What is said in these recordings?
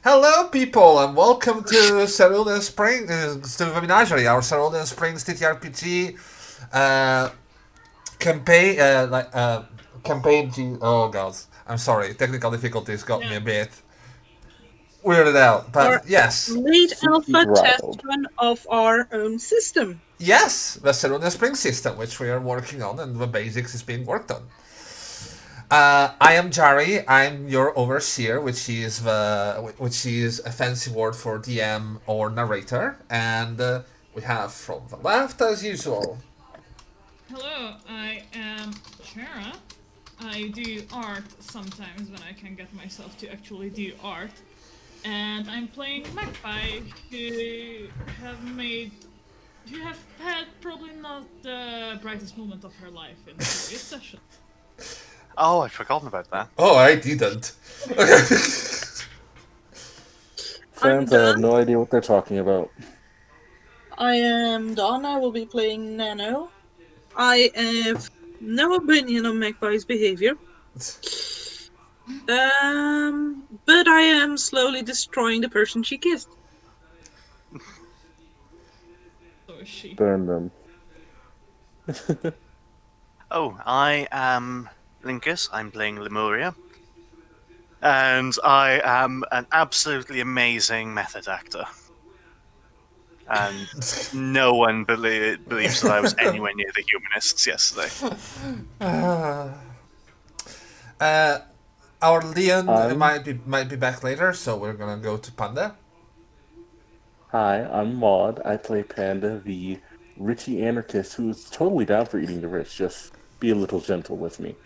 Hello, people, and welcome to Cerulean Springs, to the Menagerie, our Cerulean Springs TTRPG uh, campaign. Campaign. Oh god, I'm sorry. Technical difficulties got me Yeah. a bit weirded out, Our but yes, late She's alpha test riled. run of our own system. yes, the Cerulean Springs system, which we are working on, and the basics is being worked on. I am Jari. I'm your overseer, which is a fancy word for DM or narrator, and we have from the left as usual. Hello, I am Chara. I do art sometimes when I can get myself to actually do art. And I'm playing Magpie, who have had probably not the brightest moment of her life in previous sessions. Oh, I'd forgotten about that. Oh, I didn't. I'm Fans, I have Don. no idea what they're talking about. I am Don. I will be playing Nano. I have no opinion on Magpie's behavior. But I am slowly destroying the person she kissed. So is she. Burn them. Oh, I am Linkus. I'm playing Lemuria. And I am an absolutely amazing method actor. And no one believes that I was anywhere near the humanists yesterday. uh, our Leon I'm might be back later, so we're gonna go to Panda. Hi, I'm Maud. I play Panda, the Richie anarchist who's totally down for eating the rich. Just be a little gentle with me.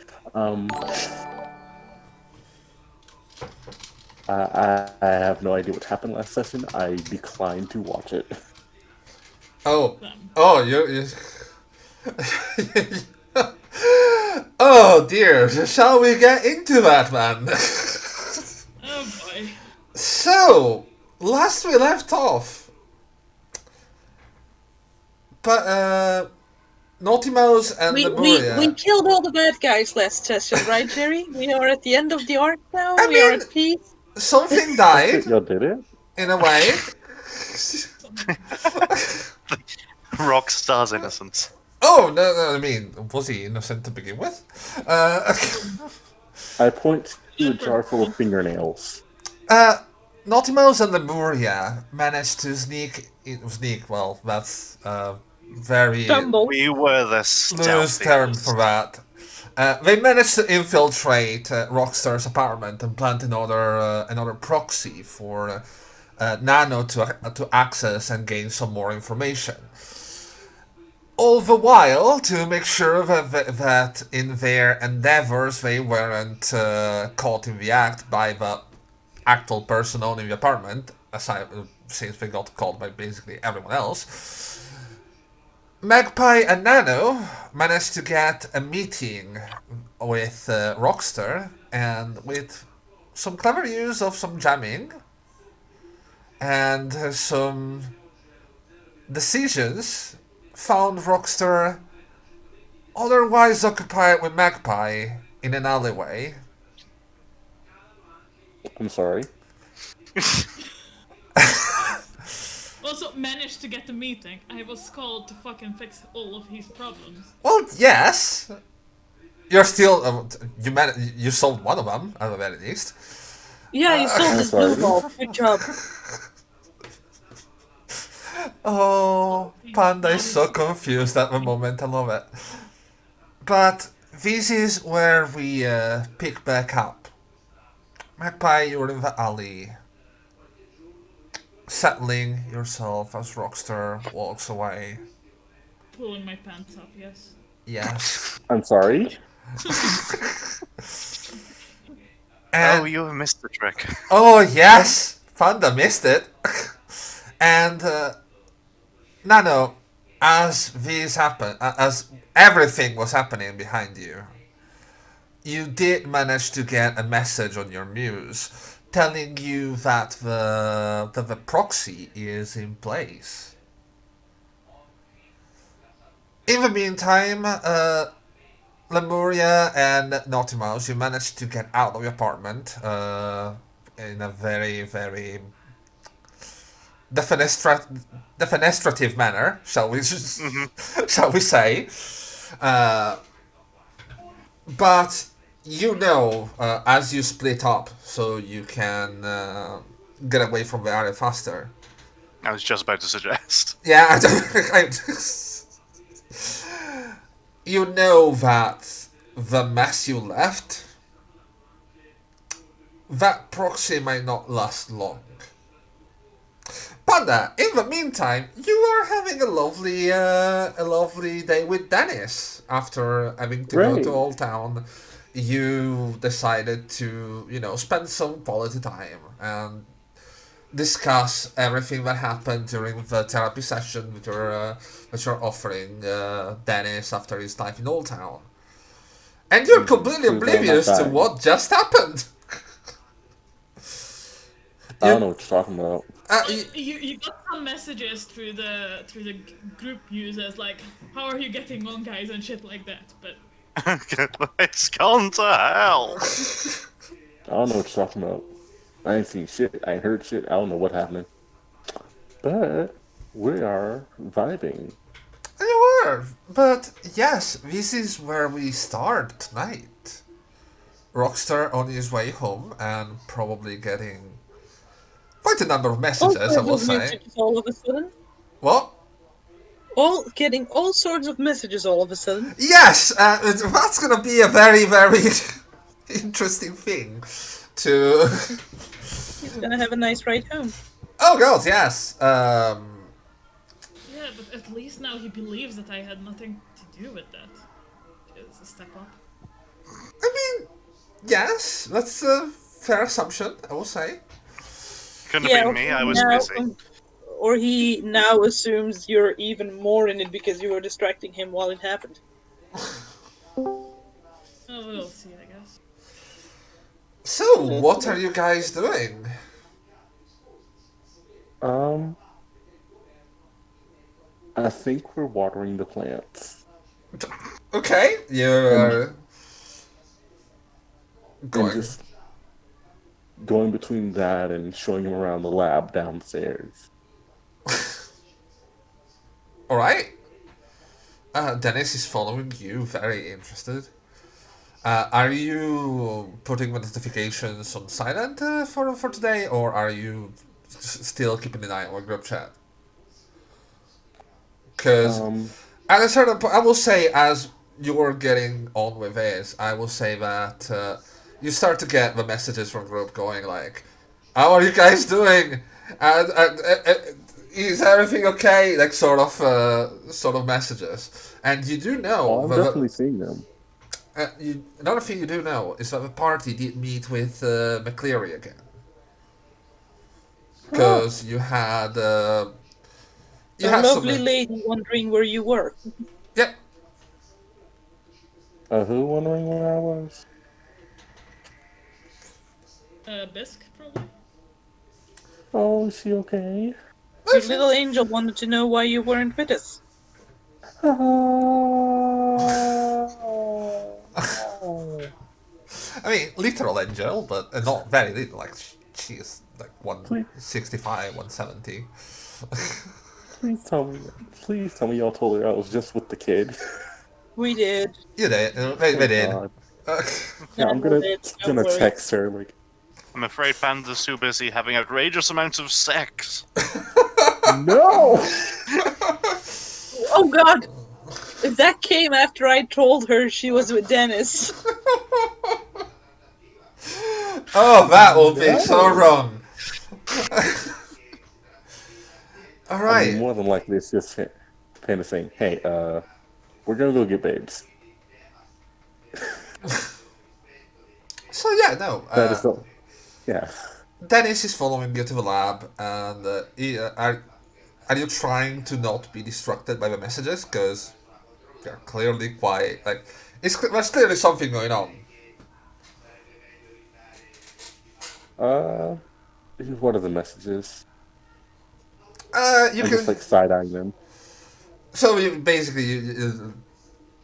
I have no idea what happened last session. I declined to watch it. Oh, oh, you. Oh dear, shall we get into that, man? Oh boy. So, last we left off, but Naughty Mouse and We Lemuria. killed all the bad guys last session, right, Jerry? We are at the end of the arc now. I We are mean, at peace. something That's died it, y'all did it? in a way. Rockstar's innocence. Oh no, I mean, was he innocent to begin with? Uh, I point to a jar full of fingernails. Naughty Mouse and Lemuria managed to sneak. Well, that's very Stumble. We were the loose term for stealthiest. that. They managed to infiltrate Rockstar's apartment and plant another proxy for Nano to access and gain some more information. All the while, to make sure that in their endeavors they weren't caught in the act by the actual person owning the apartment, aside since they got caught by basically everyone else. Magpie and Nano managed to get a meeting with Rockstar, and with some clever use of some jamming and some decisions, found Rockstar otherwise occupied with Magpie in an alleyway. I'm sorry. Also managed to get the meeting. I was called to fucking fix all of his problems. Well, yes, you're still you solved one of them at the very least. Yeah, you sold I'm this blue sorry. ball. Good job. Oh, Panda is so confused at the moment. I love it. But this is where we pick back up. Magpie, you're in the alley, settling yourself as Rockstar walks away. Pulling my pants up, yes. Yes. I'm sorry. Oh, And you have missed the trick. oh yes, Panda missed it. And Nano, as this happened, as everything was happening behind you, you did manage to get a message on your muse telling you that the proxy is in place. In the meantime, Lemuria and Naughty Mouse, you managed to get out of your apartment in a very, very defenestrative manner, shall we shall we say? Uh, but as you split up, so you can get away from the area faster. I was just about to suggest. Yeah, you know that the mess you left, that proxy might not last long. Panda, in the meantime, you are having a lovely day with Denis. After having to go Great. to Old Town, you decided to, spend some quality time and discuss everything that happened during the therapy session that you're offering Denis after his life in Old Town. And you're completely oblivious to what just happened. I don't know what you're talking about. You got some messages through the group users like, how are you getting on, guys, and shit like that. But It's gone to hell. I don't know what you're talking about. I ain't seen shit. I ain't heard shit. I don't know what happened. But we are vibing. You were, but yes, this is where we start tonight. Rockstar on his way home and probably getting quite a number of messages, I will say. Messages all of a sudden. What? Getting all sorts of messages all of a sudden. Yes, that's going to be a very, very interesting thing to... He's gonna have a nice ride home. Oh god, yes. yeah, but at least now he believes that I had nothing to do with that. It's a step up. I mean, yes, that's a fair assumption, I will say. Couldn't have been me, I was busy. Or he now assumes you're even more in it because you were distracting him while it happened. Oh, we'll see, I guess. So, what are you guys doing? I think we're watering the plants. Okay, you're going. Just going between that and showing him around the lab downstairs. Alright. Denis is following you, very interested. Are you putting the notifications on silent for today, or are you still keeping an eye on the group chat? Because at a certain point, I will say, as you're getting on with this, I will say that you start to get the messages from group going like, "How are you guys doing? Is everything okay?" Like sort of messages, and you do know. Oh, I'm definitely seeing them. Another thing you do know is that the party did meet with Menagerie again, because you had A lovely lady wondering where you were. Yeah. Who wondering where I was? Bisk, probably. Oh, is she okay? Your little angel wanted to know why you weren't with us. I mean, literal angel, but not very little. Like she is like 165, 170. Please tell me y'all told her I was just with the kid. We did. You did. They did. Yeah, I'm gonna text her like. I'm afraid Panda's too busy having outrageous amounts of sex. No! Oh god! If that came after I told her she was with Denis. Oh, that will be so wrong. Alright. I mean, more than likely it's just Panda saying, "Hey, we're gonna go get babes." So yeah, no. That is yeah. Denis is following you to the lab, and are you trying to not be distracted by the messages? Because they're clearly quite like there's clearly something going on. What are the messages? You I'm can just like side-eyeing them. So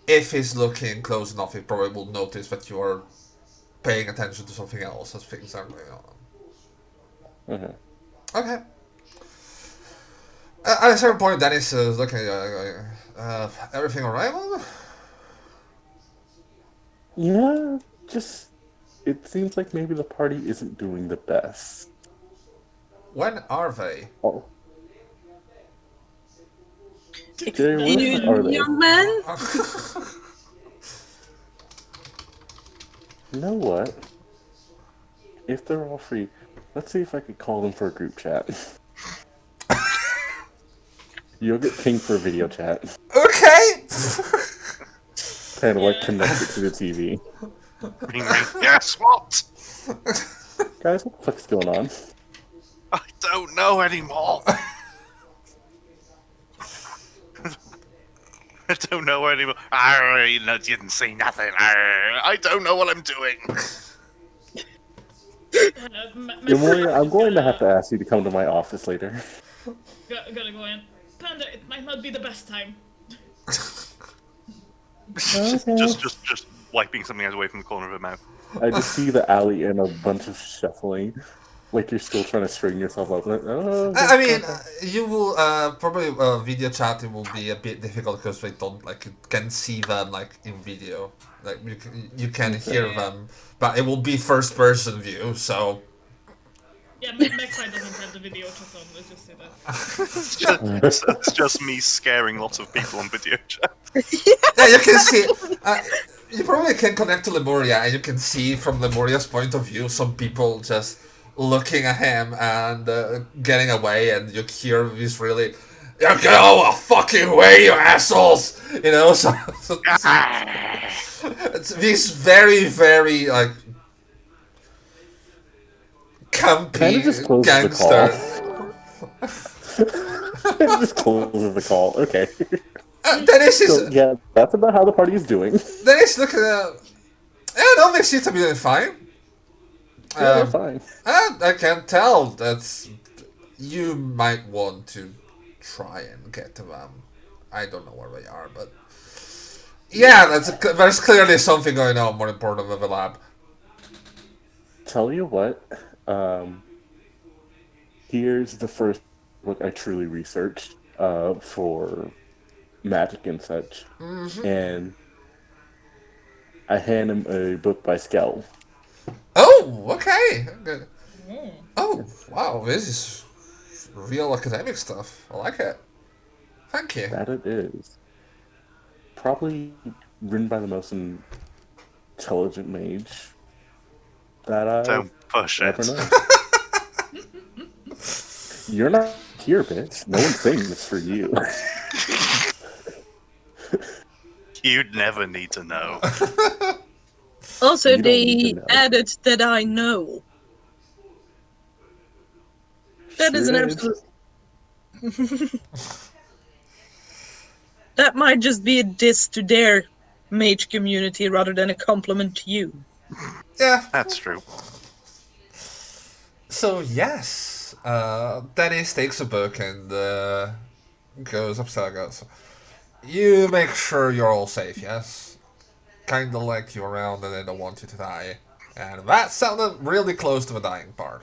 if he's looking close enough, he probably will notice that you are paying attention to something else as things are going on. Okay. Okay. At a certain point, Dennis is looking everything alright? Well, Yeah, just it seems like maybe the party isn't doing the best. when are they? Oh, Jay, Excuse when are me, they? young man? You know what? If they're all free, let's see if I could call them for a group chat. You'll get pinged for a video chat. Okay! Panda like Yeah. connects it to the TV. Ring, ring. Yes, what? Guys, what the fuck's going on? I don't know anymore. I don't know anymore. I didn't see nothing. I don't know what I'm doing. Memoria, I'm Is going to have gonna- to ask you to come to my office later. Gotta go in. Panda, it might not be the best time. Okay. just wiping something away from the corner of her mouth. I just see the alley and a bunch of shuffling. Like you're still trying to string yourself up. Like, oh, I mean, okay. you will probably video chatting will be a bit difficult because they don't like you can see them like in video, like you can hear them, but it will be first person view. So Yeah, Magpie doesn't have the video chat on, let's just say that. It's just me scaring lots of people on video chat. yeah, you can see. You probably can connect to Lemuria, and you can see from Lemuria's point of view some people just looking at him and getting away, and you hear this really. You go a fucking way, you assholes! You know, so it's this very, very like Kinda just campy closes the gangster. It just closes the call. Okay. Dennis is So, yeah, that's about how the party is doing. Dennis looking at. Yeah, no, they seem to be doing fine. Yeah, they're fine. I can tell that you might want to try and get to them. I don't know where they are, but yeah, there's clearly something going on more important than the lab. Tell you what, here's the first book I truly researched for magic and such. And I hand him a book by Skell. Oh, okay. Oh, wow, this is real academic stuff. I like it. Thank you. That it is. Probably written by the most intelligent mage that I've Don't push ever it. known. You're not here, bitch. No one's saying this for you. You'd never need to know. Also, You don't need they to know. added that I know. That is an Sure absolute. That might just be a diss to their mage community rather than a compliment to you. Yeah. That's true. So yes, Dennis takes a book and goes upstairs. Goes. You make sure you're all safe. Yes. Kind of like you around and they don't want you to die. And that sounded really close to the dying part.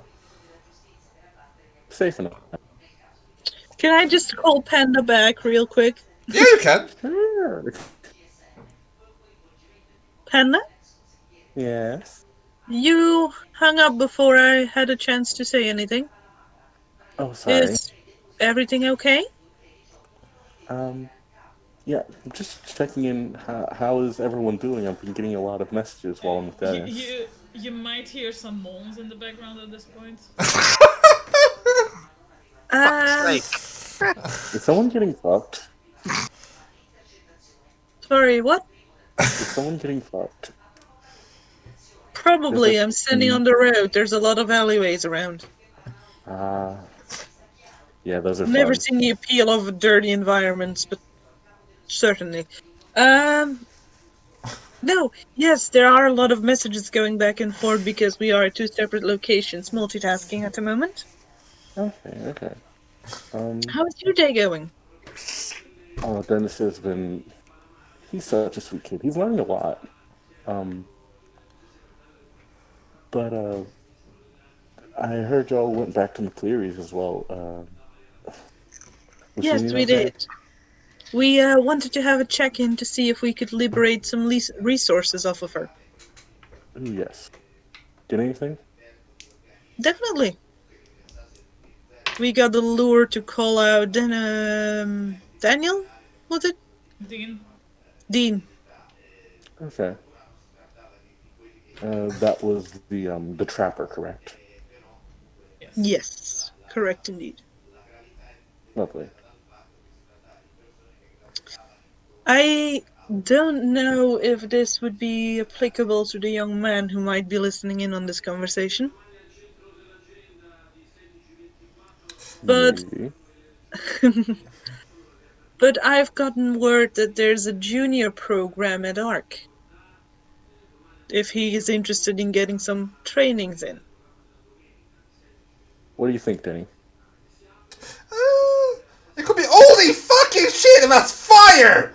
Safe enough. Can I just call Panda back real quick? Yeah, you can. Sure. Panda? Yes. You hung up before I had a chance to say anything. Oh, sorry. Is everything okay? Yeah, I'm just checking in. How is everyone doing? I've been getting a lot of messages while I'm with Dennis. You might hear some moans in the background at this point. Is someone getting fucked? Sorry, what? Is someone getting fucked? Probably. Is it- I'm standing on the road. There's a lot of alleyways around. Yeah, those are Never fun. seen the appeal of dirty environments, but certainly. No, yes, there are a lot of messages going back and forth because we are at two separate locations, multitasking at the moment. Okay. How is your day going? Oh, Dennis has been. He's such a sweet kid. He's learning a lot. But I heard y'all went back to McCleary's as well. Was she Yes, doing we okay? did. We wanted to have a check-in to see if we could liberate some resources off of her. Ooh, yes. Get anything? Definitely. We got the lure to call out Daniel? Was it? Dean. Dean. Okay. That was the trapper, correct? Yes. Yes, correct indeed. Lovely. I don't know if this would be applicable to the young man who might be listening in on this conversation, but Maybe. but I've gotten word that there's a junior program at ARC. If he is interested in getting some trainings in. What do you think, Denny? It could be holy fucking shit and that's fire!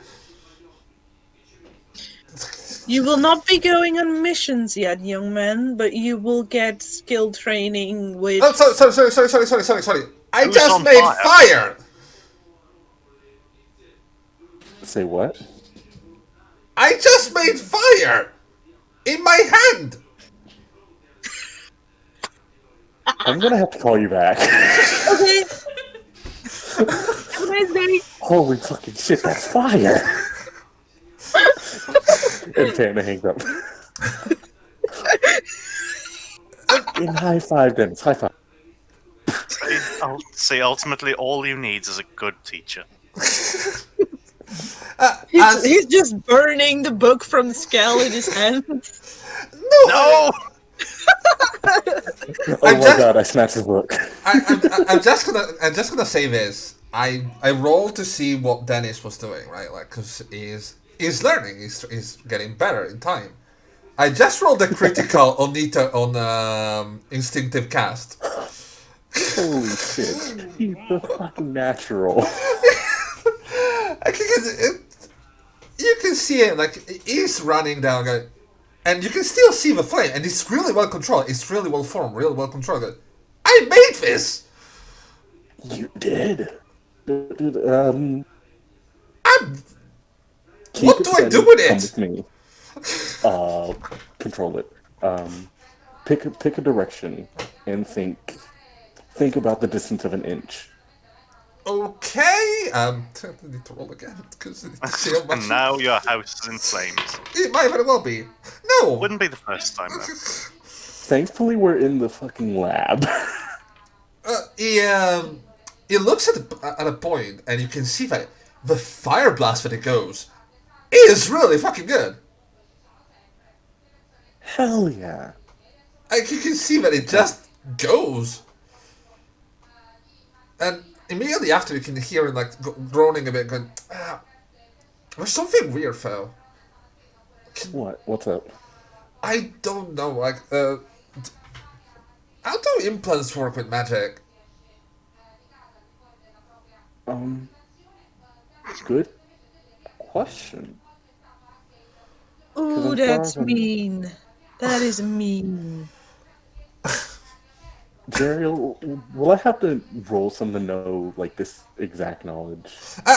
You will not be going on missions yet, young man, but you will get skill training with... Oh, sorry. I Who's just on made fire? fire! Say what? I just made fire! In my hand! I'm gonna have to call you back. Okay. Have a nice day. Holy fucking shit, that's fire! And Panda hangs up. In high five, Dennis. High five. See, ultimately, all you need is a good teacher. He's just burning the book from the scale in his hand. No! Oh my god, I snatched his book. I'm just gonna say this. I rolled to see what Denis was doing, right? Like, cause he's learning, he's getting better in time. I just rolled a critical on instinctive cast. Holy shit. He's the fucking natural. You can see it, like, he's running down, and you can still see the flame, and it's really well controlled. It's really well formed, really well controlled. I made this. You did. Dude, What do I do with come it? with me. Control it. Pick a direction and think about the distance of an inch. Okay. I need to roll again because see how much. And now your house is in flames. It might very well be. No. Wouldn't be the first time, though. Thankfully, we're in the fucking lab. He looks at a point, and you can see that the fire blast that it goes is really fucking good. Hell yeah. Like, you can see that it just goes. And immediately after, you can hear it, like, groaning a bit, going, there's something weird, though. What? What's up? I don't know, like, how do implants work with magic? Good question. Ooh, I'm that's far from- mean. That is mean. Jerry, will I have to roll some to know, like, this exact knowledge?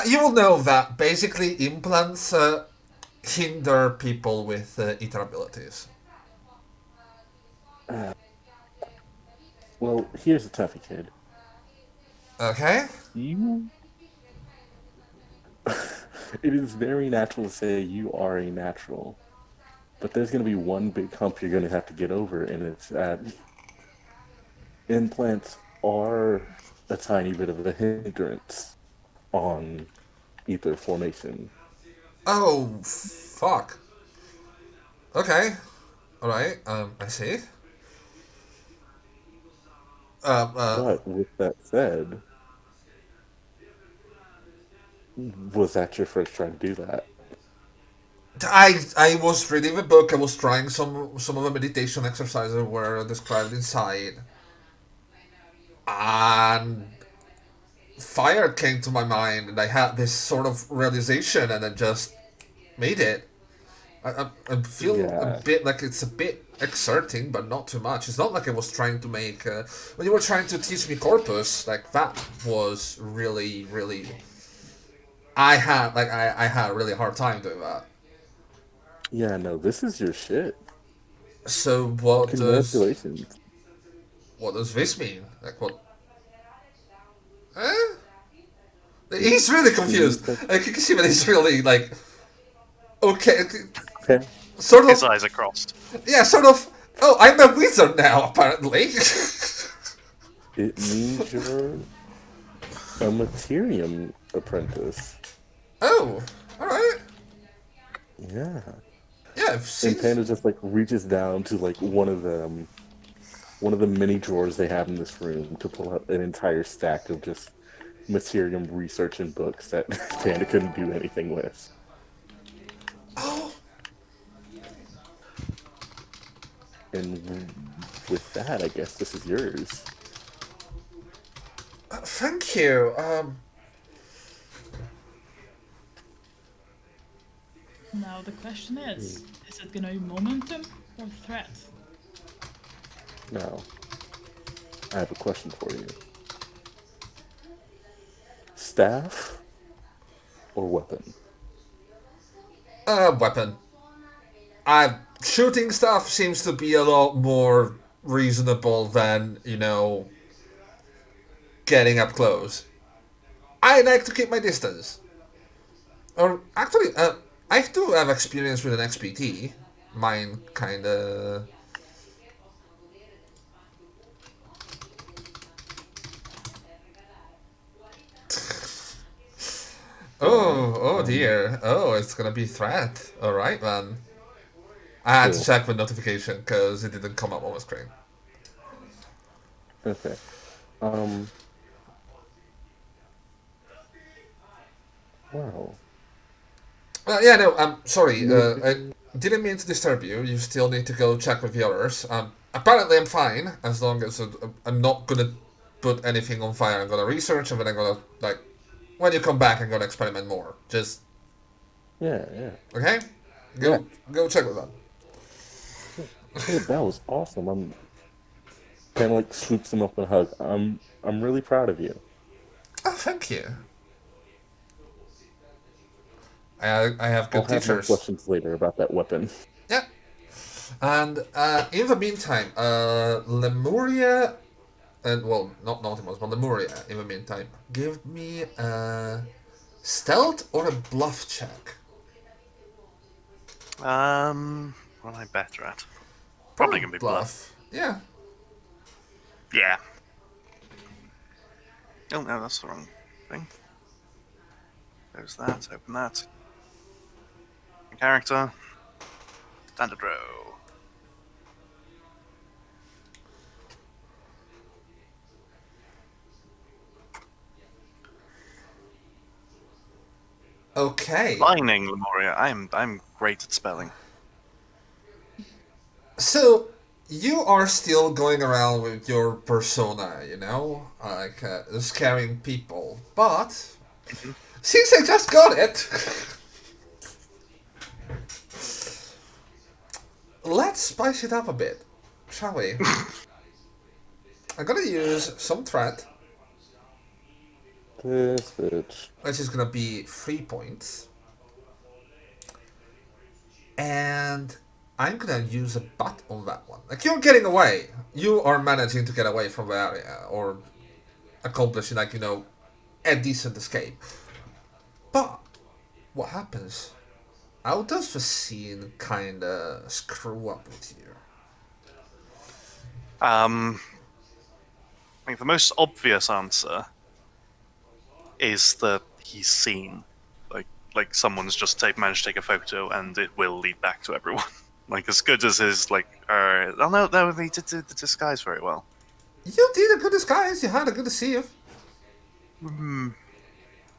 You will know that basically implants hinder people with ether abilities. Well, here's the toughie, kid. Okay? You... It is very natural to say you are a natural. But there's going to be one big hump you're going to have to get over, and it's that implants are a tiny bit of a hindrance on ether formation. Oh, fuck. Okay. Alright, I see. But with that said, was that your first try to do that? I was reading the book, I was trying some of the meditation exercises were described inside. And fire came to my mind, and I had this sort of realization, and I just made it. I feel Yeah. a bit like it's a bit exerting, but not too much. It's not like I was trying to make when you were trying to teach me corpus, like that was really, really. I had a really hard time doing that. Yeah, no, this is your shit. So Congratulations. what does this mean? Like what? Eh? He's really confused. Like you can see that he's really like okay, Okay. sort His of eyes are crossed. yeah, sort of. Oh, I'm a wizard now, apparently. It means you're a Materium apprentice. Oh, all right. Yeah. Yeah, I've And seen. Panda just like reaches down to like one of the many drawers they have in this room to pull out an entire stack of just Materium research and books that Panda couldn't do anything with. Oh, And with that, I guess this is yours. thank you. Now the question is it gonna be momentum or threat? Now, I have a question for you. Staff or weapon? Weapon. Shooting stuff seems to be a lot more reasonable than, getting up close. I like to keep my distance. Or, actually, I do have experience with an XPT. Mine kinda... Oh dear. Oh, it's gonna be threat. Alright then. I had to Cool. check the notification because it didn't come up on the screen. Okay. Wow. Yeah, no, I'm sorry. I didn't mean to disturb you. You still need to go check with the others. Apparently, I'm fine as long as I'm not gonna put anything on fire. I'm gonna research and then I'm gonna like when you come back, I'm gonna experiment more. Just Yeah, yeah. okay. Go check with that. Hey, that was awesome. I'm kind of like swoops him up and hug. I'm really proud of you. Oh, thank you. I have I'll good have more teachers. questions later about that weapon. Yeah. And in the meantime, Lemuria, and well, not Nautilus, but Lemuria. In the meantime, give me a stealth or a bluff check. What am I better at? Probably gonna be bluff. Yeah. Yeah. Oh no, that's the wrong thing. There's that. Open that. Character. Standard row. Okay. Lightning, Lemuria. I'm great at spelling. So you are still going around with your persona, like scaring people, but since I just got it, let's spice it up a bit, shall we? I'm gonna use some threat, This bitch. which is gonna be 3 points, and I'm gonna use a butt on that one. Like you're getting away, you are managing to get away from the area or accomplishing a decent escape. But what happens? How does the scene kinda screw up with you? I think the most obvious answer is that he's seen. Like someone's just managed to take a photo and it will lead back to everyone. Like as good as his oh no, he did the disguise very well. You did a good disguise. You had a good deceive. And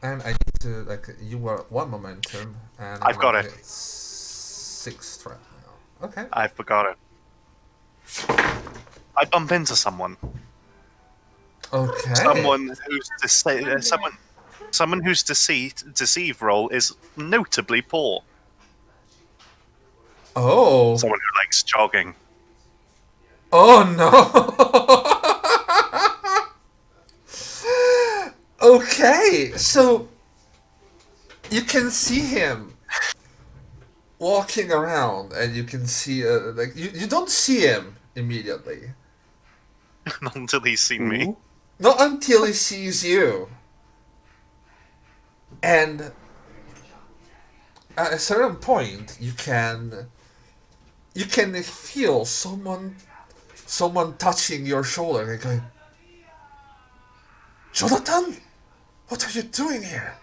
I need to you were 1 momentum, and I've got it. It's 6 threat now. Okay. I forgot it. I bump into someone. Okay. Someone whose deceive roll is notably poor. Oh. Someone who likes jogging. Oh no! Okay, so you can see him walking around, and you can see like you don't see him immediately, Not until he's seen me. Ooh. not until he sees you, and at a certain point you can feel someone touching your shoulder and going, Jonathan, what are you doing here?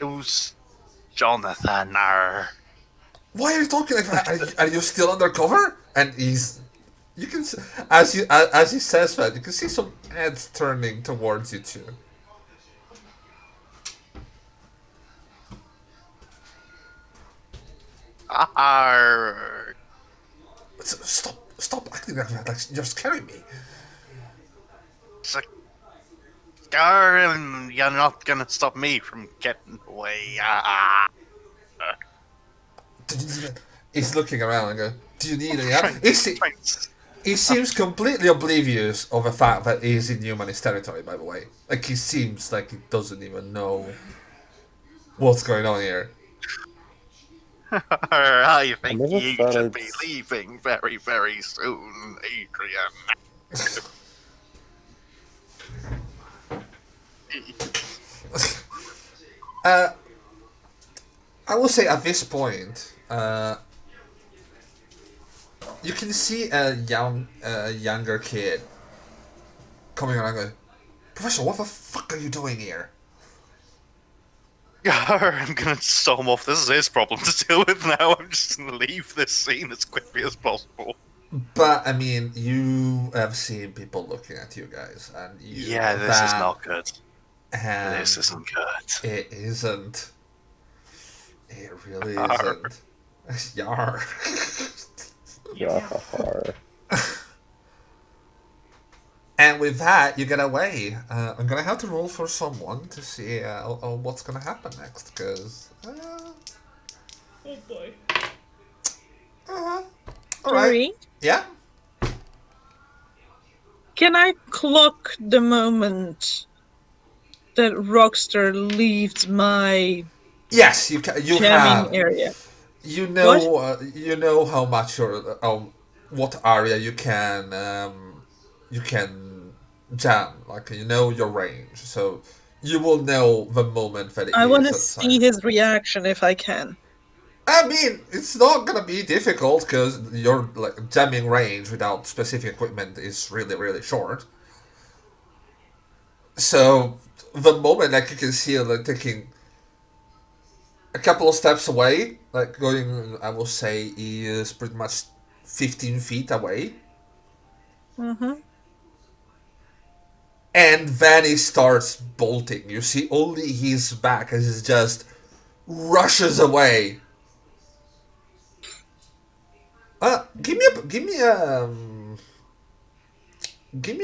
It was Jonathan. Arr. Why are you talking like that? Are you still undercover? And you can, as he says that, you can see some heads turning towards you too. Arr. Stop acting like that. Like you're scaring me. It's like, Arr, you're not gonna stop me from getting away. Ah. Do you need it? He's looking around and goes, "Do you need any help?" Trying- trying- He seems completely oblivious of the fact that he's in humanist territory. By the way, like he seems like he doesn't even know what's going on here. I think never you thought should I'd be leaving very, very soon, Adrian. I will say at this point, you can see a younger kid coming around going, Professor, what the fuck are you doing here? I'm gonna storm off. This is his problem to deal with now. I'm just gonna leave this scene as quickly as possible. But, I mean, you have seen people looking at you guys, and you Yeah, know this is that, not good. and This isn't good. it isn't. It really Yar. isn't. Yar. Yar. And with that, you get away. I'm gonna have to roll for someone to see what's gonna happen next, because... Oh boy. Alright. Three. Yeah? Can I clock the moment that Rockstar leaves my Yes, you can. You jamming have. area? You know how much what area you can jam. Like you know your range, so you will know the moment that it I want is to outside. see his reaction if I can. I mean, it's not gonna be difficult because your like jamming range without specific equipment is really really short. So the moment like you can see it like taking a couple of steps away, like going, I will say, he is pretty much 15 feet away. Mm-hmm. And then he starts bolting. You see only his back as he just rushes away. Give me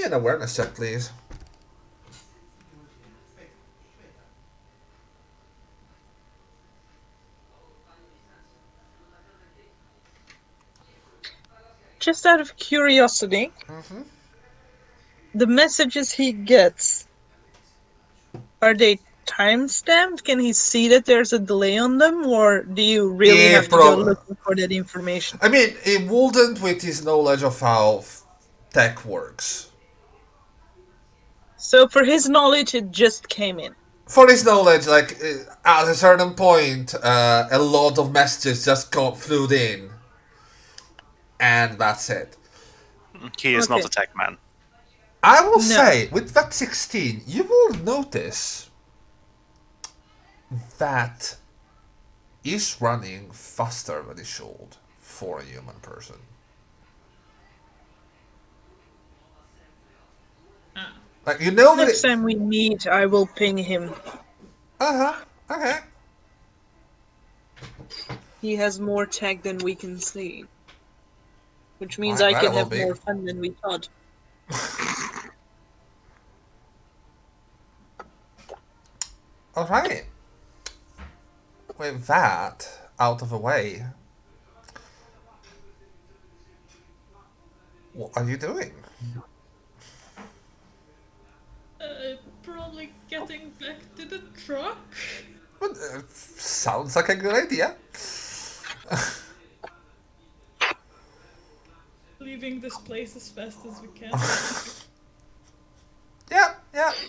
an awareness check, please. Just out of curiosity, the messages he gets, are they time-stamped? Can he see that there's a delay on them, or do you really Yeah, have to go looking for that information? I mean, he wouldn't with his knowledge of how tech works. So for his knowledge, it just came in. For his knowledge, like at a certain point, a lot of messages just flew in, and that's it. He is not Okay. a tech man. I will No. say, with that 16, you will notice that he's running faster than he should for a human person. Like, you know that Next time we meet, I will ping him. Okay. He has more tech than we can see. Which means Might I can well have be. more fun than we thought. Alright. With that out of the way, What are you doing? Probably getting back to the truck. But, sounds like a good idea. Leaving this place as fast as we can. Yeah,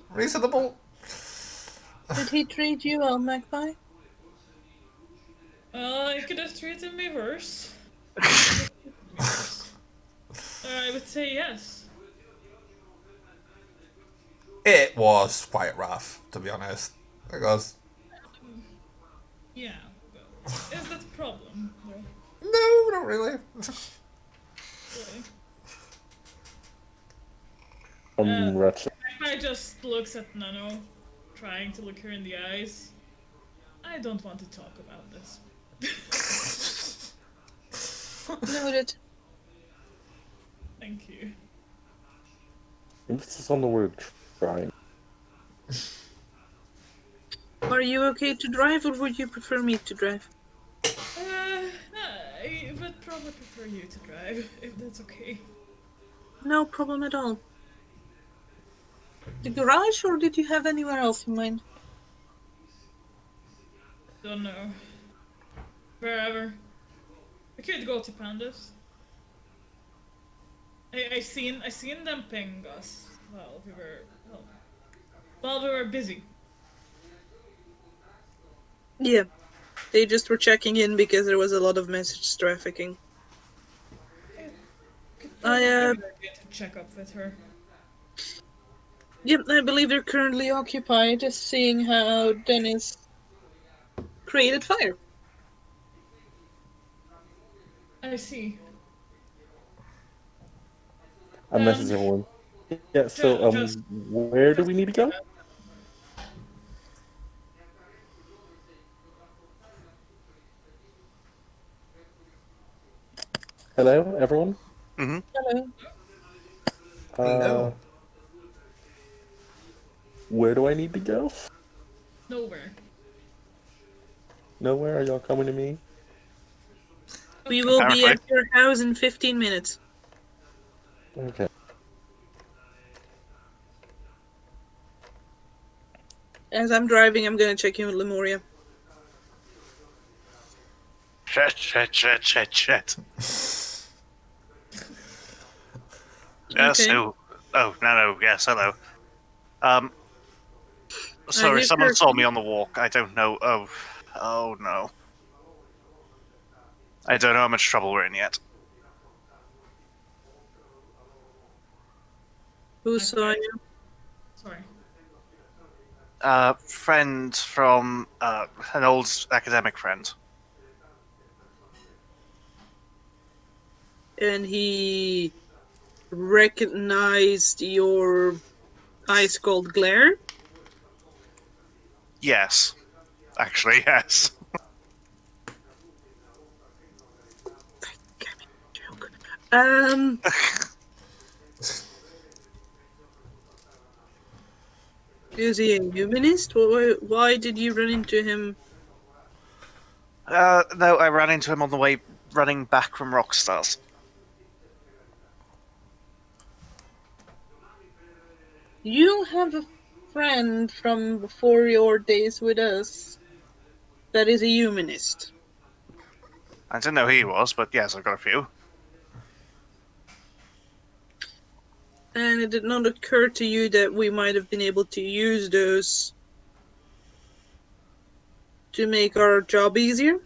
reasonable. Did he treat you well, Magpie? I could have treated me worse. I would say yes. It was quite rough, to be honest. Because, Yeah, but is that a problem? No. no, not really. Really. Ratchet. I just looks at Nano, trying to look her in the eyes. I don't want to talk about this. Noted. Thank you. Emphasis on the word trying. Are you okay to drive, or would you prefer me to drive? I would probably prefer you to drive, if that's okay. No problem at all. The garage, or did you have anywhere else in mind? Don't know. Wherever. We could go to Pandas. I seen them ping us while we were busy. Yeah. They just were checking in because there was a lot of message trafficking. Could I, probably get to check up with her. Yep, I believe they're currently occupied seeing how Denis created fire. I see. I message everyone. Yeah, so, where do we need to go? Hello, everyone? Hello. Hello. Where do I need to go? Nowhere. Nowhere? Are y'all coming to me? We will be Apparently. at your house in 15 minutes. Okay. As I'm driving, I'm gonna check in with Lemuria. Shit. Yes, Okay. no, yes, hello. Sorry, here's someone your- saw me on the walk. I don't know. Oh no. I don't know how much trouble we're in yet. Who saw you? Sorry. Friend from an old academic friend. And he recognized your ice cold glare? Yes, actually, yes. Joke. Is he a humanist? Why did you run into him? No, I ran into him on the way running back from Rockstars. You have a friend from before your days with us that is a humanist. I didn't know who he was, but yes, I've got a few. And it did not occur to you that we might have been able to use those to make our job easier?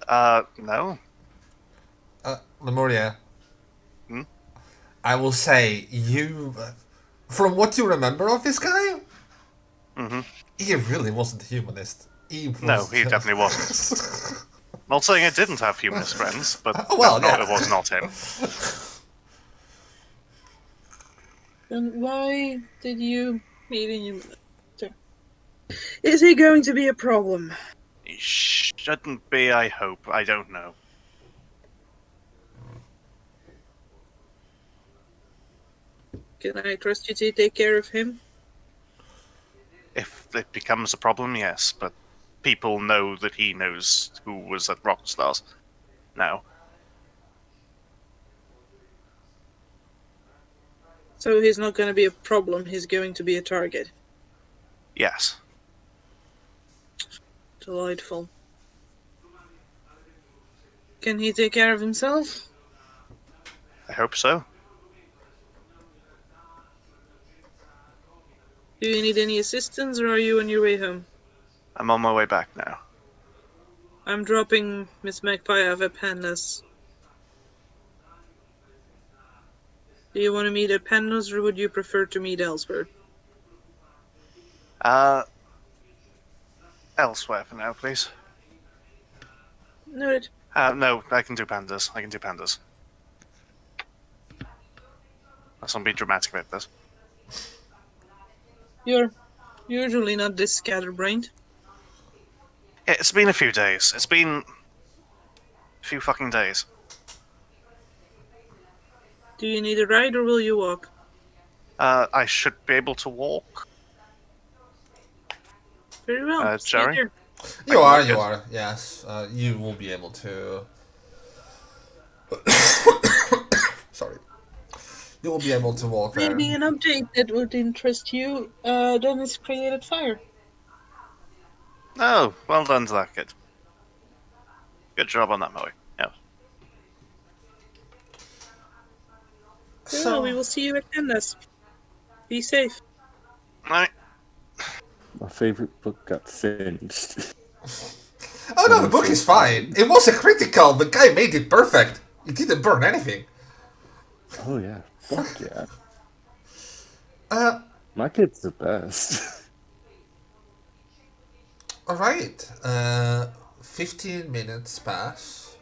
No. Lemuria. Hmm? I will say, from what you remember of this guy, he really wasn't a humanist. No, he definitely wasn't. Not saying I didn't have humanist friends, but well, no, yeah. it was not him. Then why did you meet a humanist? Is he going to be a problem? He shouldn't be, I hope. I don't know. Can I trust you to take care of him? If it becomes a problem, yes, but people know that he knows who was at Rockstars now. So he's not going to be a problem, he's going to be a target. Yes. Delightful. Can he take care of himself? I hope so. Do you need any assistance, or are you on your way home? I'm on my way back now. I'm dropping Miss Magpie off at Panda's. Do you want to meet at Panda's, or would you prefer to meet elsewhere? Elsewhere for now, please. Noted. No, I can do pandas. I can do pandas. Let's not be dramatic about this. You're usually not this scatterbrained. Yeah, it's been a few days. It's been a few fucking days. Do you need a ride, or will you walk? I should be able to walk. Very well. See Jerry? there. You Like, are, yes. You will be able to... Sorry. You will be able to walk there. Maybe an update that would interest you. Denis created fire. Oh, well done to that kid. Good job on that, Moe. Yeah. So we will see you at Panda's. Be safe. Right. My favorite book got singed. Oh no, the book is fine. It was a critical. The guy made it perfect. He didn't burn anything. Oh yeah, fuck yeah. My kid's the best. Alright. 15 minutes pass.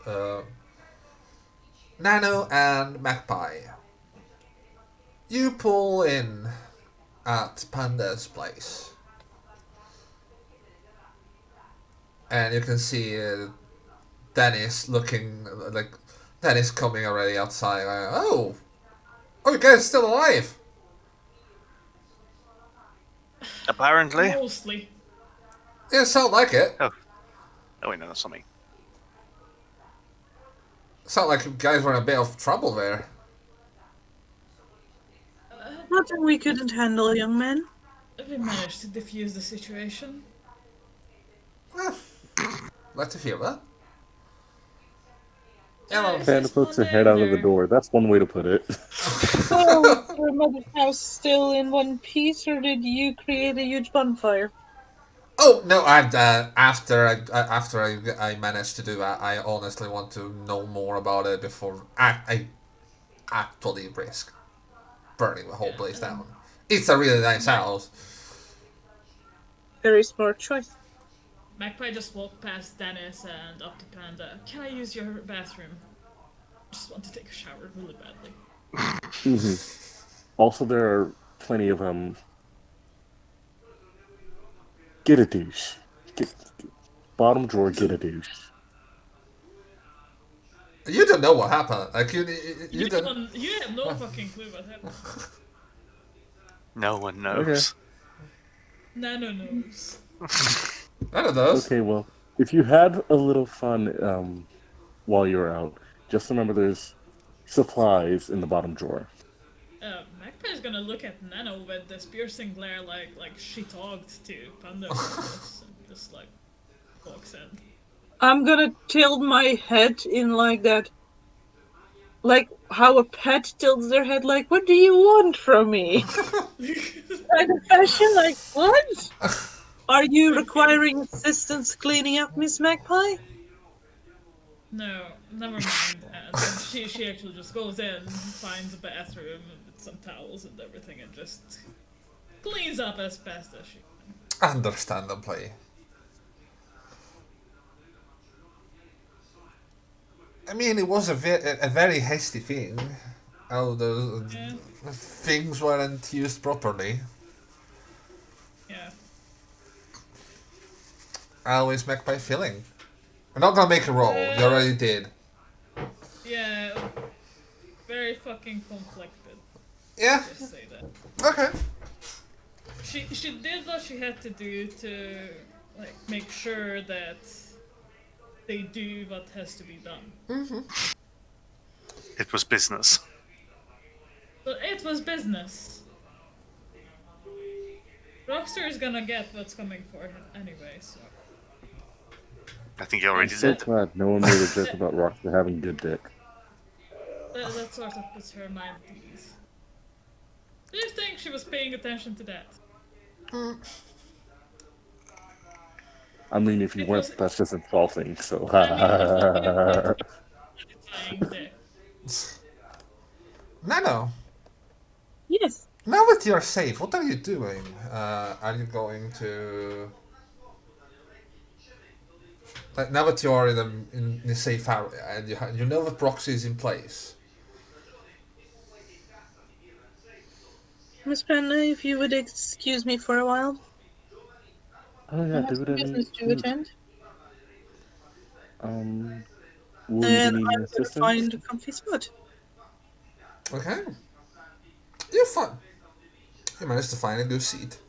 Nano and Magpie. You pull in at Panda's place. And you can see Denis looking like Denis coming already outside. Oh, you guys are still alive? Apparently. Mostly. Yeah, sound like it. Oh wait, no, that's not me. Sound like you guys were in a bit of trouble there. Nothing we couldn't handle, young man. We managed to defuse the situation. Well, glad to hear that. Yeah, well, Panda puts her head out of the door. That's one way to put it. So, is your mother's house still in one piece, or did you create a huge bonfire? oh no! After I managed to do that, I honestly want to know more about it before I actually risk burning the whole place down. It's a really nice house. Very smart choice. Magpie just walked past Denis and up to Panda. Can I use your bathroom? Just want to take a shower really badly. Also, there are plenty of Get a douche. Bottom drawer. Get a douche. You don't know what happened. Like you don't. You have no fucking clue what happened. No one knows. Nano knows. None of those. Okay, well, if you had a little fun while you were out, just remember there's supplies in the bottom drawer. Magpie's gonna look at Nano with this piercing glare like she talked to Panda and just like walks in. I'm gonna tilt my head in like that. Like how a pet tilts their head, like, what do you want from me? Kind of fashion, like, what? Are you requiring assistance cleaning up, Miss Magpie? No, never mind. And she actually just goes in, finds a bathroom with some towels and everything, and just cleans up as fast as she can. Understandably. I mean, it was a very hasty thing. How the things weren't used properly. Yeah. How is Magpie feeling? We're not gonna make a roll. You already did. Yeah. Very fucking conflicted. Yeah. Just say that. Okay. She did what she had to do to like make sure that they do what has to be done. It was business. So it was business. Rockstar is gonna get what's coming for him anyway, so. I think he I'm already so did. glad no one made a joke about Rockstar having good dick. That sort of puts her mind at ease. Do you think she was paying attention to that? I mean, if you It weren't, was. that's just insulting. So, I mean, it's not like it's lying there. Nano, Yes. now that you're safe, what are you doing? Are you going to like now that you're in a safe area and you know the proxy is in place? Miss Panda, if you would excuse me for a while. oh I yeah, have do some whatever you business to do. attend. Will you be And needing I'm gonna assistance? find a comfy spot. Okay, you fun. You managed to find a good seat.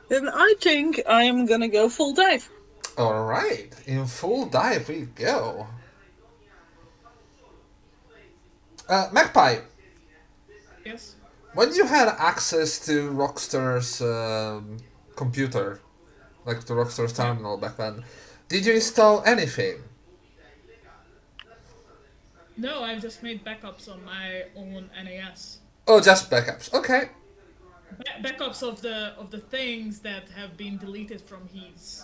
Then I think I'm gonna go full dive. All right, in full dive we go. Magpie, Yes. when you had access to Rockstar's computer, like the Rockstar's Yeah. terminal back then, did you install anything? No, I've just made backups on my own NAS. Oh, just backups. Okay. Backups of the things that have been deleted from his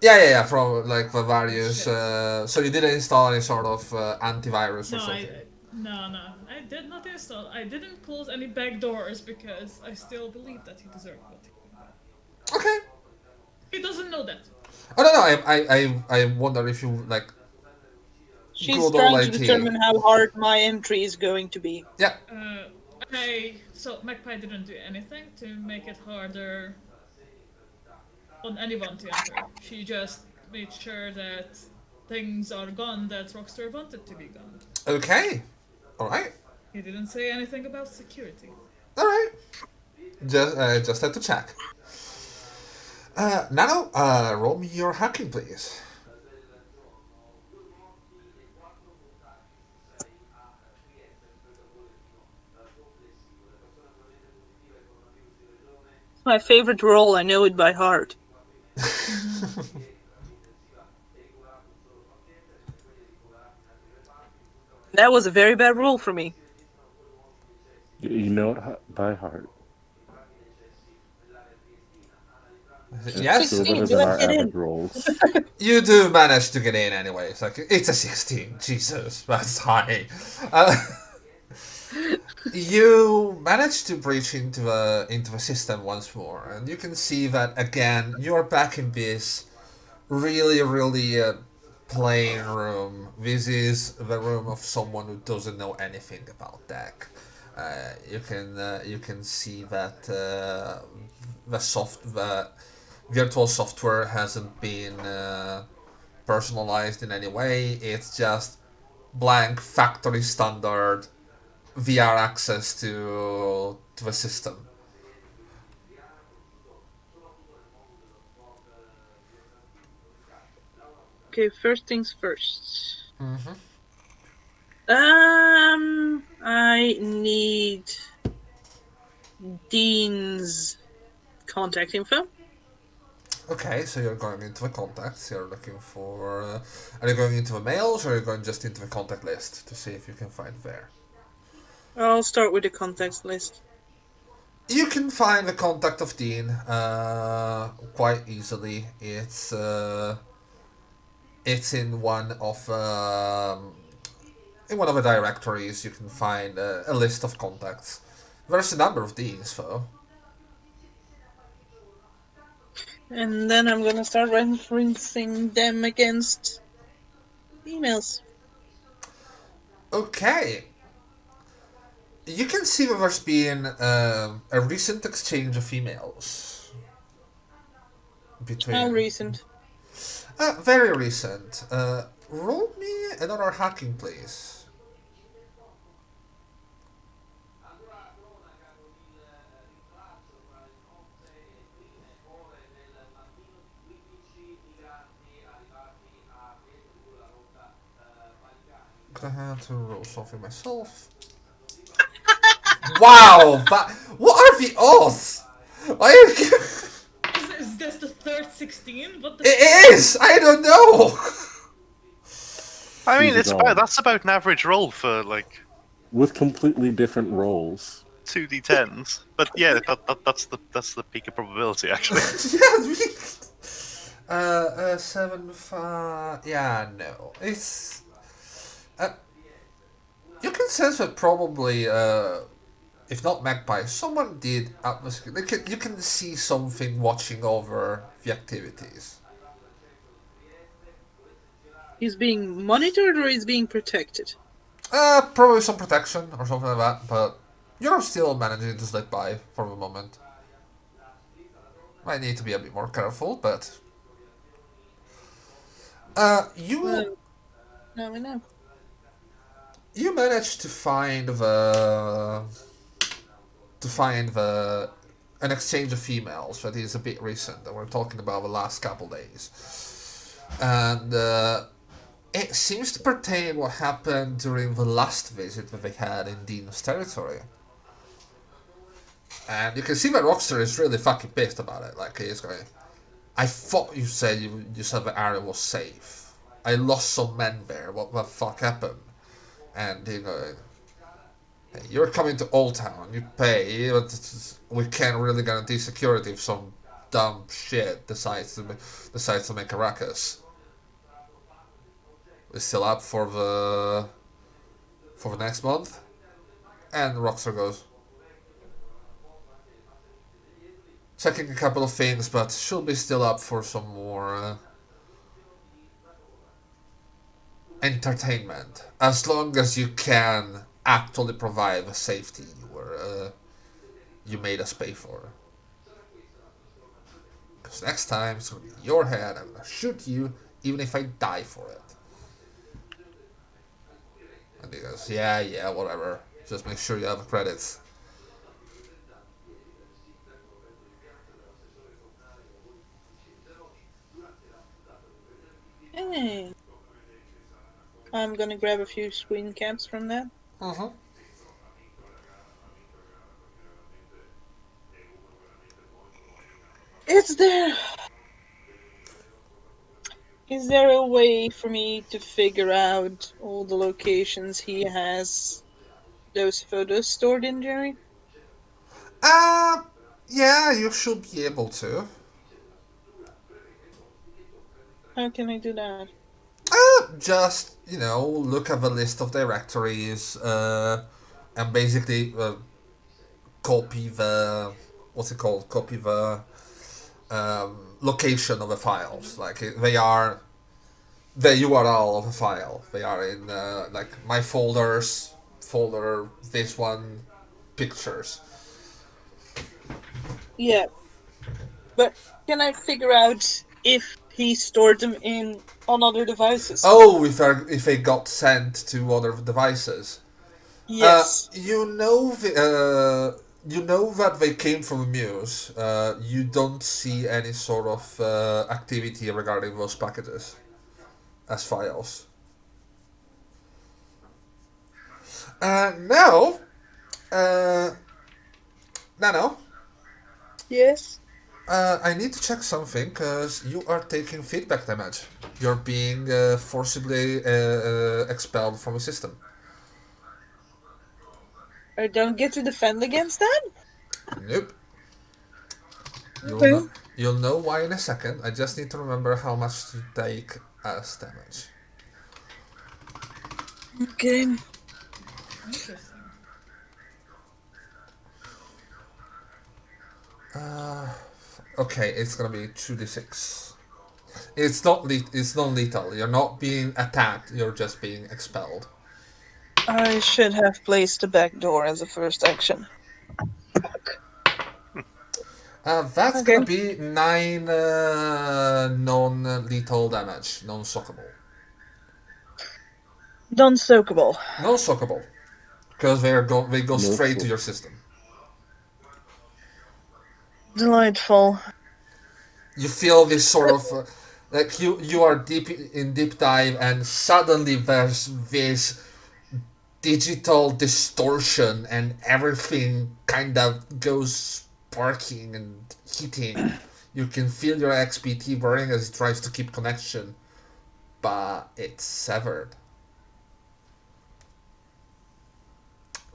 Yeah. From like the his various. shit. So you didn't install any sort of antivirus or No, something. no, I did not install. I didn't close any backdoors because I still believe that he deserved what he got. Okay. He doesn't know that. I don't know. I wonder if you like She's good old trying to IT. determine how hard my entry is going to be. Yeah. So Magpie didn't do anything to make it harder on anyone to enter. She just made sure that things are gone that Rockstar wanted to be gone. Okay. All right. He didn't say anything about security. All right. Just had to check. Nano, roll me your hacking, please. It's my favorite role, I know it by heart. That was a very bad roll for me. You know it by heart. It's Yes, still 16, better do than I our get average in? rolls. you do manage to get in anyway. It's like it's a 16. Jesus, that's high. Uh, you manage to breach into the system once more, and you can see that again. You're back in this really plain room. This is the room of someone who doesn't know anything about tech. You can see that the virtual software hasn't been personalized in any way. It's just blank factory standard VR access to the system. Okay, first things first. Mm-hmm. I need Dean's contact info. Okay, so you're going into the contacts. You're looking for. Are you going into the mails, or are you going just into the contact list to see if you can find there? I'll start with the contacts list. You can find the contact of Dean quite easily. It's in one of the directories. You can find a list of contacts. There's a number of Deans, though. And then I'm gonna start referencing them against emails. Okay. You can see that there's been a recent exchange of emails How between. recent? Very recent. Roll me another hacking, please. I have to roll something myself. Wow! What are the odds? Why are you... Is this the third 16? What the It is! I don't know! I mean, Easy going. that's about an average roll for like With completely different roles. 2d10s. But yeah, that's the peak of probability actually. Yeah, 7, 5... Yeah, no. It's... you can sense that probably, if not Magpie, someone did atmosphere. You can see something watching over the activities. He's being monitored or he's being protected? Probably some protection or something like that, but you're still managing to slip by for the moment. Might need to be a bit more careful, but... you... Now we know. You managed to find an exchange of females that is a bit recent, and we're talking about the last couple days, and it seems to pertain what happened during the last visit that they had in Denis territory. And you can see that Rockstar is really fucking pissed about it. Like, he's going, I thought you said the area was safe. I lost some men there. What the fuck happened? And you know, hey, you're coming to Old Town. You pay, but we can't really guarantee security if some dumb shit decides to make a ruckus. We're still up for the next month. And Rockstar goes, checking a couple of things, but she'll be still up for some more entertainment, as long as you can actually provide the safety you made us pay for. Because next time it's gonna be your head. I'm gonna shoot you, even if I die for it. And he goes, yeah, whatever. Just make sure you have the credits. Hey. I'm gonna grab a few screen caps from that. Is there a way for me to figure out all the locations he has those photos stored in, Jerry? Yeah, you should be able to. How can I do that? Just, look at the list of directories, and basically copy the, what's it called? Copy the location of the files. Like, they are the URL of a file. They are in, like, my folder, this one, pictures. Yeah. But can I figure out if he stored them on other devices? Oh, if they got sent to other devices. Yes. You know that they came from the Muse. You don't see any sort of activity regarding those packages as files. Now, Nano. Yes. I need to check something because you are taking feedback damage. You're being forcibly expelled from the system. I don't get to defend against that? Nope. Okay. You'll know why in a second. I just need to remember how much to take as damage. Okay. Interesting. Okay, it's gonna be 2d6. It's non-lethal. You're not being attacked. You're just being expelled. I should have placed the back door as a first action. That's gonna be 9 non-lethal damage, non-sockable. Non-soakable. Non-sockable, because they go straight to your system. Delightful. You feel this sort of like you are deep dive, and suddenly there's this digital distortion and everything kind of goes sparking and heating. You can feel your XPT burning as it tries to keep connection, but it's severed.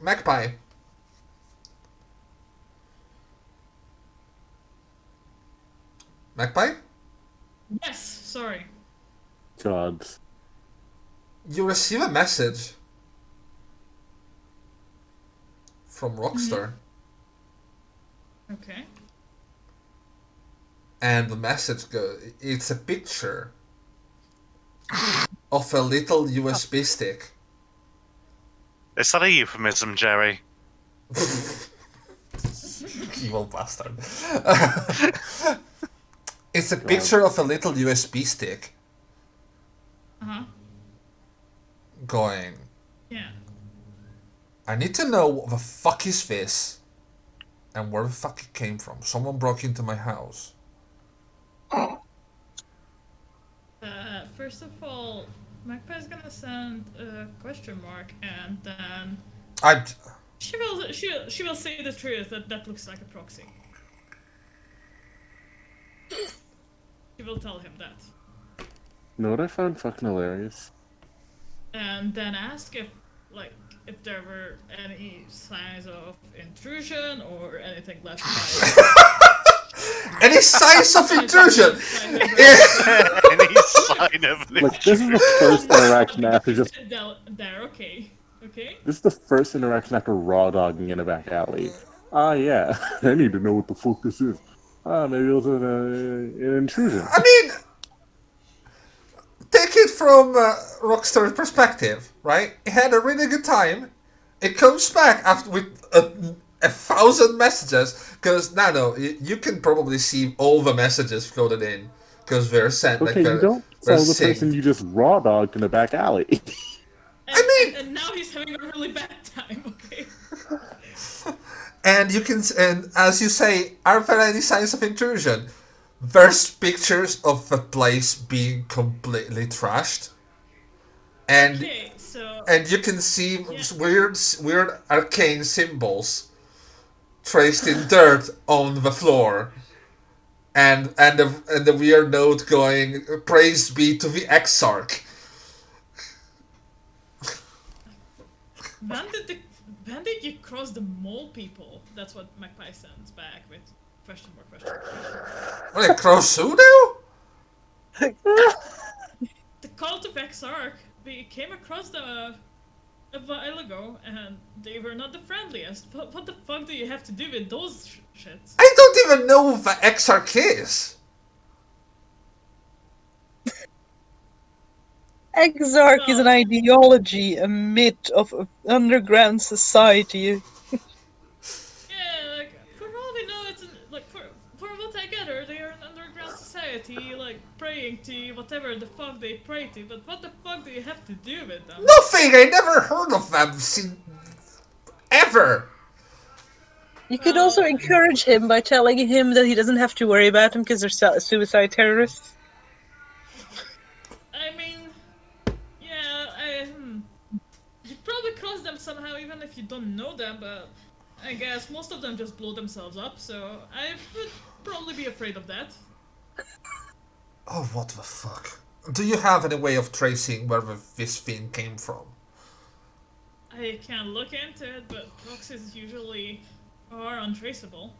Magpie. Magpie? Yes, sorry. Gods. You receive a message from Rockstar. Okay. And the message goes, it's a picture of a little USB stick. Is that a euphemism, Jerry? Evil bastard. It's a picture of a little USB stick Uh-huh. going, Yeah. I need to know what the fuck is this and where the fuck it came from. Someone broke into my house. First of all, Magpie's gonna send a question mark, and then she will say the truth that looks like a proxy. She will tell him that. You know what I found fucking hilarious? And then ask if there were any signs of intrusion or anything left by Any signs of intrusion? Any sign of Like, this is the first interaction after just... there, okay. Okay? This is the first interaction after raw dogging in a back alley. Yeah. I need to know what the fuck this is. Maybe it was an intrusion. I mean, take it from Rockstar's perspective, right? He had a really good time. It comes back after with a 1,000 messages, because Nano, you can probably see all the messages floated in, because they're sent. Okay, you don't tell the person you just raw dogged in a back alley. And now he's having a really bad time, okay? And you can, and as you say, are there any signs of intrusion? There's pictures of the place being completely trashed, and Okay, so and you can see weird arcane symbols traced in dirt on the floor, and the weird note going, "Praise be to the Exarch." when did you cross the mole people? That's what Magpie sends back with question mark. What, cross who now? The cult of Exarch, we came across them a while ago, and they were not the friendliest. What the fuck do you have to do with those shits? I don't even know who the Exarch is. Exarch is an ideology, a myth of an underground society. Yeah, like, for all we know, it's for what I gather, they are an underground society, like, praying to whatever the fuck they pray to, but what the fuck do you have to do with them? Nothing. I never heard of them ever. You could also encourage him by telling him that he doesn't have to worry about them because they're suicide terrorists. I mean, yeah, you probably cross them somehow, even if you don't know them, but I guess most of them just blow themselves up, so I would probably be afraid of that. Oh, what the fuck? Do you have any way of tracing where this thing came from? I can look into it, but proxies usually are untraceable.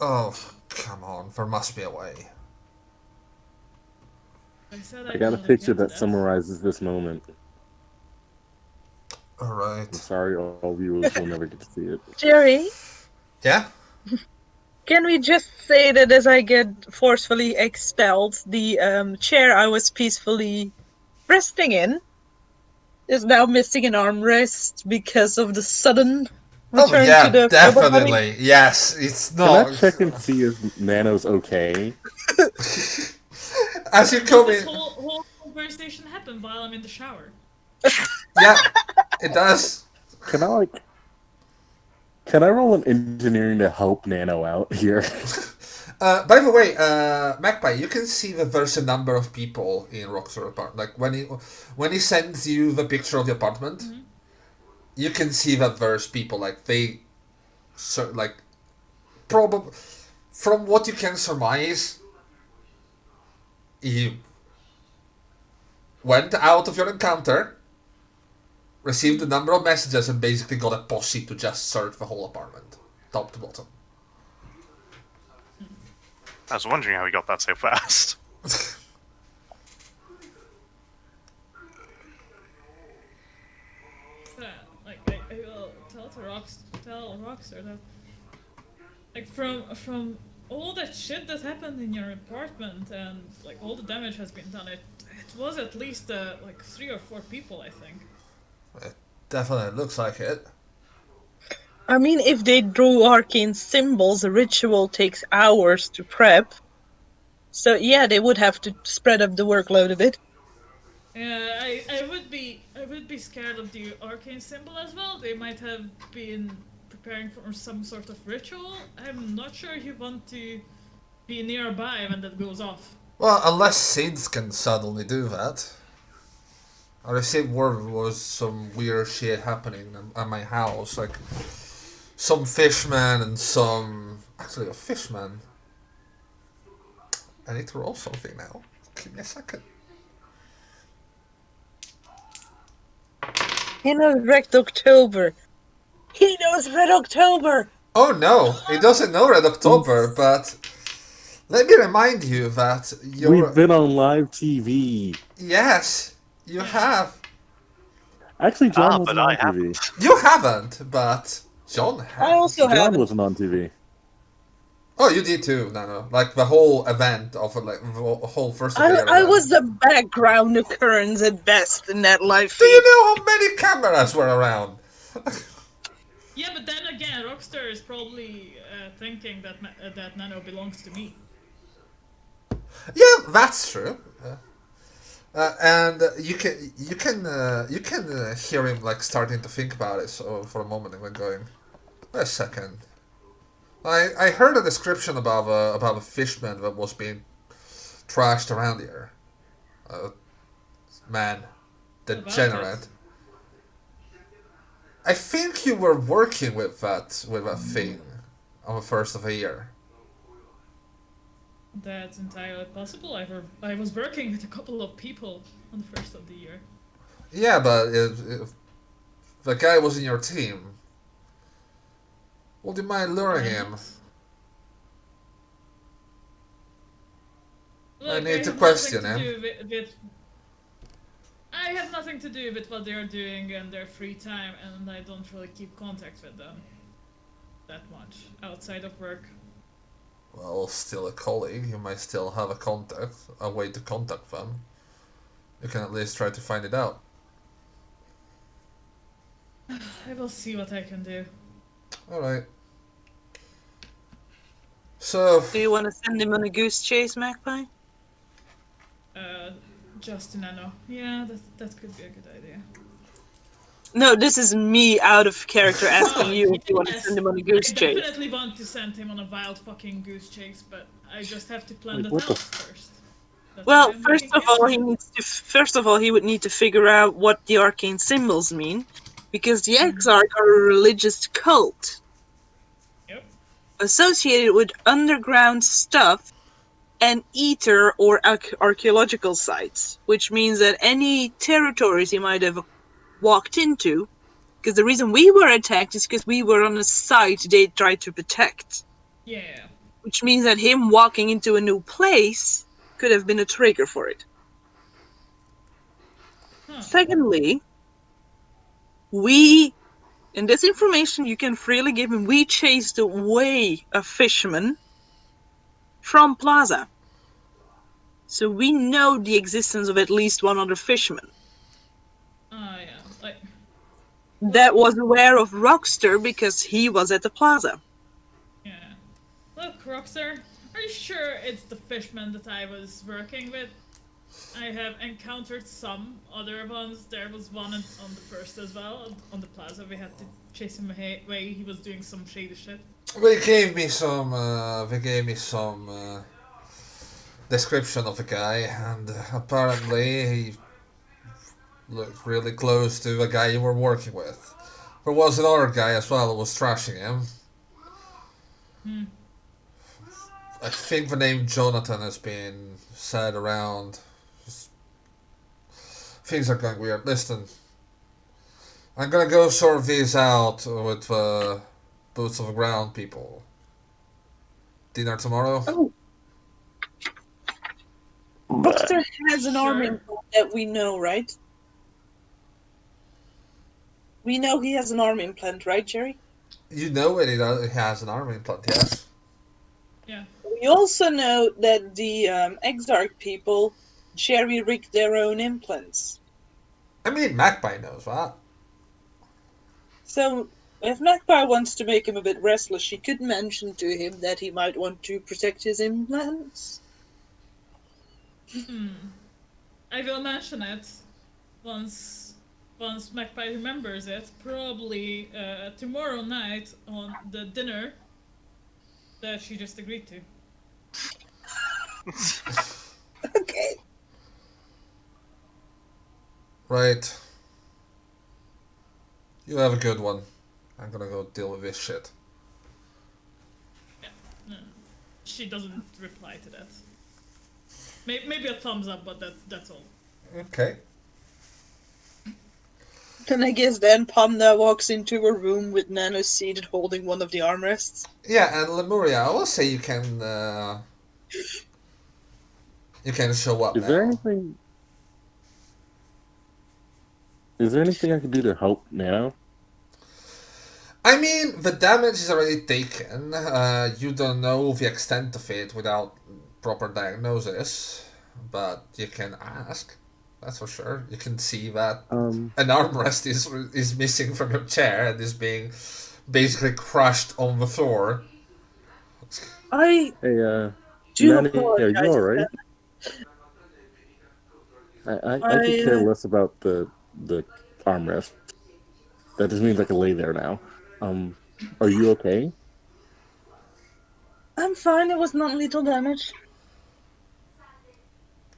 Oh, come on. There must be a way. I got a picture that summarizes this moment. Alright. I'm sorry, all viewers will never get to see it. Jerry? Yeah? Can we just say that as I get forcefully expelled, the chair I was peacefully resting in is now missing an armrest because of the sudden return to the definitely. Yes, it's not. Can I check and see if Nano's okay? As you come This in. whole conversation happened while I'm in the shower. Yeah, it does. Can I roll an engineering to help Nano out here? By the way, Magpie, you can see that there's a number of people in Rockstar apartment. Like when he sends you the picture of the apartment, you can see that there's people like they, like, probably from what you can surmise, you went out of your encounter, received a number of messages, and basically got a posse to just search the whole apartment, top to bottom. I was wondering how he got that so fast. Like I will tell Rockstar that, like, from all that shit that happened in your apartment and like all the damage has been done, it was at least like 3 or 4 people, I think. It definitely looks like it. I mean, if they drew arcane symbols, a ritual takes hours to prep. So yeah, they would have to spread up the workload a bit. Yeah, I would be scared of the arcane symbol as well. They might have been preparing for some sort of ritual. I'm not sure you want to be nearby when that goes off. Well, unless Seeds can suddenly do that. I received word there was some weird shit happening at my house, like some fishman and some... Actually, a fishman. I need to roll something now. Give me a second. He knows Red October. He knows Red October! Oh no, he doesn't know Red October, but let me remind you that you're... We've been on live TV. Yes, you have. Actually, John wasn't but I on TV. haven't. You haven't, but John has. I also John haven't. wasn't on TV. Oh, you did too, Nano. Like the whole event of like the whole first of the year I event. was a background occurrence at best in that live Do feed. you know how many cameras were around? Yeah, but then again, Rockstar is probably thinking that that Nano belongs to me. Yeah, that's true. And you can hear him like starting to think about it. So for a moment, and then going, wait a second. I heard a description about a fishman that was being trashed around here. Man, degenerate. I think you were working with that thing on the first of the year. That's entirely possible. I was working with a couple of people on the first of the year. Yeah, but if the guy was in your team, would you mind luring him? Look, I need to have question nothing to him. do I have nothing to do with what they're doing in their free time, and I don't really keep contact with them that much outside of work. Well, still a colleague. You might still have a way to contact them. You can at least try to find it out. I will see what I can do. Alright. So... Do you want to send him on a goose chase, Magpie? Just Nano. Yeah, that could be a good idea. No, this is me out of character asking you if you want to Yes, send him on a goose I chase. definitely want to send him on a wild fucking goose chase, but I just have to plan Wait, that what out the first. That's Well, why I'm first making of all, it. he would need to figure out what the arcane symbols mean, because the Mm-hmm. Exarch are a religious cult Yep. associated with underground stuff and ether or archaeological sites, which means that any territories he might have walked into, because the reason we were attacked is because we were on a site they tried to protect, Yeah. which means that him walking into a new place could have been a trigger for it. Huh. Secondly, and this information you can freely give him, we chased away a fisherman from Plaza. So we know the existence of at least one other fisherman Yeah. Like, that was aware of Rockstar because he was at the plaza. yeah. Look, Rockstar, are you sure it's the fishman that I was working with? I have encountered some other ones. There was one on the first as well, on the plaza. We had to chase him away. He was doing some shady shit. They gave me some description of the guy, and apparently he looked really close to the guy you were working with. There was another guy as well who was trashing him. I think the name Jonathan has been said around. Things are going weird. Listen, I'm gonna go sort these out with boots on the ground people. Dinner tomorrow? Oh, Buster has an arm Sure. implant that we know, right? We know he has an arm implant, right, Jerry? You know it, he has an arm implant, yes? Yeah. We also know that the Exarch people jerry-rigged their own implants. I mean, Magpie knows that. So, if Magpie wants to make him a bit restless, she could mention to him that he might want to protect his implants. I will mention it once Magpie remembers it. Probably tomorrow night on the dinner that she just agreed to. Okay. Right. You have a good one. I'm gonna go deal with this shit. She doesn't reply to that. Maybe a thumbs up, but that's all. Okay. And I guess then Panda walks into a room with Nano seated holding one of the armrests. Yeah, and Lemuria, I will say you can show up Is now. there anything? Is there anything I can do to help Nano? I mean, the damage is already taken. You don't know the extent of it without proper diagnosis, but you can ask. That's for sure. You can see that an armrest is missing from your chair and is being basically crushed on the floor. I Hey, do Nano, apologize. you alright? I could care less about the armrest. That just means I can lay there now. Are you okay? I'm fine, it was not lethal damage.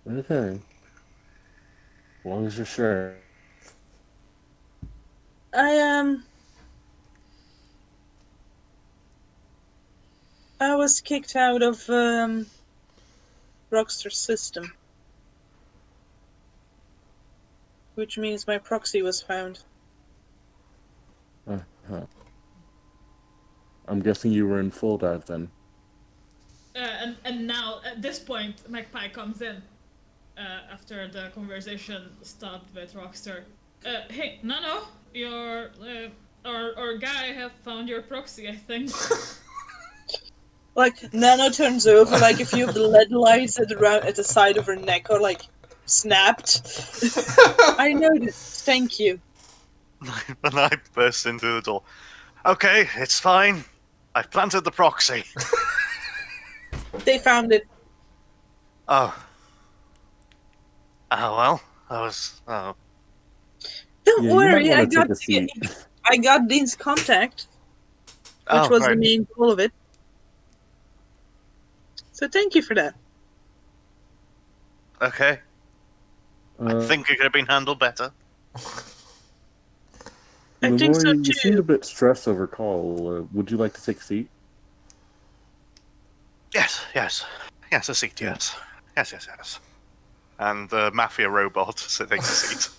Okay. As long as you're sure. I was kicked out of Rockstar's system. Which means my proxy was found. I'm guessing you were in full dive then. And now at this point, Magpie comes in after the conversation stopped with Rockstar. Hey, Nano, your our guy have found your proxy, I think. Like, Nano turns over, like a few of the LED lights at the side of her neck are like snapped. I noticed. Thank you. And I burst into the door. Okay, it's fine. I've planted the proxy. They found it. Oh. Oh, well. Oh. Don't Yeah, you worry, might I want to got take a seat. I got Dean's contact, which was the right. main goal of it. So thank you for that. Okay. I think it could have been handled better. I think so Lemuria, you seemed too. a bit stressed over call. Would you like to take a seat? Yes, a seat, yes. Yes. And the mafia robot sitting in the seat.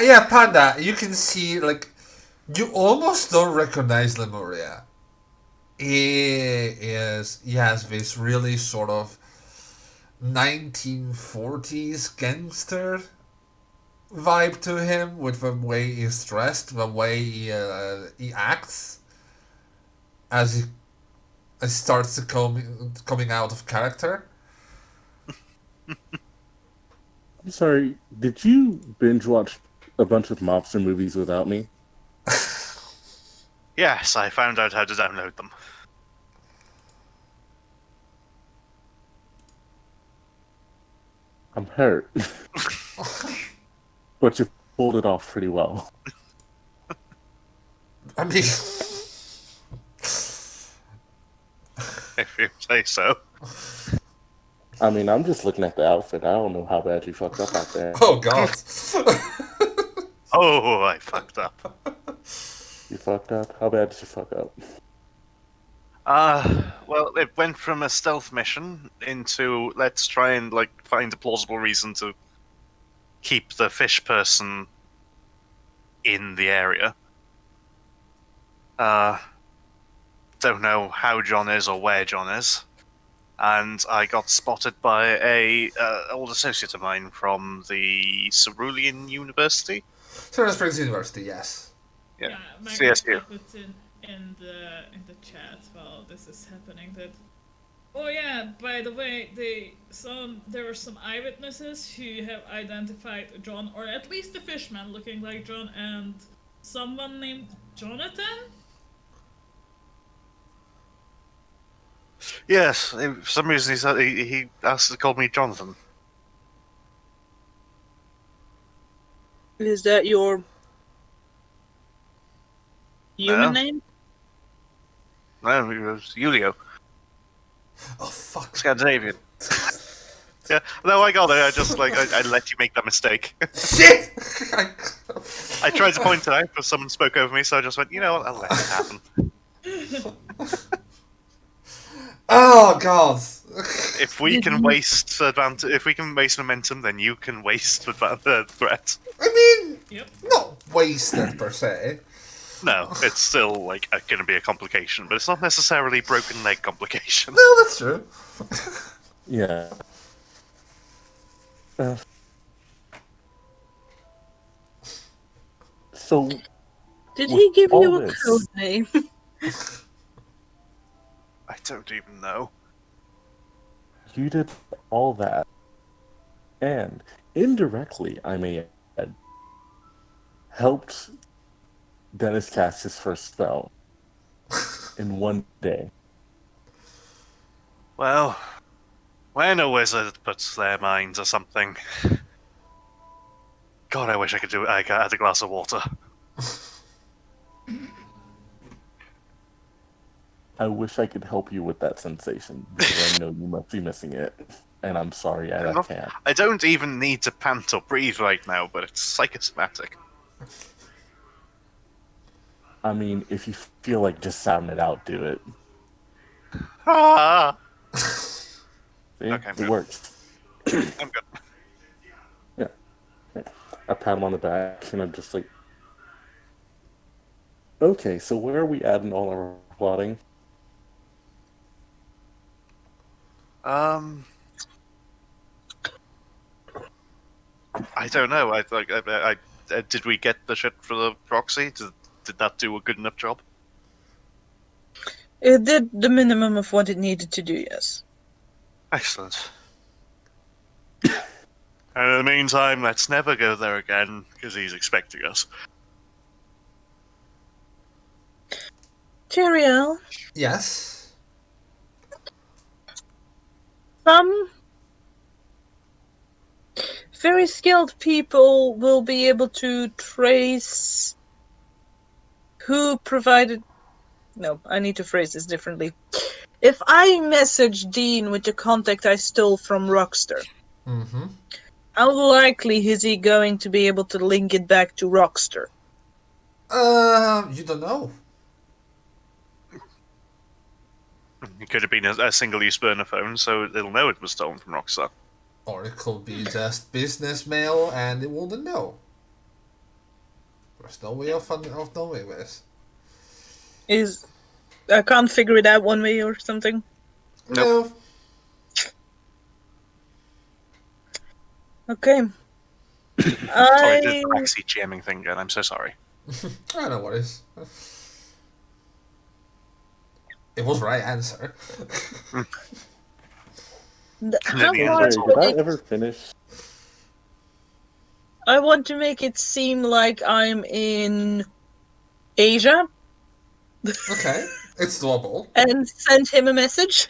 Yeah, Panda, you can see, like, you almost don't recognize Lemuria. He has this really sort of 1940s gangster vibe to him with the way he's dressed, the way he acts as he starts to coming out of character. I'm sorry, did you binge watch a bunch of mobster movies without me? Yes, I found out how to download them. I'm hurt. But you pulled it off pretty well. I mean, If you say so. I mean, I'm just looking at the outfit. I don't know how bad you fucked up out there. oh god. Oh, I fucked up. You fucked up? How bad did you fuck up? Well, it went from a stealth mission into let's try and find a plausible reason to keep the fish person in the area. Don't know how John is or where John is, and I got spotted by a old associate of mine from the Cerulean University. Silver Springs University, yes. Yeah, Magpie CSU. puts in the chat while this is happening that. Oh yeah, by the way, there were some eyewitnesses who have identified John, or at least the fishman looking like John, and someone named Jonathan. Yes, for some reason he asked to call me Jonathan. Is that your human No. name? No, it was Julio, Oh, fuck. Scandinavian. Yeah, no, I got it. I just I let you make that mistake. Shit! I tried to point it out, but someone spoke over me, so I just went, you know what, I'll let it happen. Oh, God. If we can waste momentum, then you can waste threat. I mean, Yep. not wasted per se. No, it's still going to be a complication, but it's not necessarily broken leg complication. No, that's true. Yeah. So, Did with he give you all a this- code name? I don't even know. you did all that, and indirectly, I may add, helped Denis cast his first spell in one day. Well, when a wizard puts their mind to something, God, I wish I could do it. I had a glass of water. I wish I could help you with that sensation, because I know you must be missing it, and I'm sorry I can't. I don't even need to pant or breathe right now, but it's psychosomatic. I mean, if you feel like just sounding it out, do it. Ah! See? Okay, I'm It good. works. I'm good. Yeah. I pat him on the back, and I'm just like, okay, so where are we at in all our plotting? I don't know. I did we get the shit for the proxy? Did that do a good enough job? It did the minimum of what it needed to do, yes. Excellent. And in the meantime, let's never go there again, because he's expecting us. Teriel, Yes. some very skilled people will be able to trace who provided. No, I need to phrase this differently. If I message Dean with the contact I stole from Rockster, Mm-hmm. how likely is he going to be able to link it back to Rockster? You don't know. It could have been a single-use burner phone, so it'll know it was stolen from Rockstar. Or it could be just business mail and it wouldn't know. There's no way of knowing this. I can't figure it out one way or something. No. Okay. Sorry, I did I the backseat jamming thing again. I'm so sorry. I know what it is. It was the right answer. how And then the Sorry, end did I ever finish? I want to make it seem like I'm in Asia Okay, it's doable. and send him a message.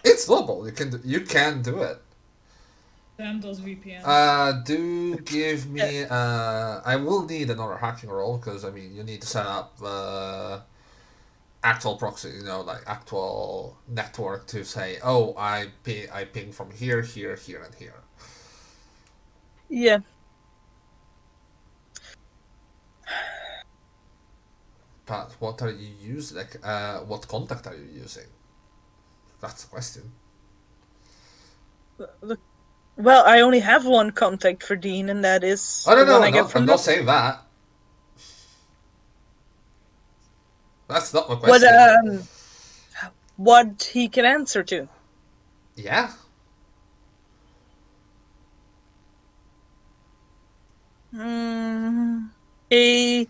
It's doable. You can do it. Damn those VPNs. Do give me. I will need another hacking roll because I mean you need to set up actual proxy. You know, like actual network to say, oh, I ping from here, here, here, and here. Yeah. But what are you using? Like, what contact are you using? That's the question. Well, I only have one contact for Dean, and that is Oh, no, the one no, I get from I'm the... not saying that. That's not my What, question. what he can answer to. Yeah. A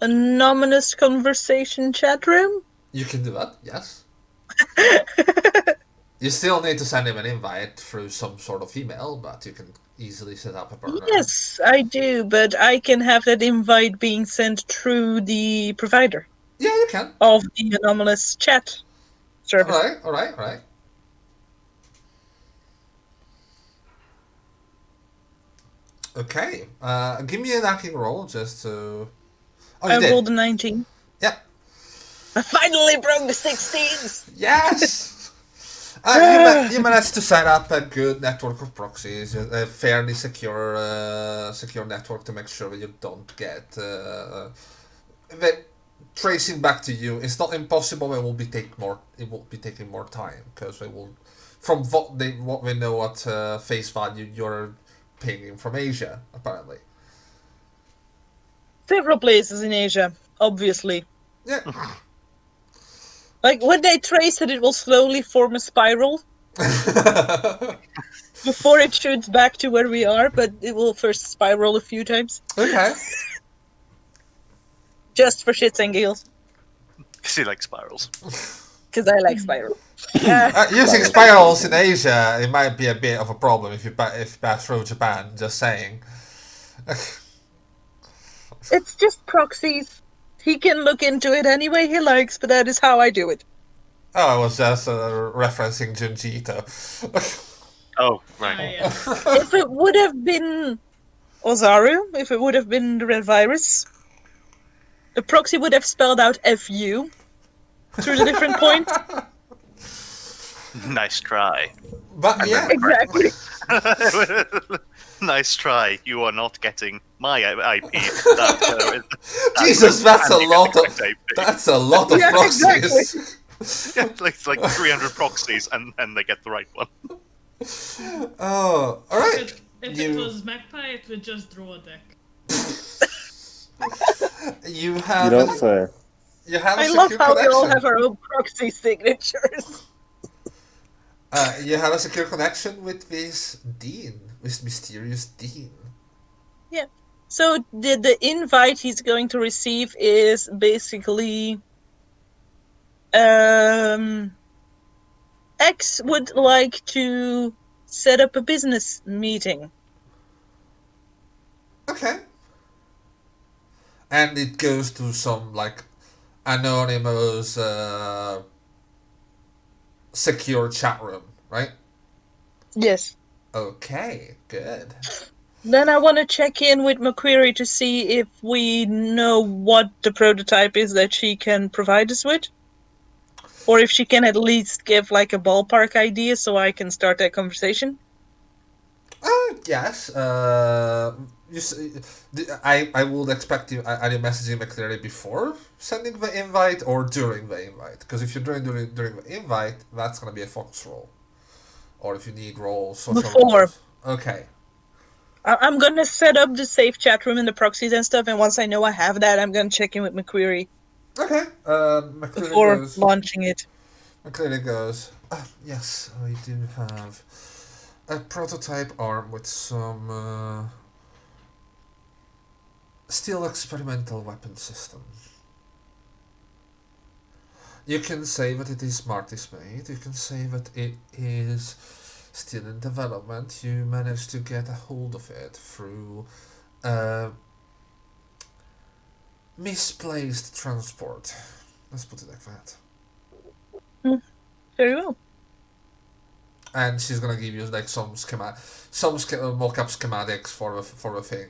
anonymous conversation chat room? You can do that, yes. You still need to send him an invite through some sort of email, but you can easily set up a burner. Yes, I do, but I can have that invite being sent through the provider Yeah, you can. of the anonymous chat service. Alright. Okay. Give me an hacking roll just to. Oh, you I did. rolled a 19. Yeah. I finally broke the 16s! Yes. You managed to set up a good network of proxies, a fairly secure network to make sure that you don't get the tracing back to you. It's not impossible. It will be taking more time because they will, from what we know at face value, you're pinging from Asia apparently. Several places in Asia, obviously. Yeah. Like, when they trace it, it will slowly form a spiral before it shoots back to where we are, but it will first spiral a few times. Okay. Just for shits and giggles. Because he likes spirals. Because I like spiral. Using spirals in Asia, it might be a bit of a problem if you pass through Japan. Just saying. It's just proxies. He can look into it any way he likes, but that is how I do it. Oh, I was just referencing Junji Ito. Oh, right. Yeah. If it would have been Ozaru, if it would have been the red virus, the proxy would have spelled out FU through the different points. Nice try. But yeah, Exactly. Nice try. You are not getting my IP. Jesus, that's a lot of IP. that's a lot of Yeah, proxies. Yeah, like 300 proxies, and they get the right one. Oh, all right. If You- it was Magpie, it would just draw a deck. You You have don't a, say. you have a I love secure how we all connection. have our own proxy signatures. You have a secure connection with this Dean, this mysterious Dean. Yeah. So the invite he's going to receive is basically X would like to set up a business meeting. Okay. And it goes to some like anonymous secure chat room, right? Yes. Okay, good. Then I want to check in with McQuarrie to see if we know what the prototype is that she can provide us with. Or if she can at least give like a ballpark idea so I can start that conversation. Yes. I would expect you. Are you messaging me clearly before sending the invite or during the invite? Because if you're during the invite, that's gonna be a focus roll. Or if you need roles, social Before. roles. Okay. I'm gonna set up the safe chat room and the proxies and stuff, and once I know I have that, I'm gonna check in with McQuarrie Okay. McCleary before goes. launching it. McCleary goes. Yes, we do have a prototype arm with some still experimental weapon system. You can say that it is Smarties made. You can say that it is still in development. You managed to get a hold of it through misplaced transport. Let's put it like that. Very well. And she's gonna give you like some mock-up schematics for the thing.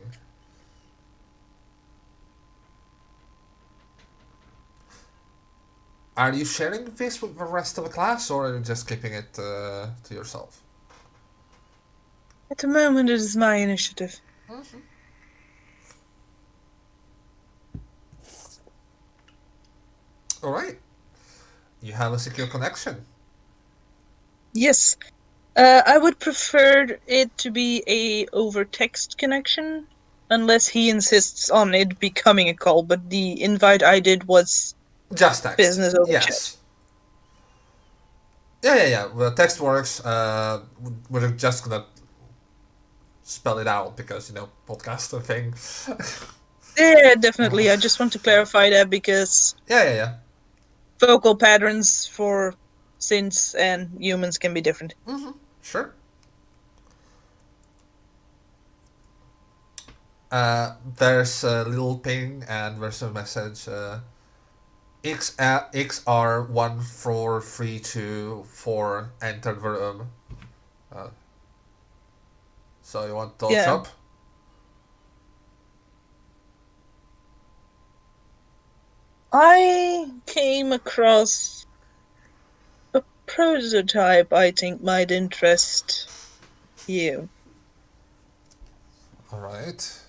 Are you sharing this with the rest of the class, or are you just keeping it to yourself? At the moment, it is my initiative. All right. You have a secure connection. Yes. I would prefer it to be a over text connection, unless he insists on it becoming a call, but the invite I did was Just text. business over chat. Yes. Yeah. Well, text works. We're just gonna spell it out because podcast thing. Yeah, definitely. I just want to clarify that because Yeah. vocal patterns for synths and humans can be different. Sure. There's a little ping and there's a message. XR14324 entered the room. So you want to talk Yeah. shop? I came across a prototype I think might interest you. Alright.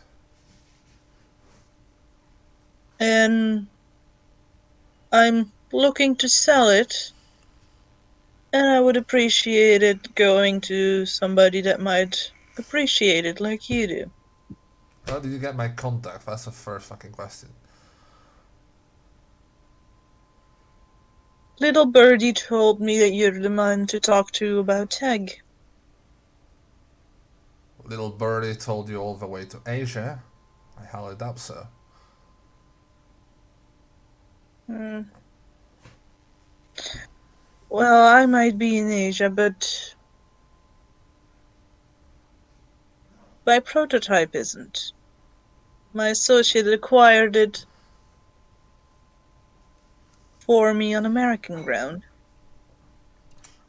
And I'm looking to sell it. And I would appreciate it going to somebody that might appreciate it like you do. How did you get my contact? That's the first fucking question. Little birdie told me that you're the man to talk to about tag. Little birdie told you all the way to Asia. I highly doubt so. Well, I might be in Asia, but my prototype isn't. My associate acquired it for me on American ground.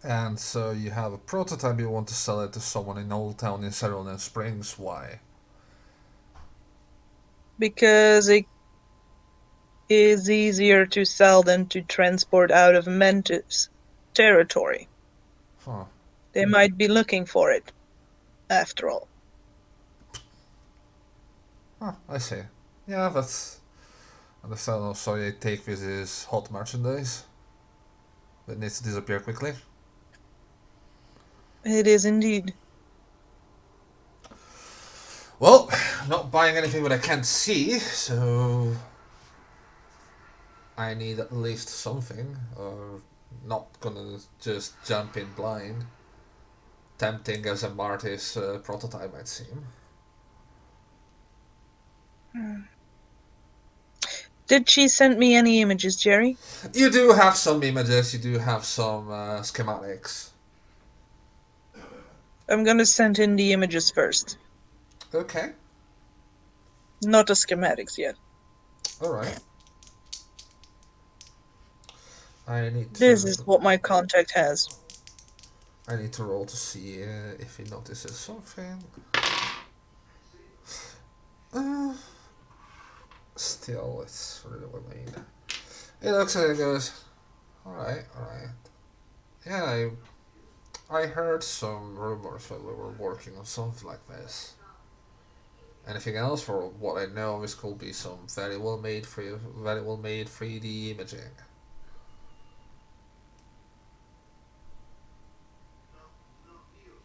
And so you have a prototype, you want to sell it to someone in Old Town in Cerulean Springs. Why? Because it is easier to sell than to transport out of Mentis territory. Huh. They might be looking for it, after all. I see. Yeah, that's understandable. So they take this as hot merchandise that needs to disappear quickly. It is indeed. Well, I'm not buying anything that I can't see, so I need at least something, or not gonna just jump in blind. Tempting as a Marty's prototype might seem. Did she send me any images, Jerry? You do have some images, you do have some schematics. I'm gonna send in the images first. Okay, Not the schematics yet. alright. I need This to is what my contact has. roll to see if he notices something. Still, it's really well made. It looks like it goes, alright. Yeah, I heard some rumors that we were working on something like this. Anything else? For what I know, this could be some very well made 3D imaging.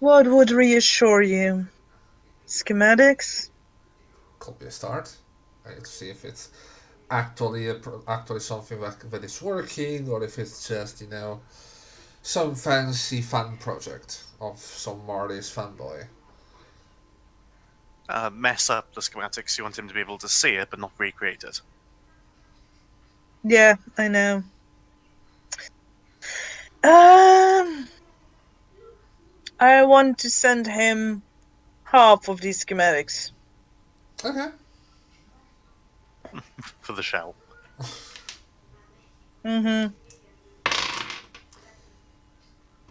What would reassure you? Schematics? Could be a start. I need to see if it's actually something that is working, or if it's just some fancy fan project of some Marty's fanboy. Mess up the schematics. You want him to be able to see it, but not recreate it. Yeah, I know. I want to send him half of these schematics. Okay. For the shell. Mm-hmm.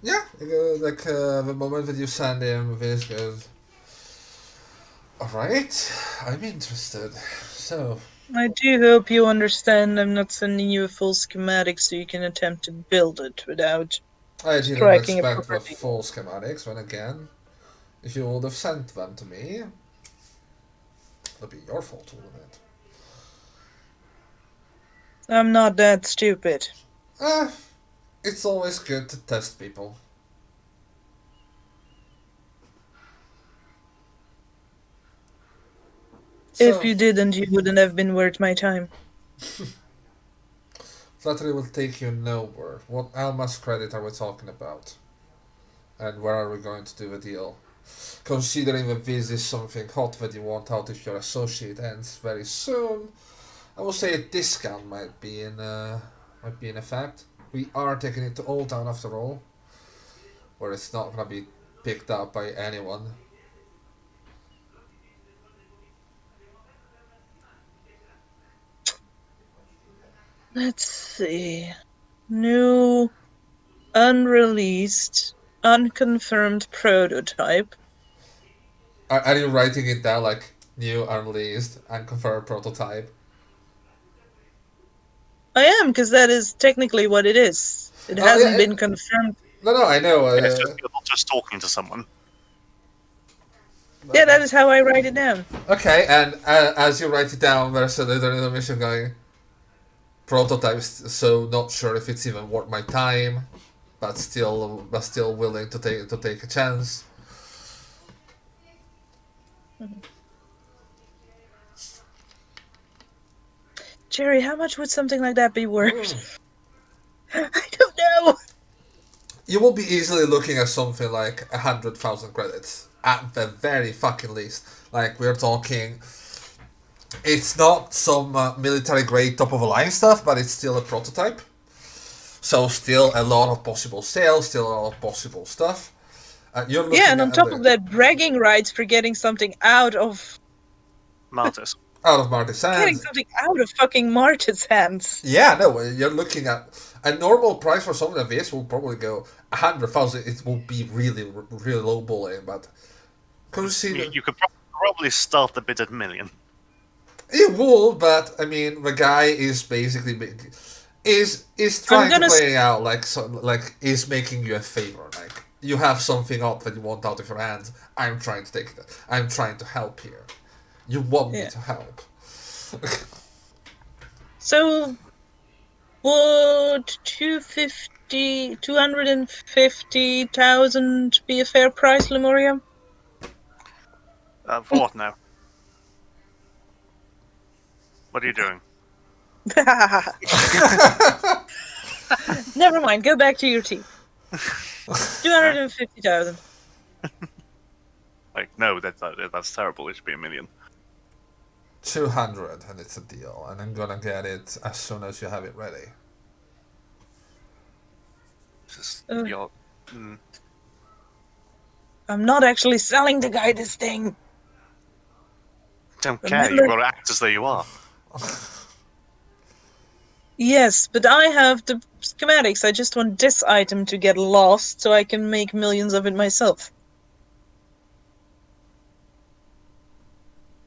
Yeah, the moment that you send him this goes, alright, I'm interested. So, I do hope you understand I'm not sending you a full schematic so you can attempt to build it without I didn't striking a expect the property. full schematics, when again, if you would have sent them to me, it'd be your fault, wouldn't it? I'm not that stupid. It's always good to test people. If So, you didn't, you wouldn't have been worth my time. flattery will take you nowhere. How much credit are we talking about? And where are we going to do a deal? Considering that this is something hot that you want out if your associate ends very soon, I will say a discount might be in effect. We are taking it to Old Town after all, where it's not gonna be picked up by anyone. Let's see. New, unreleased, unconfirmed prototype. Are you writing it down like new, unreleased, unconfirmed prototype? I am, because that is technically what it is. It Oh hasn't yeah, been confirmed. no, I know. It's just you're not just talking to someone. Yeah, that is how I write it down. Okay, and as you write it down, there's a little animation going. Prototypes, so not sure if it's even worth my time, but still willing to take a chance. Jerry, how much would something like that be worth? I don't know. You will be easily looking at something like 100,000 credits at the very fucking least. Like we're talking, it's not some military grade top of the line stuff, but it's still a prototype. So still a lot of possible sales, still a lot of possible stuff. You're looking Yeah, and on top of that, bragging rights for getting something out of Martis. out of Marty's getting hands. something out of fucking Martin's hands. Yeah, no, you're looking at a normal price for something like this will probably go 100,000. It will be really low balling, but consider You could probably start the bid at million. it will. But I mean, the guy is basically is trying to play out like is making you a favor. Like you have something up that you want out of your hands. I'm trying to take it. I'm trying to help here. You want me to help. So, would 250,000 be a fair price, Lemuria? For what now? What are you doing? Never mind, go back to your tea. 250,000. Like, no, that's terrible. It should be a million. 200 and it's a deal, and I'm gonna get it as soon as you have it ready. Just Ugh. you're, I'm not actually selling the guy this thing. don't care. Remember- You've got to act as though you are. Yes, but I have the schematics. I just want this item to get lost so I can make millions of it myself.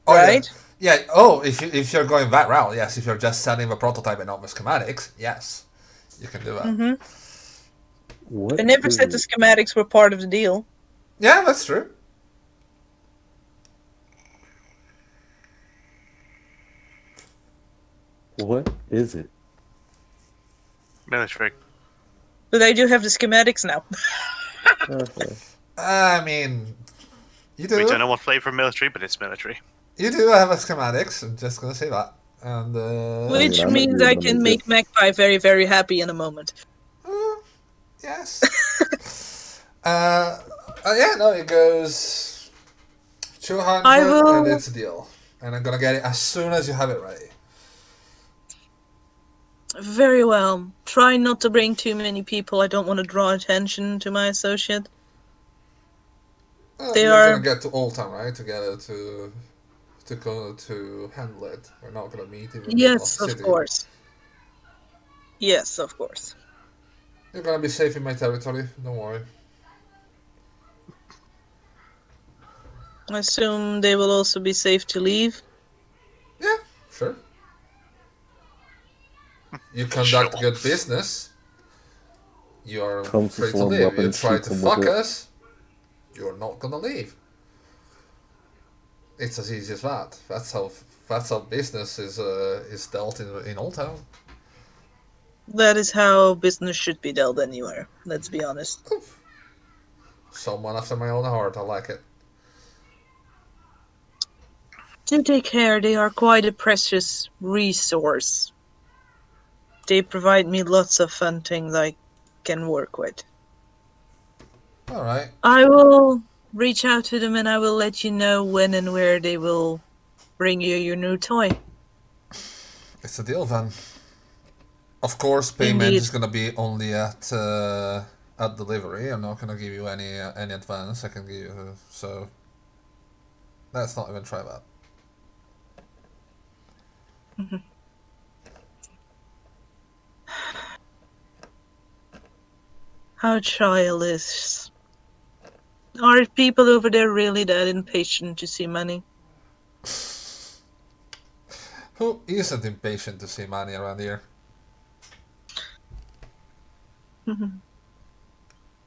Oh, Right? Yeah. Oh, if you're going that route, yes. If you're just selling the prototype and not the schematics, yes, you can do that. Mm-hmm. What I never is said the it? schematics were part of the deal. Yeah, that's true. What is it? Military. But I do have the schematics now. Okay. I mean, you do. We don't know what flavor of military, but it's military. You do have a schematics. I'm just gonna say that. And Which I'm not means even I gonna can make make Magpie very, very happy in a moment. yes. Yeah, no, it goes 200 I will- and it's a deal. And I'm gonna get it as soon as you have it ready. Very well. Try not to bring too many people. I don't want to draw attention to my associate. They You're are- gonna get to Old Town, right? Together to handle it. We're not gonna meet in the middle Yes, the of city. course. Yes, of course. You're gonna be safe in my territory. Don't worry. I assume they will also be safe to leave. Yeah, sure. You conduct Sure. good business. You're Come to free to form leave. You weapons, try shoot to them fuck with it. us. You're not gonna leave. It's as easy as that. That's how business is dealt in Old Town. That is how business should be dealt anywhere, let's be honest. Someone after my own heart. I like it. Do take care, they are quite a precious resource. They provide me lots of fun things I can work with. All right. I will reach out to them and I will let you know when and where they will bring you your new toy. It's a deal then. Of course, payment Indeed. is gonna be only at delivery. I'm not gonna give you any advance. I can give you so. Let's not even try that. How childish. Are people over there really that impatient to see money? Who isn't impatient to see money around here?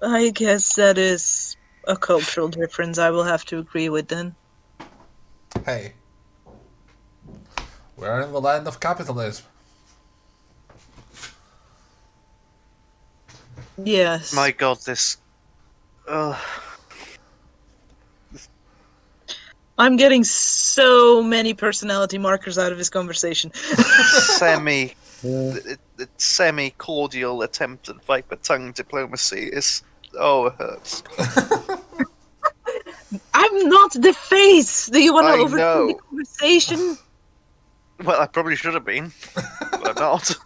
I guess that is a cultural difference I will have to agree with then. Hey, we're in the land of capitalism. Yes. My god, this. I'm getting so many personality markers out of this conversation. Semi-cordial attempt at viper tongue diplomacy is. Oh, it hurts. I'm not the face! Do you want to I oversee the know. conversation? Well, I probably should have been, but I'm not.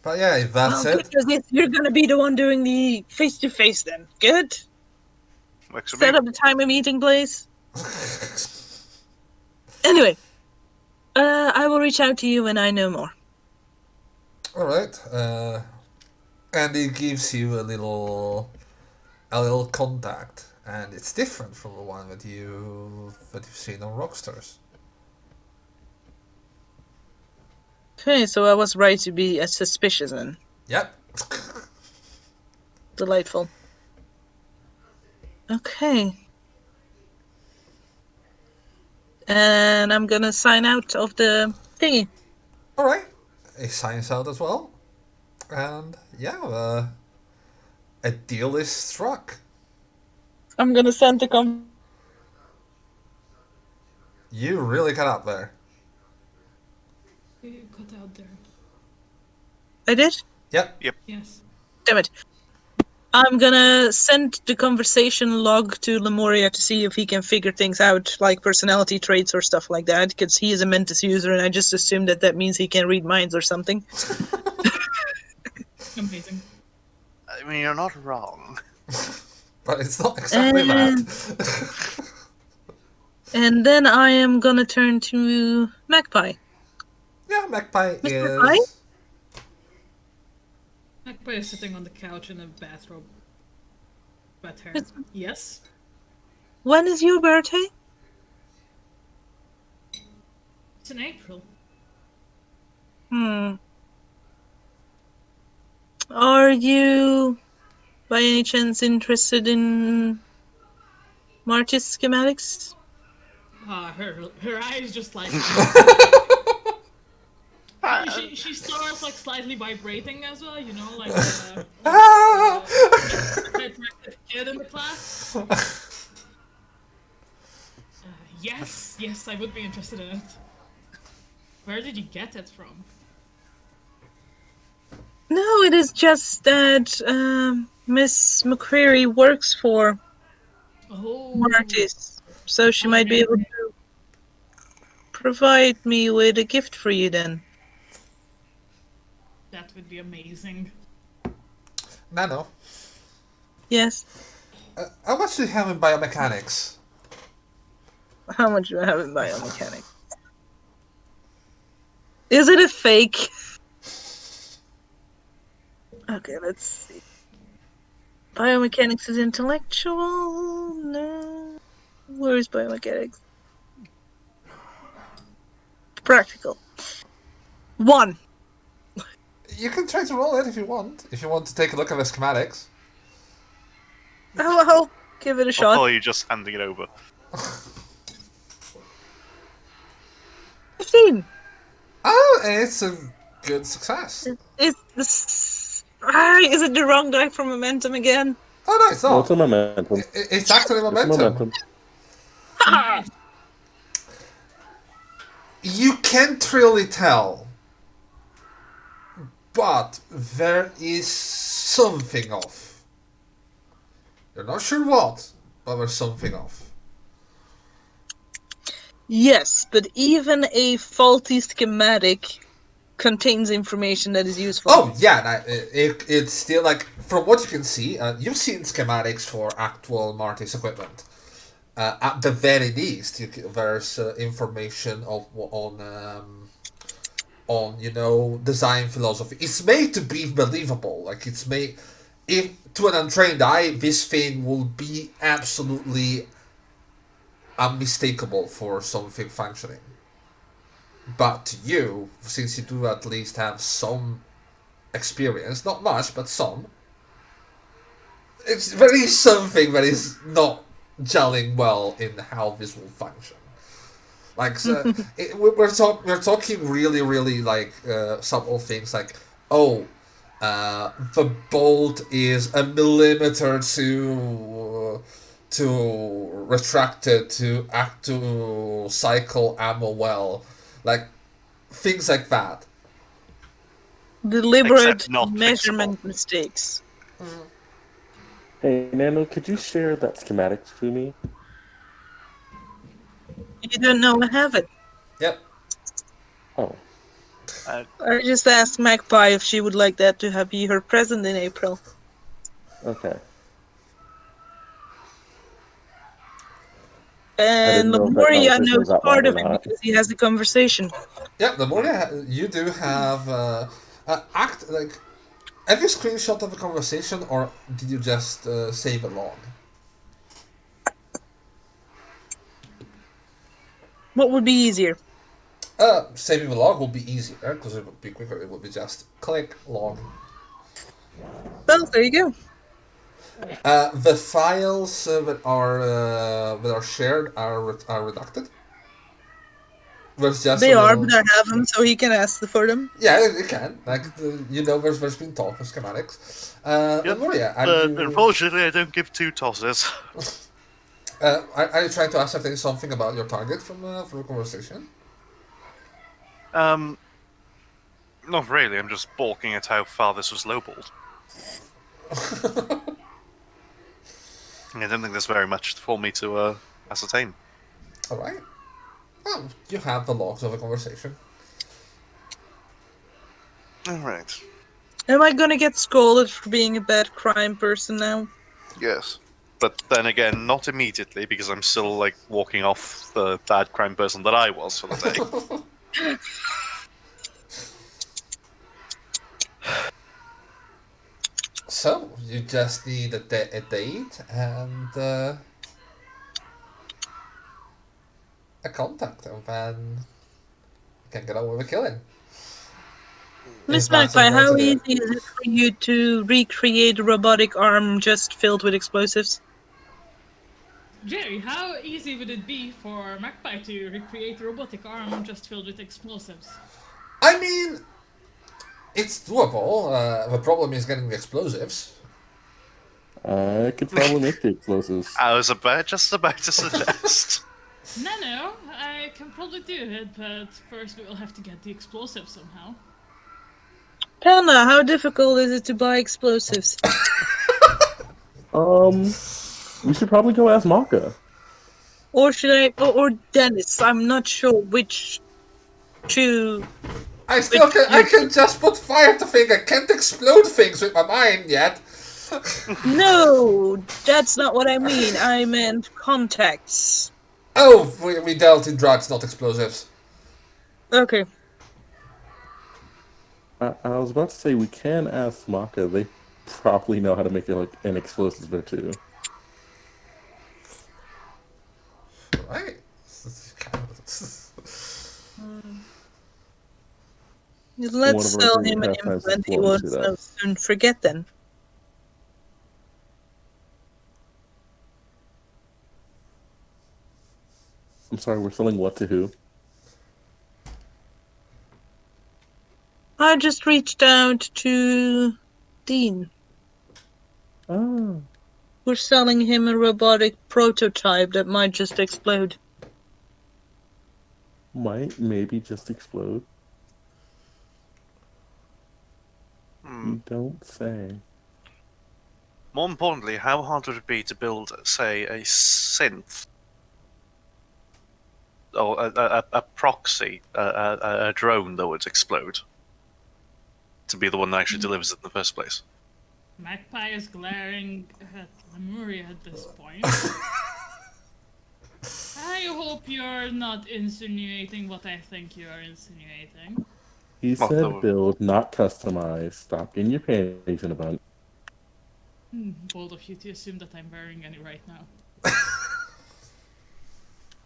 But yeah, if that's Well, it. because if you're gonna be the one doing the face-to-face then. Good? Works for Set me. up the time of meeting, please. Anyway, I will reach out to you when I know more. All right. And it gives you a little contact, and it's different from the one that you've seen on Rockstars. Okay, so I was right to be as suspicious then. Yep. Delightful. Okay. And I'm gonna sign out of the thingy. All right. He signs out as well, and yeah, a deal is struck. I'm gonna send the You really got up there. You cut out there. I did? Yep. Yes. Damn it. I'm gonna send the conversation log to Lemuria to see if he can figure things out, like personality traits or stuff like that, because he is a Mentis user, and I just assume that means he can read minds or something. Amazing. I mean, you're not wrong. But it's not exactly that. And then I am gonna turn to Magpie. Yeah, Magpie Mr. is. Pie? Magpie is sitting on the couch in a bathrobe. Wet hair. Yes. When is your birthday? It's in April. Are you, by any chance, interested in Martis schematics? Her eyes just like she starts like slightly vibrating as well, you know, like hyperactive kid in the class. Yes, I would be interested in it. Where did you get it from? No, it is just that Miss McCreary works for Oh, Martis, so she might be able to provide me with a gift for you then. that would be amazing. Nano. Yes. How much do you have in biomechanics? How much do I have in biomechanics? Is it a fake? Okay, let's see. Biomechanics is intellectual? No. Where is biomechanics? Practical. 1. You can try to roll it if you want. If you want to take a look at the schematics. I'll give it a shot. Or are you just handing it over? 15. Oh, it's a Good success. Is it the wrong die for momentum again? Oh no, it's No, it's not. a momentum. It's actually It's a momentum. Nice. You can't really tell, but there is something off. You're not sure what, but there's something off. Yes, but even a faulty schematic contains information that is useful. Oh yeah, it's still like from what you can see. You've seen schematics for actual Marty's equipment. At the very least, there's information on design philosophy. It's made to be believable. Like it's made, if to an untrained eye, this thing will be absolutely unmistakable for something functioning. But to you, since you do at least have some experience, not much, but some, there is something that is not gelling well in how this will function. Like so, we're talking really like subtle things like, oh, the bolt is a millimeter to retracted to act to cycle ammo well, like things like that. Deliberate Except not measurement fixable. mistakes. Hey, Nano, could you share that schematic to me? You don't know I have it. Yep. Oh, I just asked Magpie if she would like that to be her present in April. okay. And know if that Lamoria conversation knows was out part loud or of it not. because he has the conversation. Yep. The more you do have act like. Have you screenshot of the conversation, or did you just save a log? What would be easier? Saving the log will be easier because it would be quicker. It would be just click log. Well, there you go. The files that are shared are redacted. There's just They a are, little. but I have them, so he can ask for them. Yeah, it can. Like there's been talk of schematics. Yep. Moria, Unfortunately, I don't give two tosses. are you trying to ascertain something about your target from the conversation? Not really. I'm just balking at how far this was lowballed. I don't think there's very much for me to ascertain. All right. Well, you have the logs of the conversation. All right. Am I gonna get scolded for being a bad crime person now? Yes. But then again, not immediately, because I'm still, like, walking off the bad crime person that I was for the day. So you just need a date and a contact, and then you can get on with the killing. Miss If that's Magpie, what you're how going to easy do. is it for you to recreate a robotic arm just filled with explosives? Jerry, how easy would it be for Magpie to recreate a robotic arm just filled with explosives? I mean, it's doable. The problem is getting the explosives. I could probably make the explosives. I was just about to suggest. No, I can probably do it, but first we will have to get the explosives somehow. Panda, how difficult is it to buy explosives? We should probably go ask Maka. Or should I, or Dennis? I'm not sure which to. I can just put fire to things. I can't explode things with my mind yet. No, that's not what I mean. I meant contacts. Oh, we dealt in drugs, not explosives. Okay. I was about to say we can ask Maka. They probably know how to make an explosive or two. Right. Let's One of our sell great him an pastimes is implant he blowing won't shit so up. soon forget then. I'm sorry, we're selling what to who? I just reached out to Dean. Oh, We're selling him a robotic prototype that might just explode. might maybe just explode. You don't say. More importantly, how hard would it be to build, say, a synth or a proxy, a drone that would explode to be the one that actually delivers it in the first place? Magpie is glaring at Lemuria at this point. I hope you're not insinuating what I think you are insinuating. He Well, said no. build, not customize. Stop getting your panties in a bunch. Bold of you to assume that I'm wearing any right now.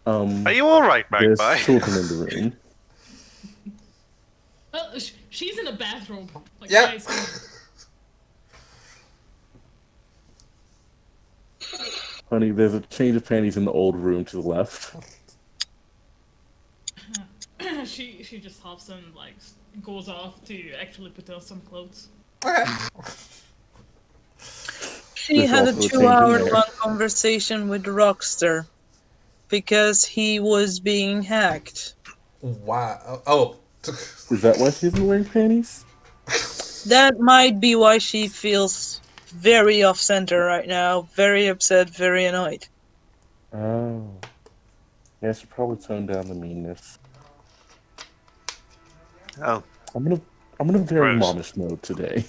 Are you alright, There's Magpie? children in the room. Well, she's in a bathroom. Like, Yeah. guys, Honey, there's a change of panties in the old room to the left. she just hops and like goes off to actually put on some clothes. Okay. She There's had a also a change in 2-hour there. long conversation with Rockster because he was being hacked. Wow. Oh. Is that why she isn't wearing panties? That might be why she feels very off center right now, very upset, very annoyed. Oh. Yeah, I should probably tone down the meanness. Oh, I'm in a very Rose. mommish mode today.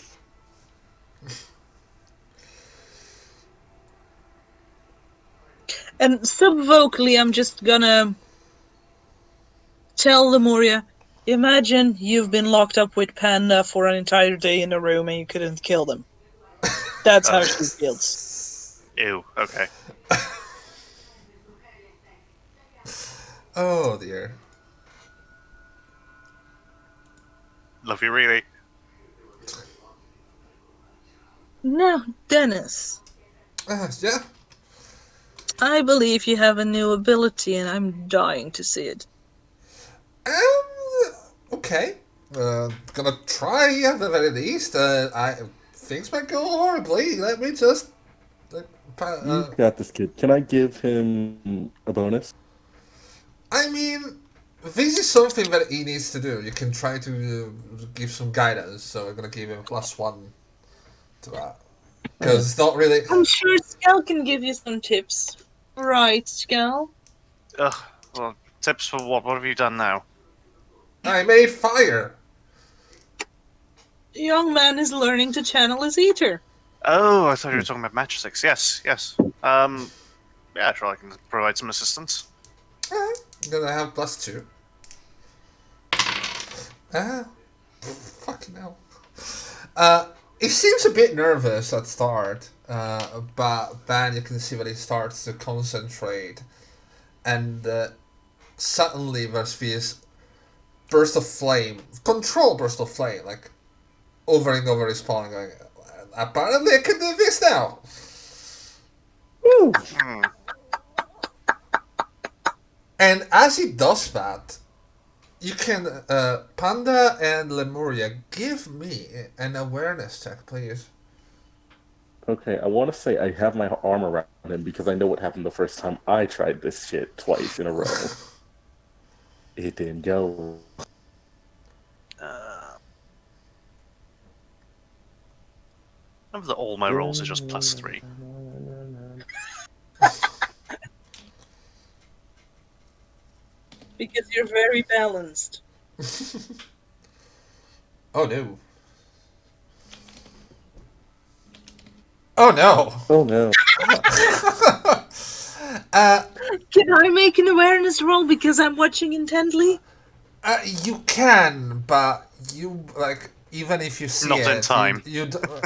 And subvocally, I'm just gonna tell Lemuria, imagine you've been locked up with Panda for an entire day in a room and you couldn't kill them. That's how she feels. ew. Okay. Oh dear. Love you, really. Now, Dennis, Yeah. I believe you have a new ability and I'm dying to see it. Okay. Gonna try at the very least. Things might go horribly. Let me just. You've got this kid. Can I give him a bonus? I mean, this is something that he needs to do. You can try to give some guidance. So I'm gonna give him +1 to that because it's not really. I'm sure Scal can give you some tips. Right, Scal? Ugh. Well, tips for what? What have you done now? I made fire. The young man is learning to channel his eater. Oh, I thought you were talking about matrices. Yes, yes. Yeah, sure, I can provide some assistance. I'm gonna have +2. Fucking hell. He seems a bit nervous at start, but then you can see that he starts to concentrate, and suddenly there's this burst of flame, controlled burst of flame, like over and over his palm, going, apparently I can do this now. Woo! And as he does that, you can, Panda and Lemuria, give me an awareness check, please. Okay, I want to say I have my arm around him because I know what happened the first time I tried this shit twice in a row. It didn't go. Remember that all my rolls are just +3. Because you're very balanced. Oh no. Oh no. Oh no. Can I make an awareness roll because I'm watching intently? You can, but you, like, even if you see Not it... in time.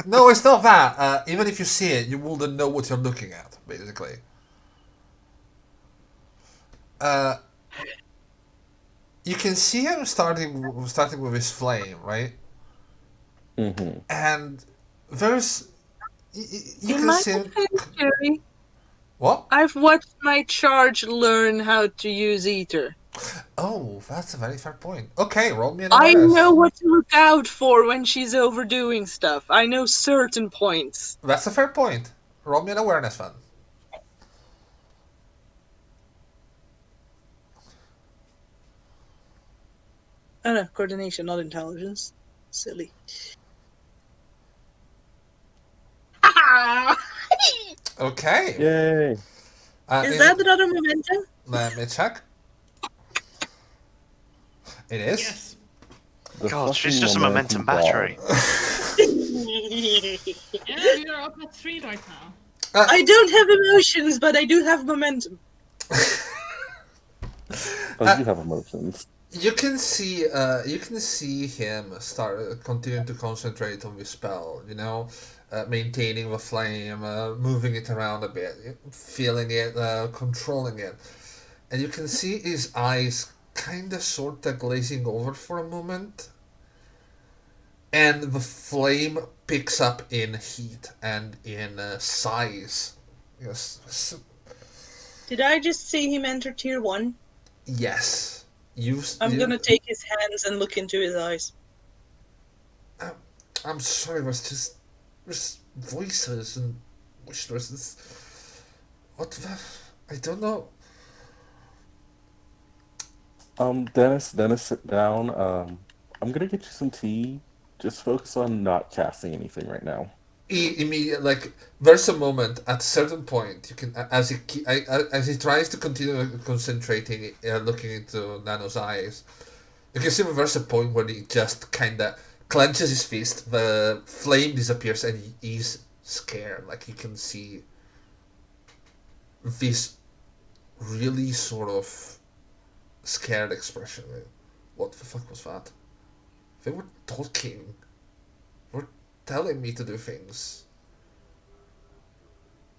No, it's not that. Even if you see it, you wouldn't know what you're looking at, basically. You can see him starting with his flame, right? Mm-hmm. And there's... You In can my see him... defense, Jerry, What? I've watched my charge learn how to use Ether. Oh, that's a very fair point. Okay, roll me an I awareness. know what to look out for when she's overdoing stuff. I know certain points. That's a fair point. Roll me an awareness, then. Oh no, coordination, not intelligence. Silly. Okay. Yay! Is that another momentum? Let me check. It is. Yes. The God, she's fucking just a momentum bomb. battery. Yeah, you're up at 3 right now. I don't have emotions, but I do have momentum. Oh, you have emotions. You can see him start continuing to concentrate on the spell. You know, maintaining the flame, moving it around a bit, feeling it, controlling it, and you can see his eyes kind of sort of glazing over for a moment, and the flame picks up in heat and in size. Yes, Did I just see him enter tier 1? yes. I'm gonna take his hands and look into his eyes. I'm sorry, there's voices and whispers. What the? I don't know. Dennis, sit down. I'm gonna get you some tea. Just focus on not casting anything right now. He immediately, like, there's a moment at a certain point you can, as he tries to continue concentrating, looking into Nano's eyes, you can see there's a point where he just kind of clenches his fist, the flame disappears, and he's scared. Like, you can see this really sort of scared expression. Like, what the fuck was that? They were talking. They were telling me to do things.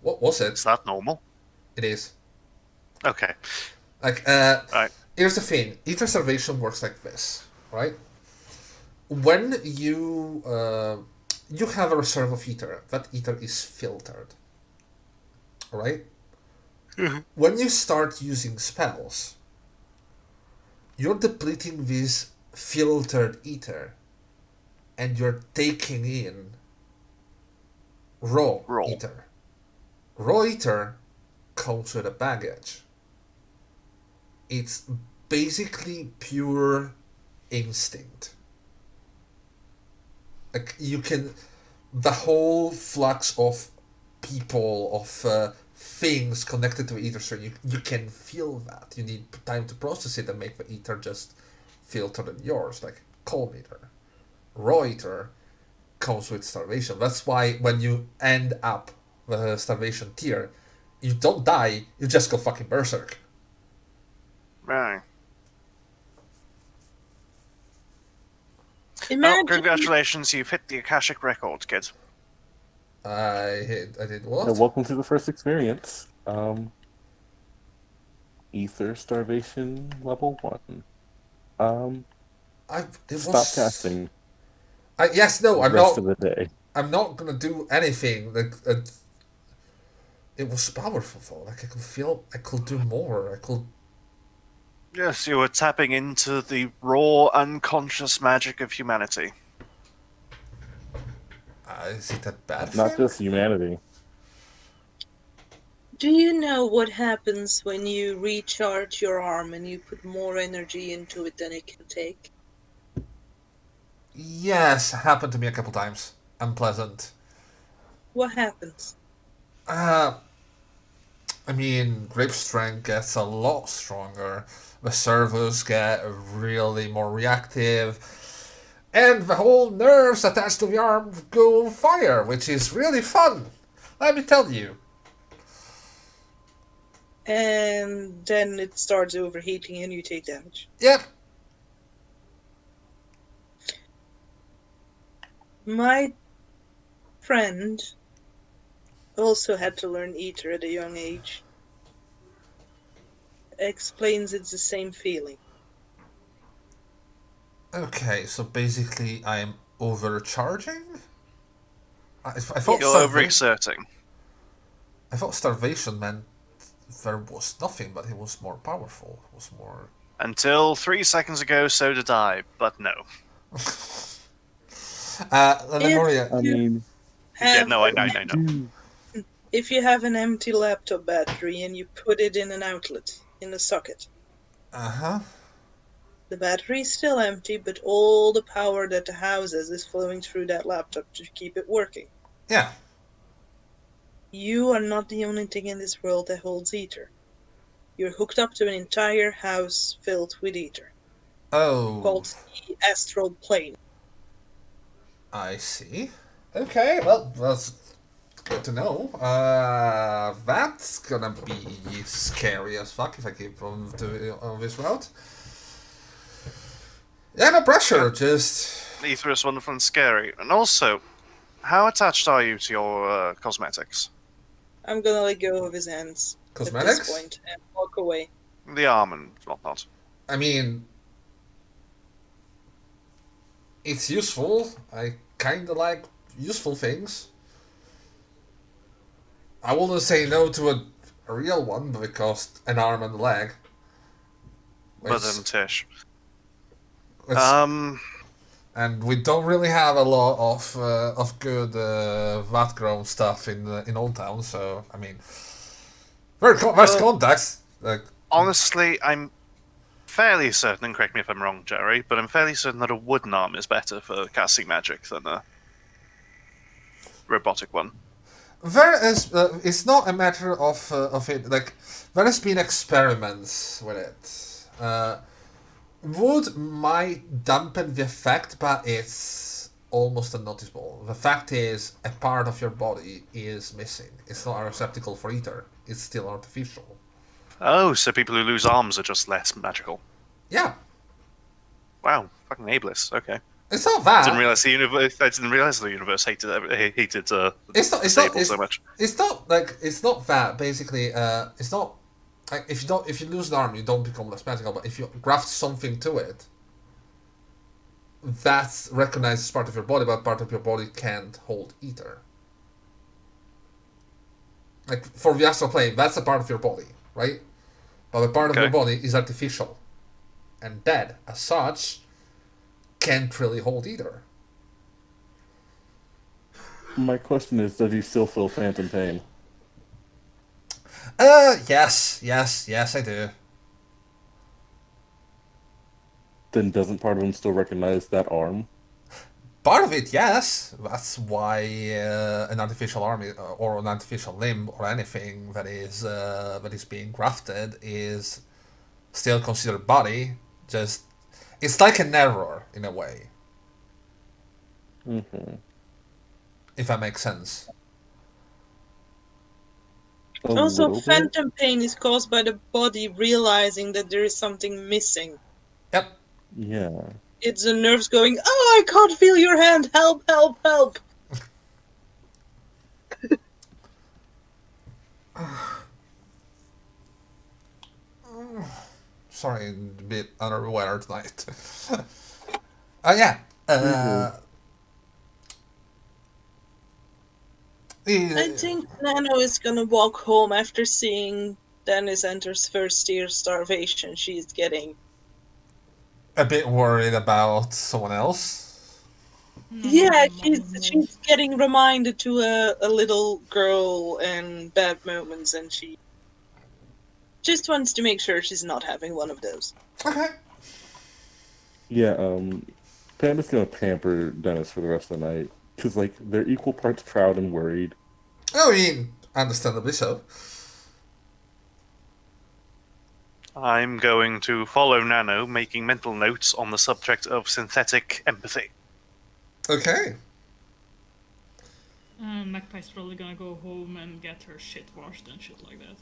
What was it? Is that normal? It is. Okay. Like, Right. here's the thing. Ether salvation works like this, right? When you have a reserve of ether, that ether is filtered, right? When you start using spells, you're depleting this filtered ether, and you're taking in raw Raw. ether. Raw ether comes with a baggage. It's basically pure instinct. Like, you can, the whole flux of people, of things connected to ether stream, you can feel that. You need time to process it and make the ether just filter than yours, like calm ether. Raw ether comes with starvation. That's why when you end up the starvation tier, you don't die, you just go fucking berserk. Right. Imagine Oh, congratulations, you've hit the Akashic record, kid. I did what? Yeah, welcome to the first experience. Ether starvation level 1. Stop casting Yes, no, the rest of the day. I'm not gonna do anything. Like, it was powerful though. Like, I could feel I could do more. I could. Yes, you were tapping into the raw, unconscious magic of humanity. Is it a bad Not thing? just humanity. Do you know what happens when you recharge your arm and you put more energy into it than it can take? Yes, happened to me a couple times. Unpleasant. What happens? I mean, grip strength gets a lot stronger. The servos get really more reactive. And the whole nerves attached to the arm go on fire, which is really fun. Let me tell you. And then it starts overheating and you take damage. Yep. My friend also had to learn ether at a young age. Explains it's the same feeling. Okay, so basically I'm overcharging? I thought Yes. You're starvation. overexerting. I thought starvation meant there was nothing, but it was more powerful. It was more. Until 3 seconds ago, so did I, but no. Lemuria, I mean, Yeah, Have no, I know. If you have an empty laptop battery and you put it in an outlet, in a socket, uh-huh. the battery is still empty, but all the power that the house is flowing through that laptop to keep it working. Yeah. You are not the only thing in this world that holds ether. You're hooked up to an entire house filled with ether, Oh, called the astral plane. I see. Okay, well, that's good to know. That's gonna be scary as fuck if I keep on this route. Yeah, no pressure, just... Ether is wonderful and scary. And also, how attached are you to your cosmetics? I'm gonna let go of his hands at Cosmetics? this point and walk away. The arm and whatnot. I mean... It's useful. I kinda like useful things. I wouldn't say no to a real one because an arm and a leg. But Which- Tish. which- and we don't really have a lot of good vat grown stuff in Old Town, so I mean, there's contacts. Like, Honestly, I'm fairly certain, and correct me if I'm wrong, Jerry, but I'm fairly certain that a wooden arm is better for casting magic than a robotic one. there is. It's not a matter of it. Like, there has been experiments with it. Wood might dampen the effect, but it's almost unnoticeable. The fact is, a part of your body is missing. It's not a receptacle for ether. It's still artificial. Oh, so people who lose arms are just less magical. Yeah, Wow, fucking ableist. Okay. it's not that. Didn't realize the universe. I didn't realize the universe hated It's not. It's disabled not. so much. It's not like it's not that. Basically, it's not. Like, if you lose an arm, you don't become less magical. But if you graft something to it, that's recognized as part of your body, but part of your body can't hold ether. Like, for the astral plane, that's a part of your body, right? But a part of your Okay. body is artificial, and that, as such, can't really hold ether. my question is, does he still feel phantom pain? Yes, I do. Then doesn't part of him still recognize that arm? Part of it, yes. That's why an artificial arm or an artificial limb or anything that is being grafted is still considered body. Just it's like an error in a way, Mm-hmm. if that makes sense. Also, phantom pain is caused by the body realizing that there is something missing. Yep. Yeah. It's the nerves going, "Oh, I can't feel your hand! Help, help, help!" Sorry, a bit under the weather tonight. Oh yeah. I think Nano is gonna walk home after seeing Denis enters first year starvation she's getting. A bit worried about someone else. Yeah, she's getting reminded to a little girl and bad moments, and she just wants to make sure she's not having one of those. Okay. Yeah, Panda's gonna pamper Dennis for the rest of the night. Because, like, they're equal parts proud and worried. I mean, understandably so. I'm going to follow Nano, making mental notes on the subject of synthetic empathy. Okay. Magpie's probably gonna go home and get her shit washed and shit like that.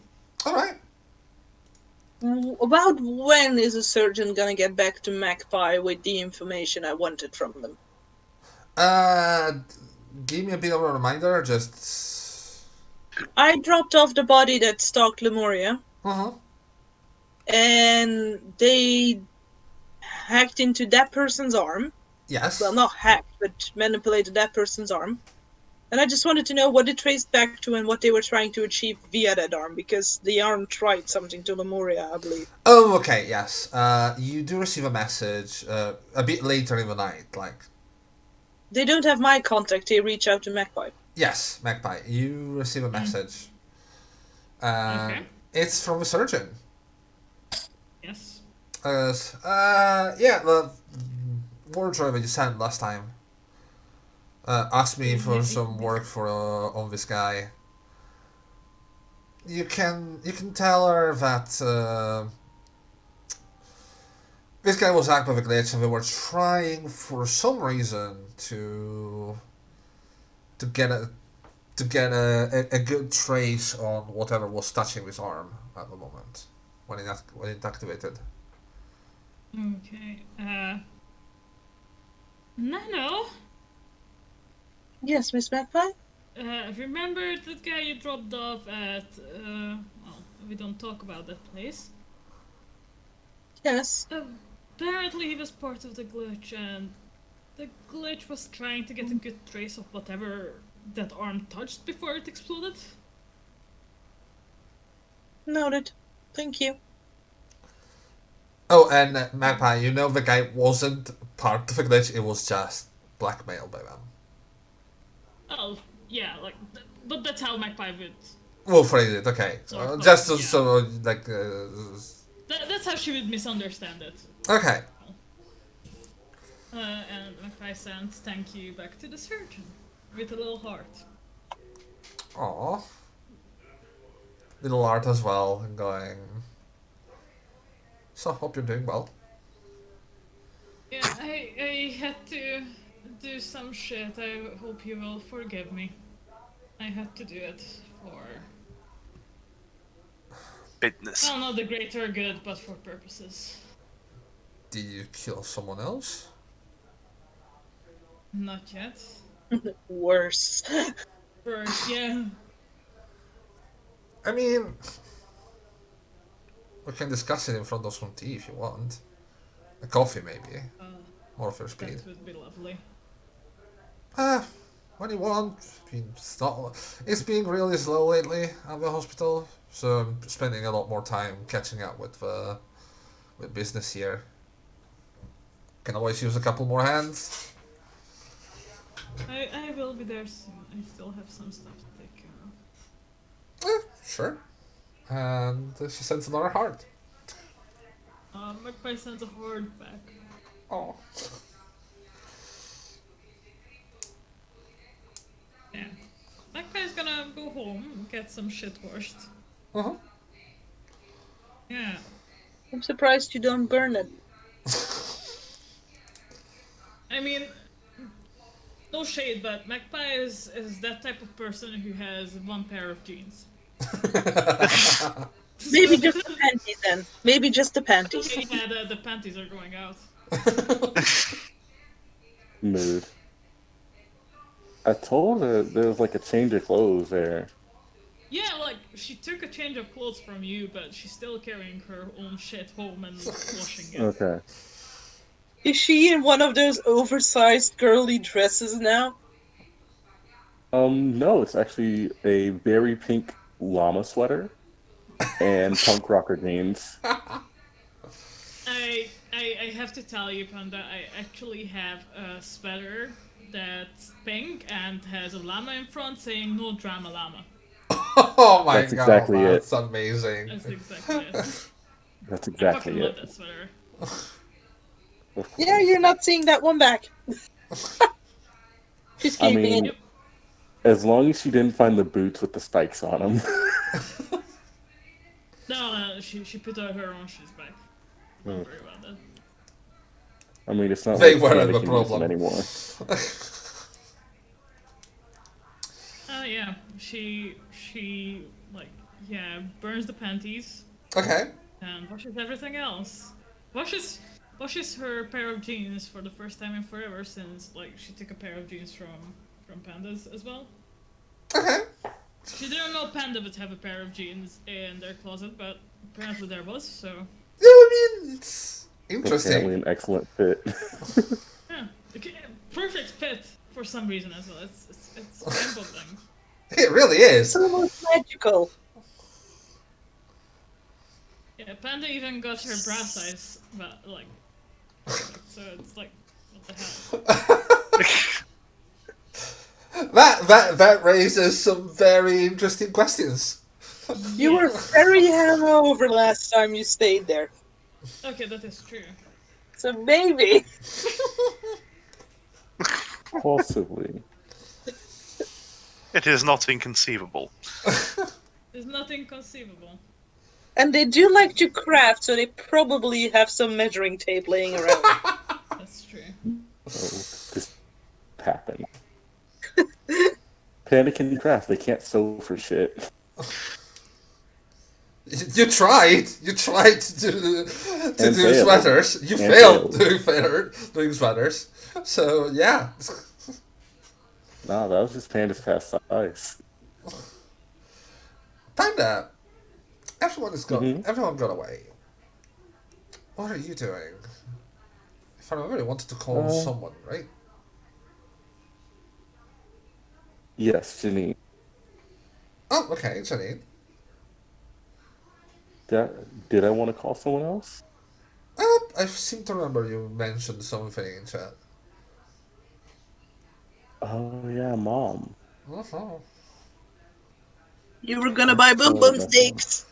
All right. About when is a surgeon gonna get back to Magpie with the information I wanted from them? Give me a bit of a reminder. Just. I dropped off the body that stalked Lemuria, Uh-huh. and they hacked into that person's arm. Yes. Well, not hacked, but manipulated that person's arm. And I just wanted to know what it traced back to and what they were trying to achieve via that arm, because the arm tried something to Lemuria, I believe. Oh, okay, yes. You do receive a message a bit later in the night, like... They don't have my contact, they reach out to Magpie. Yes, Magpie, you receive a message. Okay. It's from a surgeon. Yes. Yeah, the wardrobe that you sent last time asked me for some work for on this guy. You can tell her that this guy was hacked with a glitch, and they were trying for some reason to get a good trace on whatever was touching his arm at the moment when it activated. Okay. Nano. Yes, Miss Magpie? Remember that guy you dropped off at? Well, we don't talk about that place. Yes. Apparently he was part of the glitch, and the glitch was trying to get a good trace of whatever that arm touched before it exploded. Noted. Thank you. Oh, and Magpie, you know the guy wasn't part of the glitch, it was just blackmailed by them. Oh, yeah, like, but that's how Magpie would. We'll phrase it, okay. Just so, like... That's how she would misunderstand it. Okay. And Magpie sends thank you back to the surgeon with a little heart. Aww. Little art as well, and going... So, hope you're doing well. Yeah, I had to do some shit. I hope you will forgive me. I had to do it for... Business. Well, not the greater good, but for purposes. Did you kill someone else? Not yet. Worse. First, yeah. I mean... We can discuss it in front of some tea if you want. A coffee, maybe. More for speed. That would be lovely. When you want. It's been really slow lately at the hospital, so I'm spending a lot more time catching up with business here. Can always use a couple more hands. I will be there soon. I still have some stuff to take care of. Sure. And she sends another heart. Magpie sends a heart back. Oh. Yeah. Magpie's gonna go home and get some shit washed. Uh-huh. Yeah. I'm surprised you don't burn it. I mean, no shade, but Magpie is that type of person who has one pair of jeans. Maybe just the panties then. Maybe just the panties. Okay, yeah, the panties are going out. Mood. I told her there was like a change of clothes there. Yeah, like, she took a change of clothes from you, but she's still carrying her own shit home and washing it. Okay. Is she in one of those oversized girly dresses now? No, it's actually a very pink llama sweater and punk rocker jeans. I have to tell you, Panda, I actually have a sweater that's pink and has a llama in front saying "No drama, llama." Oh my That's god, exactly it. that's amazing. That's exactly it. That's I exactly fucking love it. that sweater. Yeah, you're not seeing that one back. She's I keeping mean, it. as long as she didn't find the boots with the spikes on them. No, she put out her own shoes back. Don't worry about that. I mean, it's not They like weren't Panda the can use them problem. anymore. Yeah, she like, yeah, burns the panties Okay. and washes everything else. Washes her pair of jeans for the first time in forever since, like, she took a pair of jeans from Pandas as well. Okay. She didn't know Panda would have a pair of jeans in their closet, but apparently there was, so... Yeah, I mean, it's Apparently interesting. an excellent fit. Yeah. Okay, perfect fit for some reason as well. It's mind-boggling. It really is. It's almost magical. Yeah, Panda even got her brass eyes, but like, so it's like, what the hell? That raises some very interesting questions. You were very hungover last time you stayed there. Okay, that is true. So maybe. Possibly. It is not inconceivable. There's nothing conceivable. And they do like to craft, so they probably have some measuring tape laying around. That's true. So this happened. Panda can craft. They can't sew for shit. You tried. You tried to do failed. sweaters. You And failed failed. doing sweaters. So yeah. No, that was just Panda's past size. Panda, everyone is gone. Mhm. Everyone got away. What are you doing? If I remember, you wanted to call someone, right? Yes, Janine. Oh, okay, Janine. Did I want to call someone else? I seem to remember you mentioned something in chat. Oh yeah, Mom. Uh-huh. You were gonna buy boom boom sticks.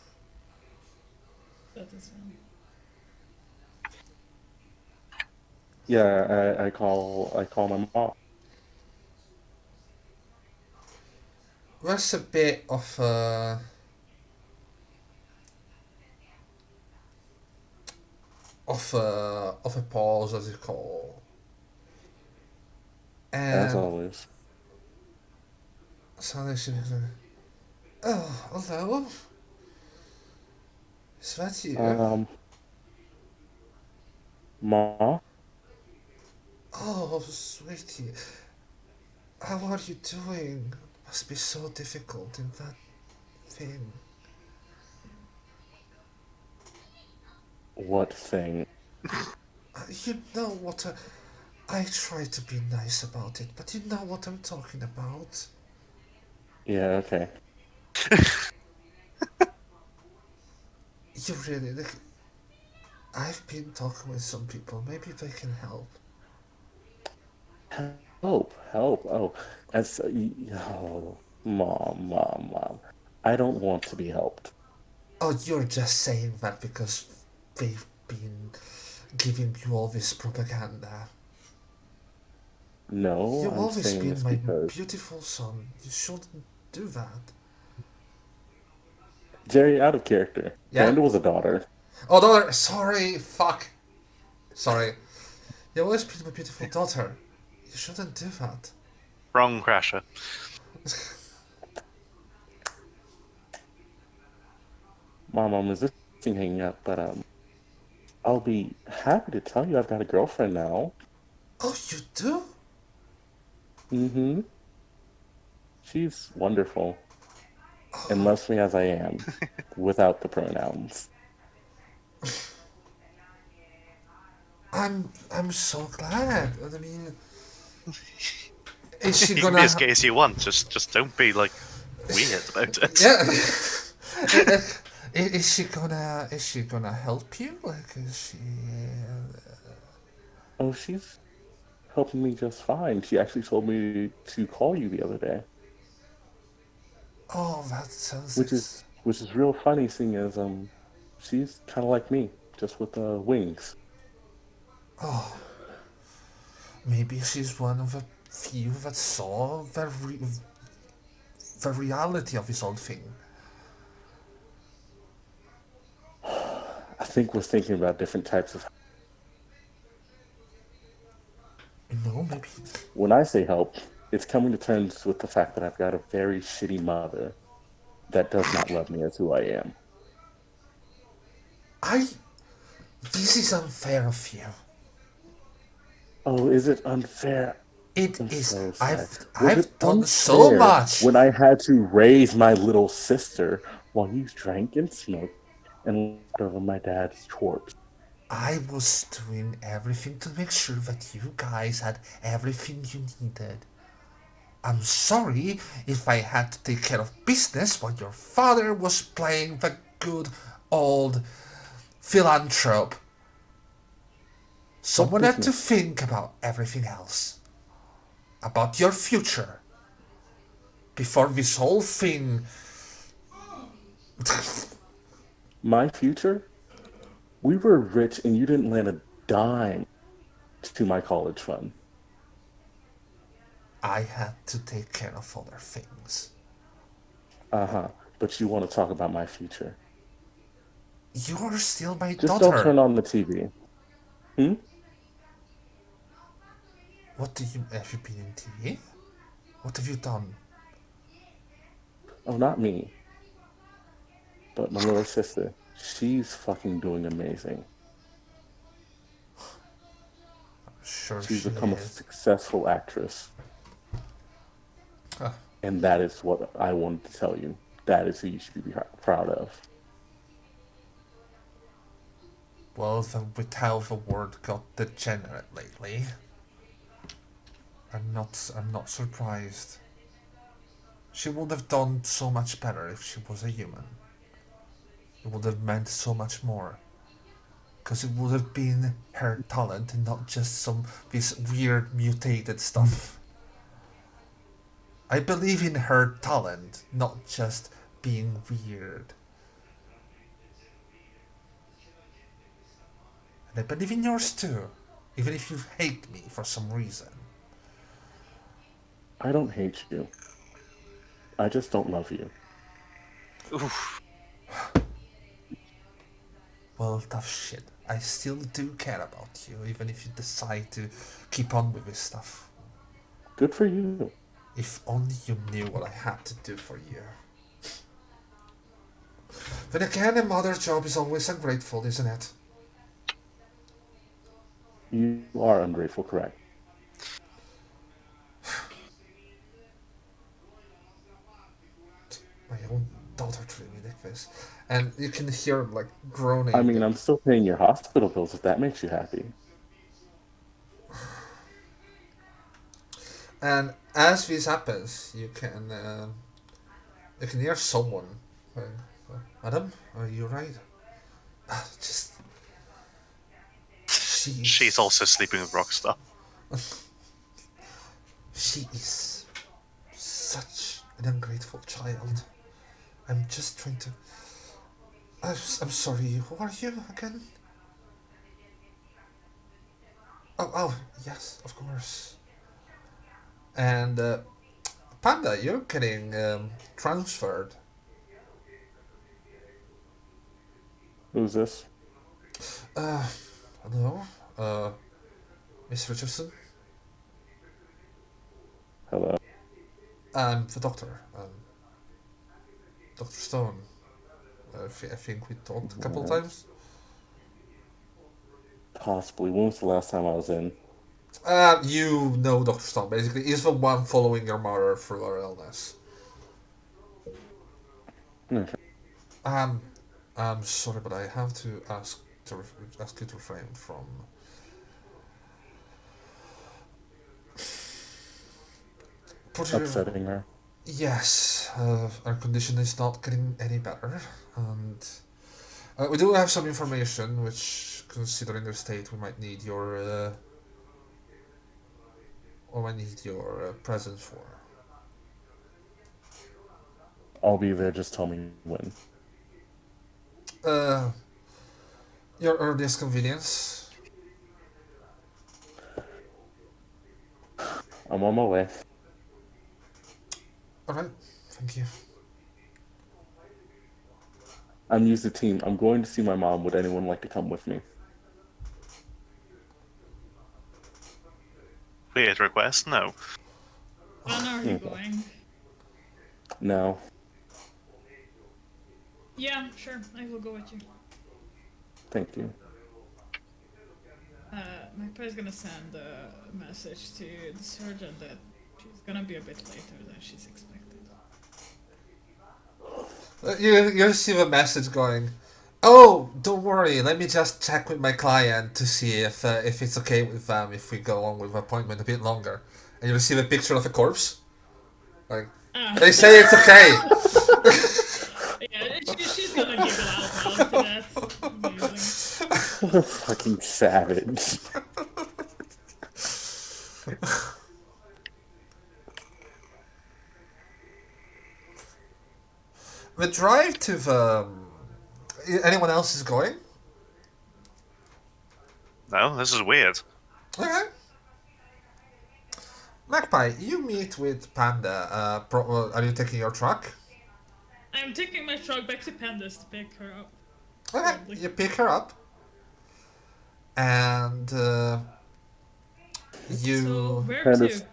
That is fine. Yeah, I call my mom. There's a bit of a pause, as you call. As And always. suddenly she was like, "Oh, hello. Is that you?" Ma? Oh, sweetie. How are you doing? Must be so difficult in that thing. What thing? You know what? I try to be nice about it, but you know what I'm talking about. Yeah, okay. You really like. I've been talking with some people. Maybe they can help. Help. Oh, oh, Mom. I don't want to be helped. Oh, you're just saying that because they've been giving you all this propaganda. No, You've I'm always saying been this my because beautiful son. You shouldn't do that. Jerry, out of character. Yeah? Panda was a daughter. Oh, daughter, sorry, fuck. Sorry. You've always been my beautiful daughter. You shouldn't do that. Wrong Crasher. Mom, is this thing hanging up? But I'll be happy to tell you I've got a girlfriend now. Oh, you do? Mm-hmm. She's wonderful. And loves me as I am, without the pronouns. I'm so glad. I mean, is she You can gonna? be as gay as you want. Just don't be like weird about it. Yeah. Is she gonna? Is she gonna help you? Like, is she? Oh, she's helping me just fine. She actually told me to call you the other day, Oh, that sounds. which is real funny, seeing as she's kind of like me, just with wings. Oh, maybe she's one of the few that saw the reality of this whole thing. I think we're thinking about different types of. No, maybe. When I say help, it's coming to terms with the fact that I've got a very shitty mother that does not love me as who I am. This is unfair of you. Oh, is it unfair? It I'm is. so sorry. I've done so much. When I had to raise my little sister while you drank and smoked and laughed over my dad's corpse. I was doing everything to make sure that you guys had everything you needed. I'm sorry if I had to take care of business while your father was playing the good old philanthrope. Someone had to business? think about everything else. About your future. Before this whole thing. My future? We were rich and you didn't lend a dime to my college fund. I had to take care of other things. Uh-huh. But you want to talk about my future. You're still my Just don't daughter. turn on the TV. Hmm? What do you have you been in TV? What have you done? Oh, not me. But my little sister. She's fucking doing amazing. Sure She's she become a is. successful actress. Huh. And that is what I wanted to tell you. That is who you should be proud of. Well, with how the word got degenerate lately, I'm not surprised. She would have done so much better if she was a human. It would have meant so much more. Because it would have been her talent and not just this weird mutated stuff. I believe in her talent, not just being weird. And I believe in yours too, even if you hate me for some reason. I don't hate you. I just don't love you. Oof. Well, tough shit. I still do care about you, even if you decide to keep on with this stuff. Good for you. If only you knew what I had to do for you. Then again, a mother's job is always ungrateful, isn't it? You are ungrateful, correct? My own daughter treated me like this. And you can hear like groaning. I mean, I'm still paying your hospital bills if that makes you happy. And as this happens, you can hear someone going, "Madam, are you right?" Just She's also sleeping with Rockstar. She is such an ungrateful child. I'm just trying to. I'm sorry. Who are you again? Oh, yes, of course. And Panda, you're getting transferred. Who's this? Hello, Miss Richardson. Hello. I'm the doctor. Dr. Stone. I think we talked a couple Yes. times. Possibly. When was the last time I was in? You know Dr. Stone, basically. He's the one following your mother through her illness. Okay. I'm sorry, but I have to ask you to refrain from putting. Upsetting her. Yes, our condition is not getting any better, and we do have some information which, considering the state, we might need your presence for. I'll be there, just tell me when. Uh, your earliest convenience. I'm on my way. Alright, thank you. I'm used to team. I'm going to see my mom. Would anyone like to come with me? Weird request? No. When are you going? No. Yeah, sure. I will go with you. Thank you. Magpie's gonna send a message to the surgeon that she's gonna be a bit later than she's expected. You see the message going, "Oh, don't worry. Let me just check with my client to see if it's okay with them if we go on with the appointment a bit longer." And you receive a picture of a corpse. Like, Ah. they say it's okay. Yeah, she's gonna giggle out loud to that. Amazing. What a fucking savage. The drive to the... Anyone else is going? No, this is weird. Okay. Magpie, you meet with Panda. Are you taking your truck? I'm taking my truck back to Panda's to pick her up. Okay, Probably. you pick her up. And you... So, where Panda's- to?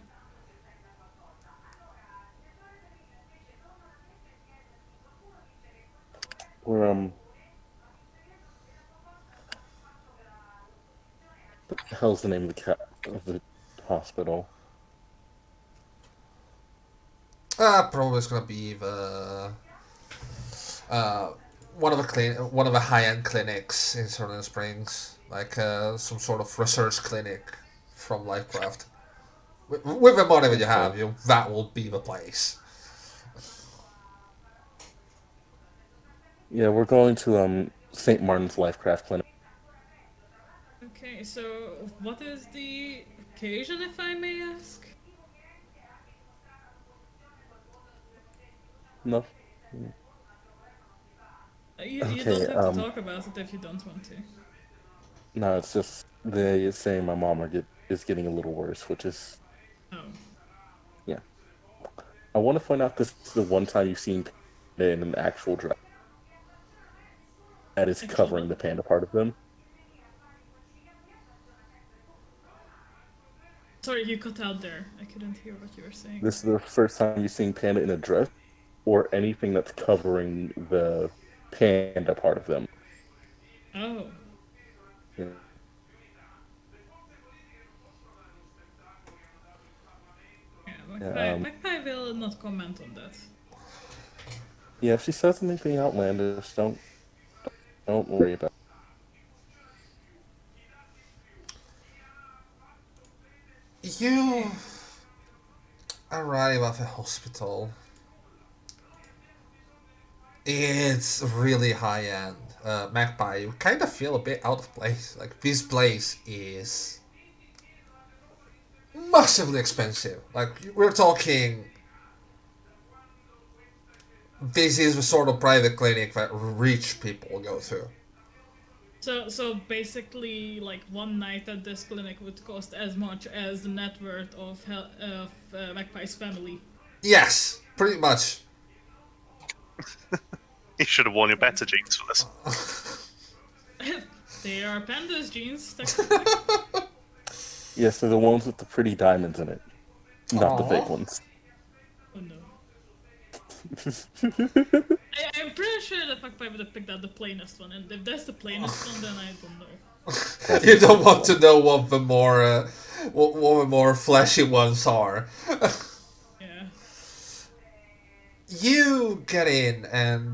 We're what the hell's the name of the hospital? Probably it's gonna be the... one of the high-end clinics in Cerulean Springs. Like some sort of research clinic from Lifecraft. With the money that you have, that will be the place. Yeah, we're going to St. Martin's Lifecraft Clinic. Okay, so what is the occasion, if I may ask? No. You Okay, don't have to talk about it if you don't want to. No, it's just they say my mom is getting a little worse, which is Oh. yeah. I want to find out this is the one time you've seen Panda in an actual dress that is covering the panda part of them. Sorry, you cut out there. I couldn't hear what you were saying. This is the first time you've seen Panda in a dress or anything that's covering the panda part of them. Oh. Yeah. Yeah, Magpie will not comment on that. Yeah, if she says anything outlandish, don't worry about it. You arrive at the hospital. It's really high end. Magpie, you kind of feel a bit out of place. Like, this place is massively expensive. Like, we're talking... This is the sort of private clinic that rich people go to. So basically, like, one night at this clinic would cost as much as the net worth of Magpie's family. Yes, pretty much. You should have worn your better jeans for this. They are Panda's jeans, technically. Yes, they're the ones with the pretty diamonds in it, not the fake ones. Oh no. I'm pretty sure that Magpie would have picked out the plainest one, and if that's the plainest one, then I don't know. You don't want to know what the more fleshy ones are. Yeah. You get in, and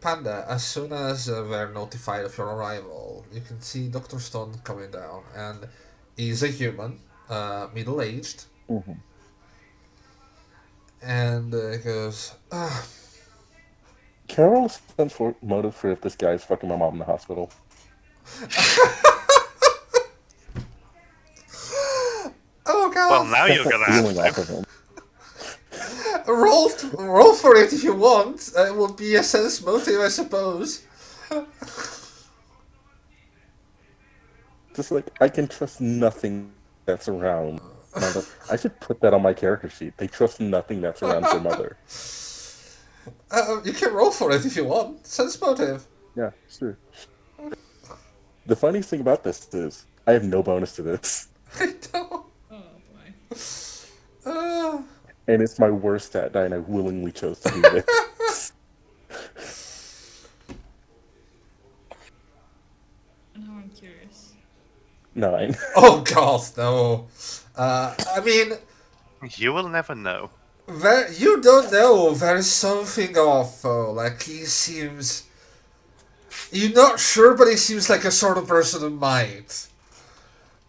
Panda, as soon as they're notified of your arrival, you can see Dr. Stone coming down, and he's a human, middle-aged, and he goes, Carol sense for motive for if this guy's fucking my mom in the hospital. oh god! Well, now you're That's gonna that feeling have off to. of him. Roll for it if you want. It will be a sense motive, I suppose. Just like, I can trust nothing that's around mother. I should put that on my character sheet. They trust nothing that's around their mother. You can roll for it if you want. Sense motive. Yeah, sure. The funniest thing about this is, I have no bonus to this. I know. Oh boy. And it's my worst stat die, and I willingly chose to do this. And now I'm curious. 9. Oh god, no. I mean, You will never know. you don't know. There's something off, though. Like, he seems... You're not sure, but he seems like a sort of person who might.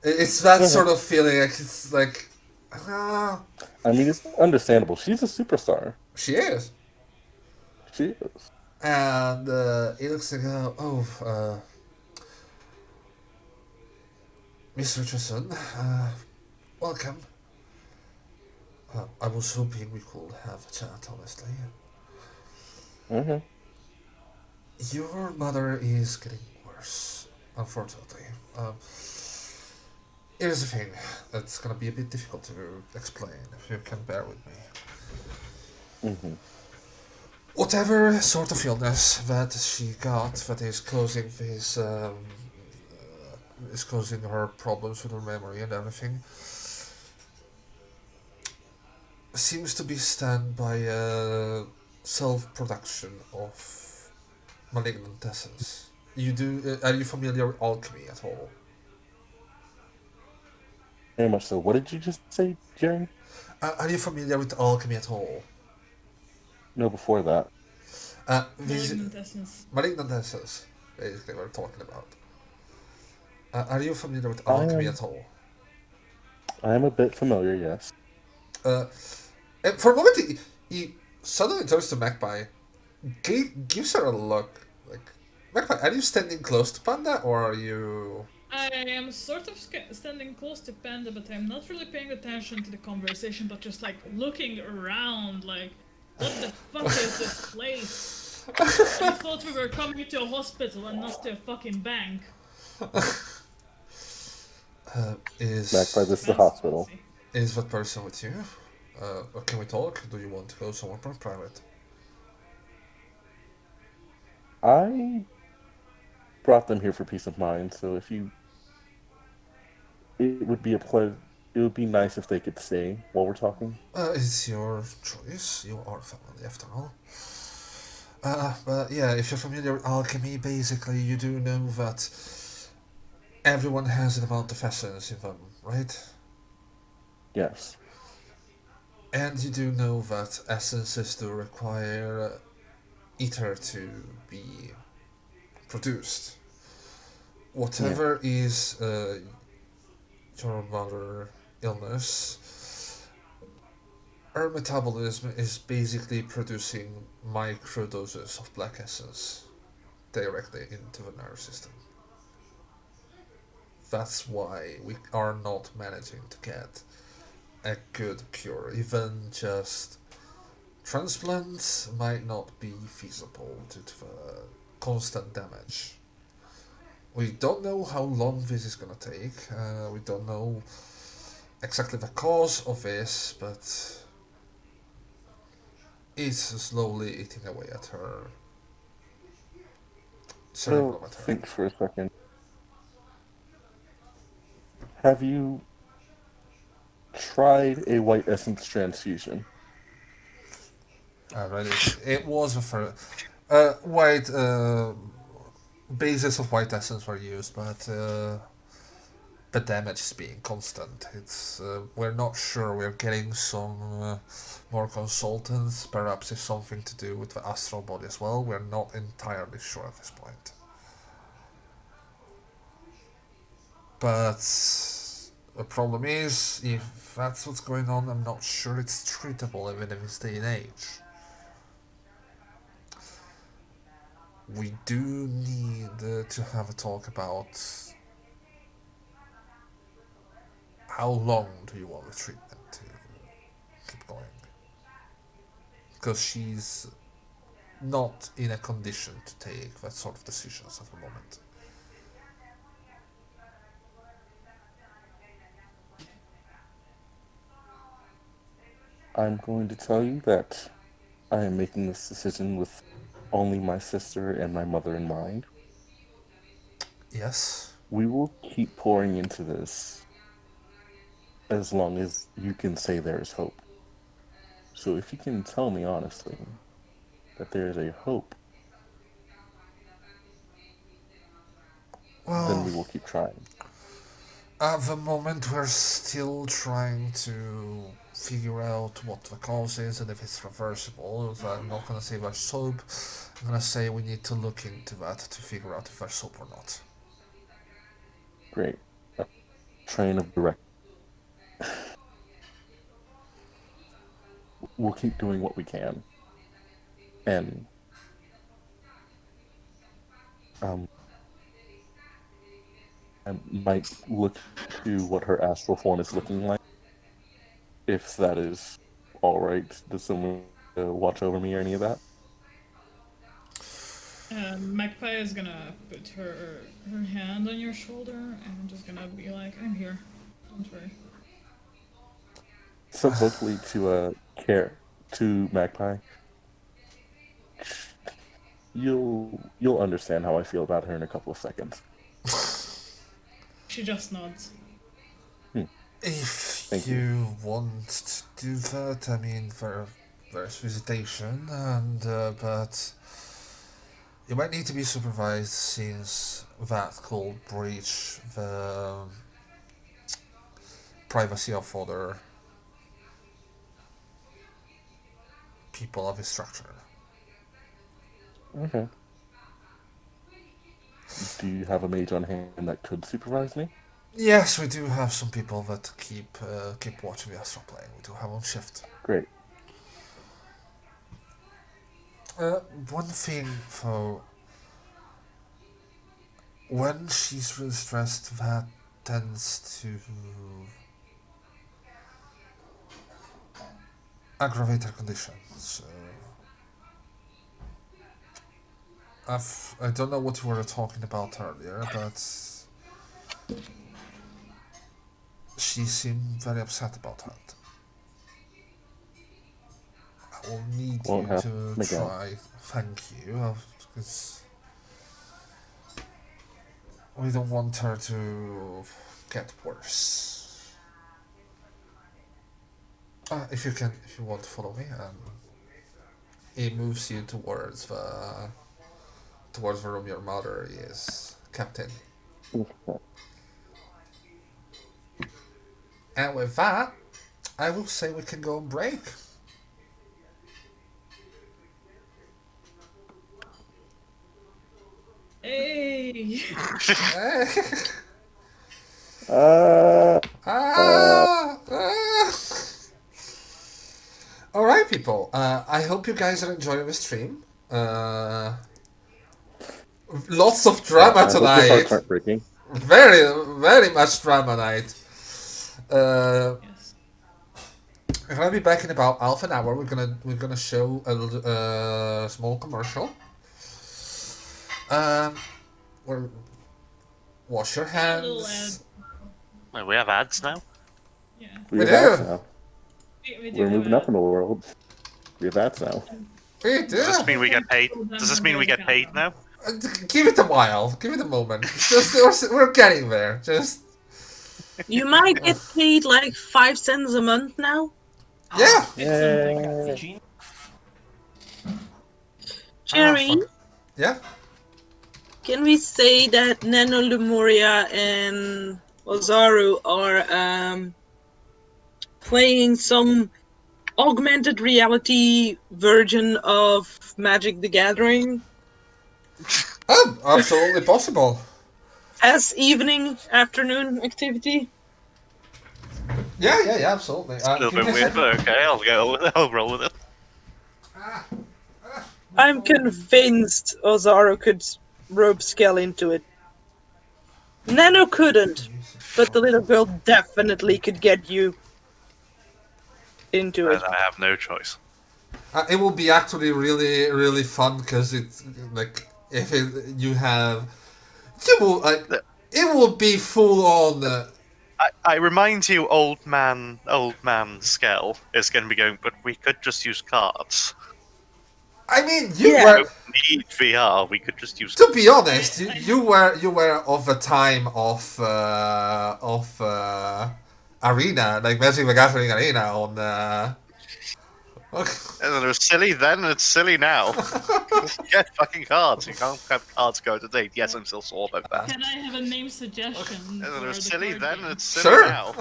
It's that sort of feeling. Like, it's like... Uh, I mean, it's understandable. She's a superstar. she is. She is. And he looks like, Mr. Jason, welcome. I was hoping we could have a chat, honestly. Mm-hmm. Your mother is getting worse, unfortunately. Here's the thing. It's gonna be a bit difficult to explain, if you can bear with me. Mm-hmm. Whatever sort of illness that she got that is causing her problems with her memory and everything seems to be stemmed by self-production of malignant essence. Are you familiar with alchemy at all? Very much so. What did you just say, Jerry? Are you familiar with alchemy at all? No, before that. This Malignant essence. malignant essence, basically, we're talking about. Are you familiar with I alchemy am. at all? I am a bit familiar. Yes. Uh, and for a moment, he suddenly turns to Magpie, gives her a look. Like, Magpie, are you standing close to Panda, or are you? I am sort of standing close to Panda, but I'm not really paying attention to the conversation, but just like looking around, like, what the fuck is this place? I thought we were coming to a hospital and not to a fucking bank. Magpie, Is this is the Fancy, hospital. fancy. is that person with you? Or can we talk? Do you want to go somewhere private? I brought them here for peace of mind. So if you, it would be a pleasure. It would be nice if they could stay while we're talking. It's your choice. You are family, after all. But yeah, if you're familiar with alchemy, basically you do know that everyone has an amount of essence in them, right? Yes. And you do know that essences do require ether to be produced. Yeah. Whatever is your mother illness, her metabolism is basically producing microdoses of black essence directly into the nerve system. That's why we are not managing to get a good cure. Even just transplants might not be feasible due to the constant damage. We don't know how long this is gonna take. We don't know exactly the cause of this, but it's slowly eating away at her cerebral So matter. think for a second. Have you tried a white essence transfusion? Right, it was a white bases of white essence were used, but the damage is being constant. It's we're not sure. We're getting some more consultants. Perhaps it's something to do with the astral body as well. We're not entirely sure at this point. But the problem is, if that's what's going on, I'm not sure it's treatable even in this day and age. We do need to have a talk about how long do you want the treatment to keep going? Because she's not in a condition to take that sort of decisions at the moment. I'm going to tell you that I am making this decision with only my sister and my mother in mind. Yes. We will keep pouring into this as long as you can say there is hope. So if you can tell me honestly that there is a hope, then Well, we will keep trying. at the moment we're still trying to figure out what the cause is and if it's reversible. So I'm not gonna say there's hope. I'm gonna say we need to look into that to figure out if there's hope or not. Great. A train of direct. we'll keep doing what we can, and I might look to what her astral form is looking like, if that is all right. Does someone watch over me or any of that? Magpie is gonna put her hand on your shoulder and just gonna be like, "I'm here. Don't worry." Subvocally to Magpie. You'll understand how I feel about her in a couple of seconds. She just nods. If Thank you want to do that, I mean, there's visitation, and but you might need to be supervised since that could breach the privacy of other people of his structure. Okay. Do you have a mage on hand that could supervise me? Yes, we do have some people that keep watching the astral plane. We do have on shift. Great. One thing though, when she's really stressed, that tends to aggravate her condition. So I don't know what you were talking about earlier, but she seemed very upset about that. I will need Won't you happen to again. try. Thank you, because we don't want her to get worse. If you want to follow me, it moves you towards the room your mother is kept in. And with that, I will say we can go on break. Hey! Alright, people. I hope you guys are enjoying the stream. Lots of drama I hope your tonight. hearts aren't breaking. Very, very much drama night. Yes. We're gonna be back in about half an hour. We're gonna show a small commercial. We're, wash your A little hands. Wait, we have ads now? Yeah. We We have ads do. now. We do We're have moving up in the world. We have ads now. We do. Does this mean we get paid? Does this mean we get paid now? Give it a while. Give it a moment. We're getting there. Just You might get paid like 5 cents a month now. yeah. It's something. Jerry, fuck. Yeah. can we say that Nano Lemuria and Ozaru are playing some augmented reality version of Magic the Gathering Oh, absolutely possible. as evening, afternoon activity? Yeah, absolutely. A little give me bit weird, second. but okay, I'll roll with it. I'm convinced Ozaru could rope scale into it. Nano couldn't, but the little girl definitely could get you into it. And I have no choice. It will be actually really, really fun because it's like if you have, you will it will be full on. I remind you, old man Skell is going to be going, but we could just use cards. I mean, you Yeah. were. We don't need VR, we could just use To be honest, I- you were of the time of Arena, like Magic the Gathering Arena on. And then it was silly then, and it's silly now. Just get fucking cards. You can't have cards go to date. Yes, I'm still sore about that. Can I have a name suggestion? And then it for was the silly card then, game? and it's silly Sure. now.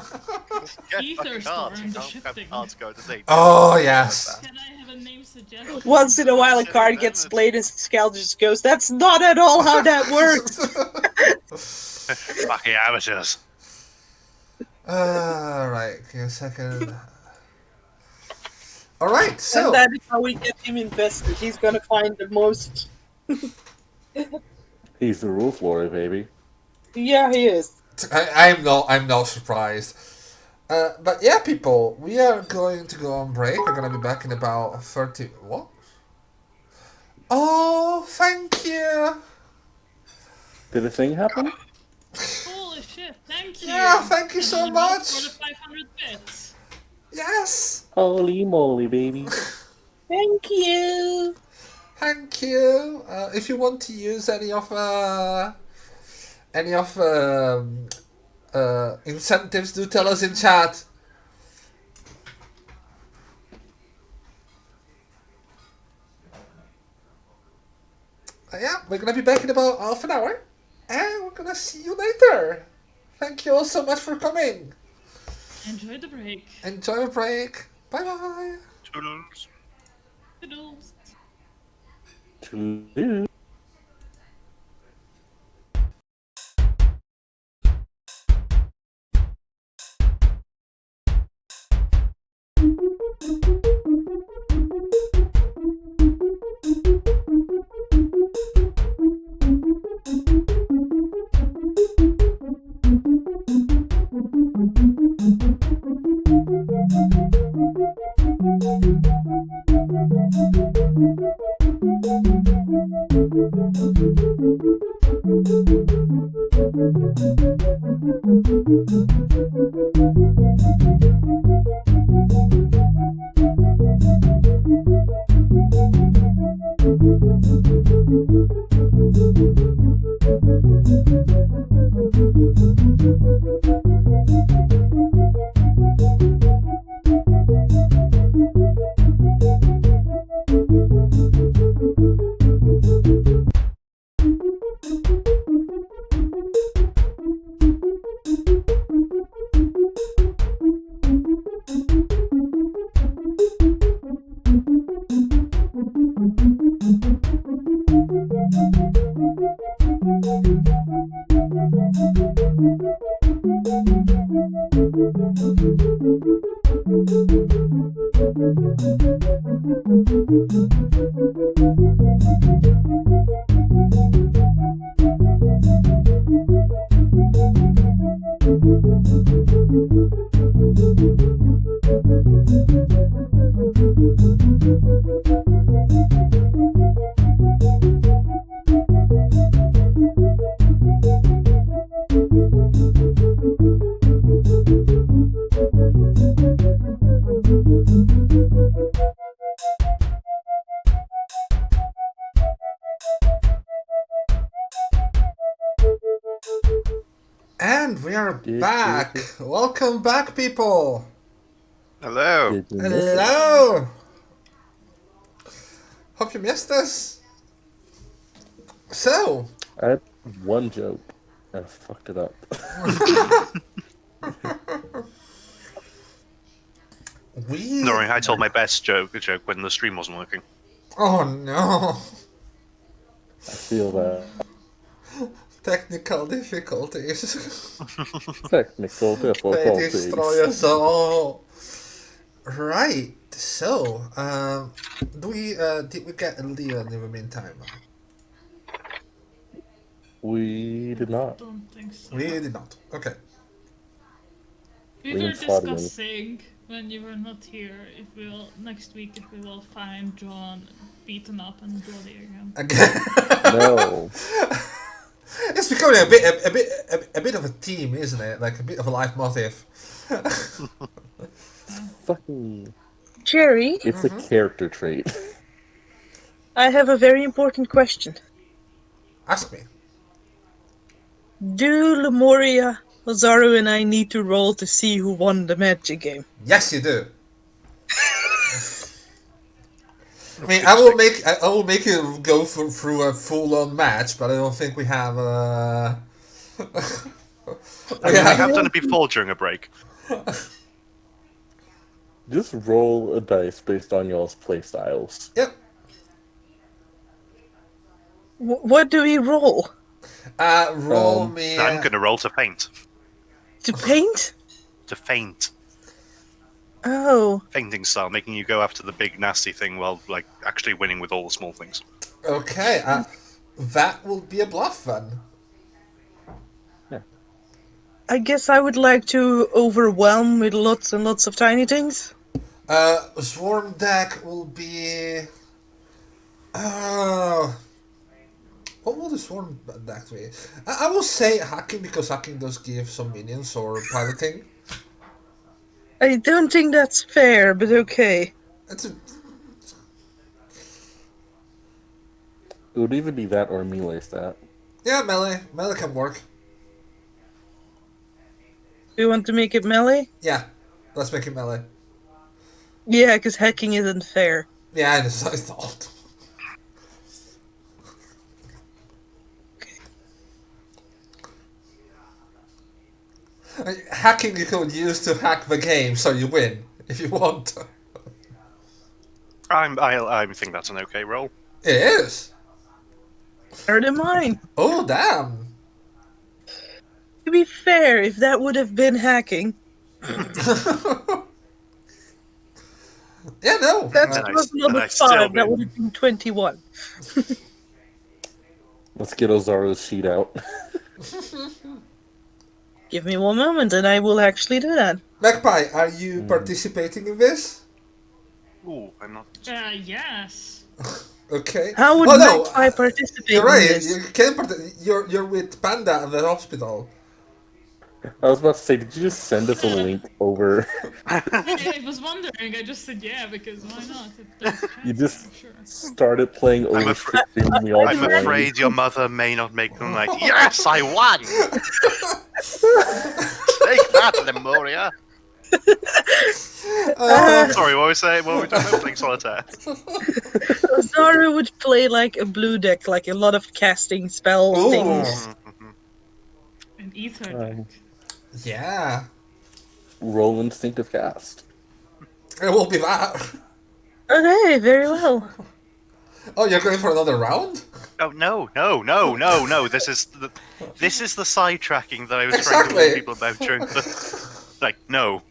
Just get Ether fucking Storm, cards. You the can't have shifting. cards go to date. Oh yes. Can I have a name suggestion? Once in a while, a card gets played and Scal just goes, "That's not at all how that works." Fucking amateurs. Right. Give me a second. All right, And so that is how we get him invested. He's gonna find the most. He's the rules lawyer, baby. Yeah, he is. I'm not surprised. But yeah, people, we are going to go on break. We're gonna be back in about 30. What? Oh, thank you. Did a thing happen? Holy shit, thank you! Yeah, thank you And so an amount much. For the 500 bits. Yes, Holy moly, baby. Thank you. thank you. If you want to use any of incentives, do tell us in chat. Yeah, we're gonna be back in about half an hour, and we're gonna see you later. Thank you all so much for coming. Enjoy the break. Enjoy your break. Bye bye. Toodles. Toodles. Toodaloo. And we are back. Welcome back, people. Hello. Did you miss it? Hello. Hope you missed us. So, I had one joke. And I fucked it up. we. No worry, I told my best joke when the stream wasn't working. Oh no. I feel that. Technical difficulties. Technical They difficulties. destroy us all. Right. So, did we get Leon in the meantime? We did not. Don't think so. We did not. Okay. We We were didn't spot him. discussing when you were not here if we'll next week if we will find John beaten up and bloody again. Again. No. It's becoming a bit of a theme, isn't it? Like a bit of a life motive. Fucking. Jerry, It's a character trait. I have a very important question. Ask me. Do Lemuria, Ozaru, and I need to roll to see who won the magic game? Yes, you do. I mean, I will make you go through a full-on match, but I don't think we have. I mean, I have done it before during a break. Just roll a dice based on y'all's playstyles. Yep. What do we roll? Roll me. I'm gonna roll to faint. To paint? To faint. Oh, Fainting style, making you go after the big nasty thing while like actually winning with all the small things. Okay, that will be a bluff then. Yeah. I guess I would like to overwhelm with lots and lots of tiny things. Swarm deck will be. Uh, what will the swarm deck be? I will say hacking because hacking does give some minions or piloting. I don't think that's fair, but okay. It's a, It would either be that or a melee stat. yeah, melee. Melee can work. Do you want to make it melee? Yeah, let's make it melee. Yeah, because hacking isn't fair. Yeah, I thought. Hacking you could use to hack the game so you win if you want. I think that's an okay roll. It is. Better than mine. Oh damn. To be fair, if that would have been hacking, Yeah, no. that Then I- was then number I still 5. That win. would have been 21. Let's get Ozaru's sheet out. Give me one moment and I will actually do that. Magpie, are you participating in this? Ooh, I'm not. Yes. Okay. How would oh no, Magpie participate you're in right. this? You can you're with Panda at the hospital. I was about to say, did you just send us a link over? I was wondering. I just said yeah because why not? If there's a You chance, just I'm sure. started playing over afraid- stream. We all I'm joined. afraid your mother may not make them like, yes, I won! Take that, Lemuria! Sorry, what were we saying? What were we talking about? Playing solitaire. Zaru would play like a blue deck, like a lot of casting spell Ooh. things. An ether Um, deck. Yeah, Roll instinctive cast. it will be that. Okay, very well. Oh, you're going for another round? Oh no! This is the sidetracking that I was trying to Exactly. warn people about during the like. No,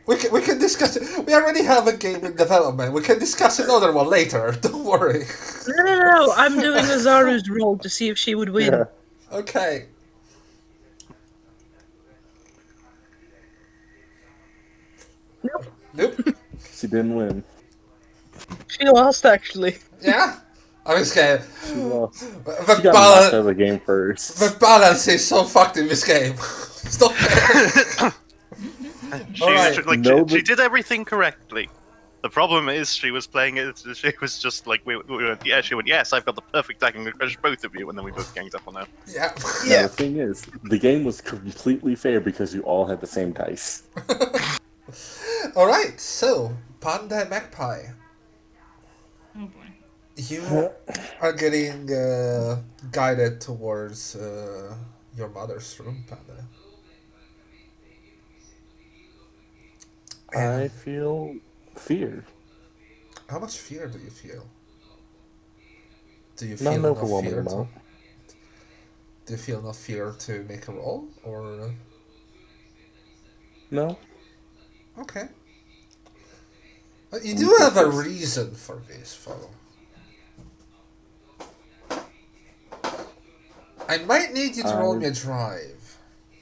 We can discuss it. We already have a game in development. We can discuss another one later. Don't worry. No, I'm doing a Zaru's roll to see if she would win. Yeah. Okay. Nope, Nope. She didn't win. she lost actually. Yeah. I'm scared. She lost. The She got knocked out balance. of the game first. The balance is so fucked in this game. Stop it. she Alright. was, like No, she but- did everything correctly. The problem is she was playing it. She was just like we went. Yeah, she went. Yes, I've got the perfect deck. I'm gonna crush both of you, and then we both ganged up on her. Yeah. Now, the thing is, the game was completely fair because you all had the same dice. Alright, so, Panda and Magpie. Oh boy. You are getting guided towards your mother's room, Panda. I feel fear. How much fear do you feel? Do you Not feel an enough overwhelming fear to, amount. do you feel enough fear to make a roll? Or No? okay. But you do have a reason for this, though. I might need you to roll me a drive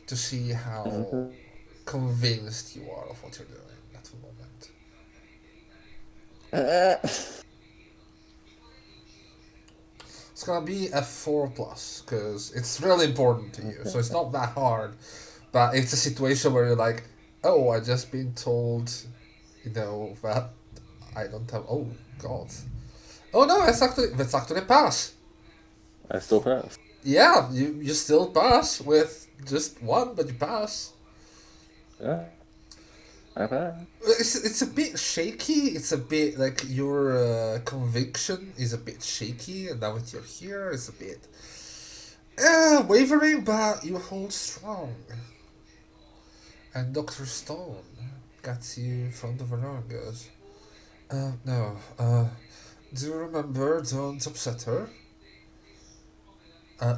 to see how convinced you are of what you're doing at the moment. It's gonna be a 4+, because it's really important to you, so it's not that hard. But it's a situation where you're like, oh, I just been told, that I don't have. Oh God. Oh no, that's actually a pass. I still pass. Yeah, you still pass with just one, but you pass. Yeah. I pass. It's a bit shaky. It's a bit like your conviction is a bit shaky, and now that you're here, it's a bit wavering, but you hold strong. And Dr. Stone gets you in front of her and goes, no, do you remember, don't upset her.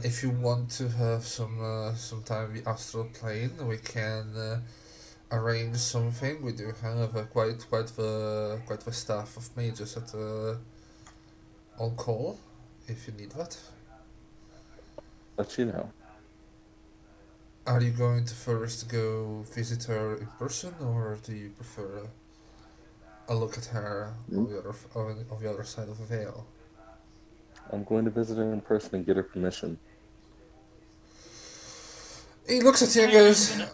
If you want to have some time in the astral plane, we can arrange something. We do have quite the staff of mages at on call, if you need that. Let you know. Are you going to first go visit her in person, or do you prefer a look at her Mm. on the other side of the veil? I'm going to visit her in person and get her permission. He looks at you and I'm goes, gonna.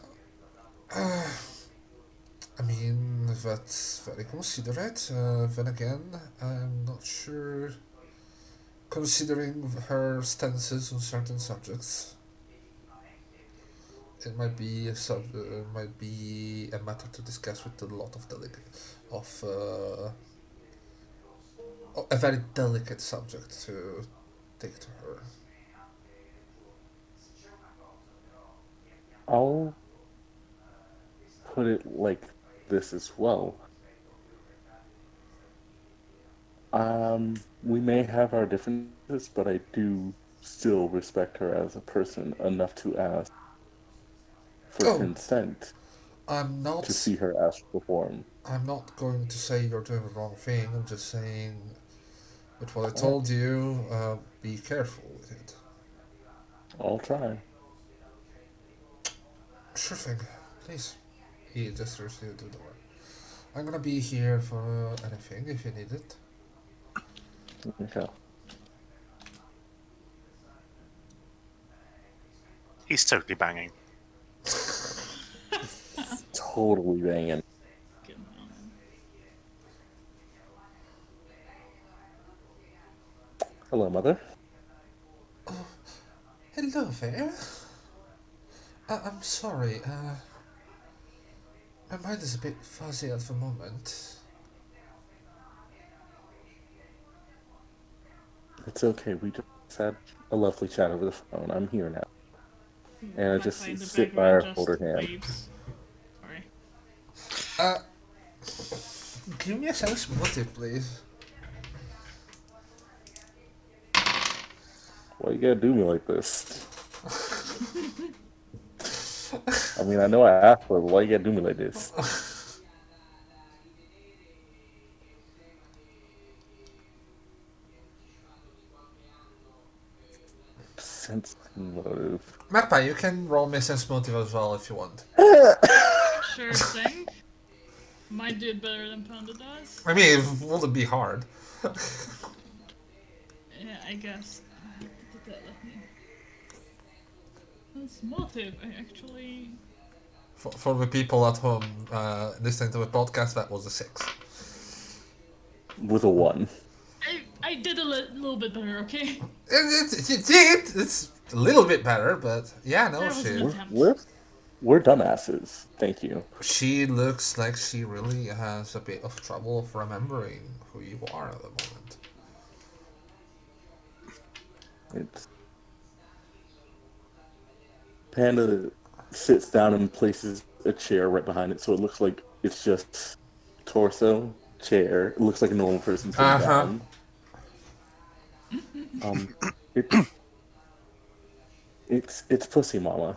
I mean, that's very considerate. Then again, I'm not sure, considering her stances on certain subjects. It might be a matter to discuss with a lot of a very delicate subject to take to her. I'll put it like this as well. We may have our differences, but I do still respect her as a person enough to ask for Oh, consent I'm to not. see her astral perform. I'm not going to say you're doing the wrong thing. I'm just saying, with what I All right, told you, be careful with it. I'll try. Sure thing, please. He gestures you to the door. I'm gonna be here for anything if you need it. Okay. He's totally banging. Totally banging. Get on. Hello, Mother. Hello there. I'm sorry. My mind is a bit fuzzy at the moment. It's okay. We just had a lovely chat over the phone. I'm here now. And I just Magpie in the sit by her, background hold her just hand. waves. Sorry. Uh, give me a sense motive, please. Why you gotta do me like this? I mean, I know I asked for it, but why you gotta do me like this? Sense motive. Magpie, you can roll me a sense motive as well if you want. Sure thing. Might do it better than Panda does. I mean, it wouldn't be hard. Yeah, I guess. Let me. That's motive. I actually. For the people at home listening to the podcast, that was a 6. With a 1. I did a little bit better, okay? You did! It's a little bit better, but yeah, no, That was an she... attempt. We're dumbasses. Thank you. She looks like she really has a bit of trouble of remembering who you are at the moment. It's Panda sits down and places a chair right behind it, so it looks like it's just torso, chair. It looks like a normal person sitting Uh-huh. down. It, it's Pussy Mama.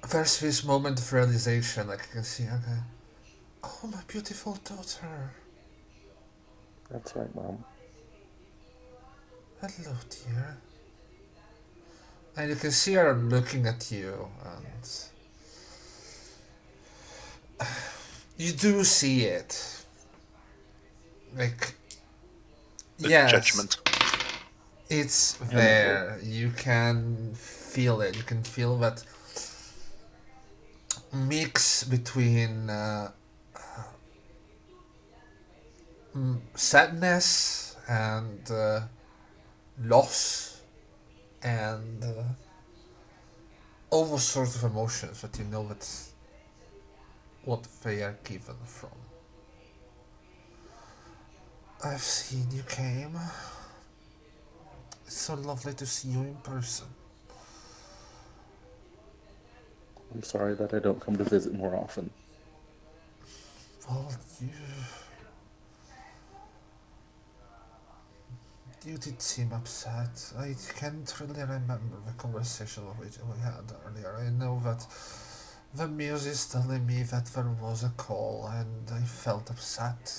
There's this moment of realization, like I can see, okay. Oh, my beautiful daughter. That's right, Mom. Hello, dear. And you can see her looking at you, and you do see it. Like, The yes, judgment. it's there. You can feel it. You can feel that mix between sadness and loss and all those sorts of emotions that you know that's what they are given from. I've seen you came. It's so lovely to see you in person. I'm sorry that I don't come to visit more often. Well, you did seem upset. I can't really remember the conversation we had earlier. I know that The muse is telling me that there was a call and I felt upset.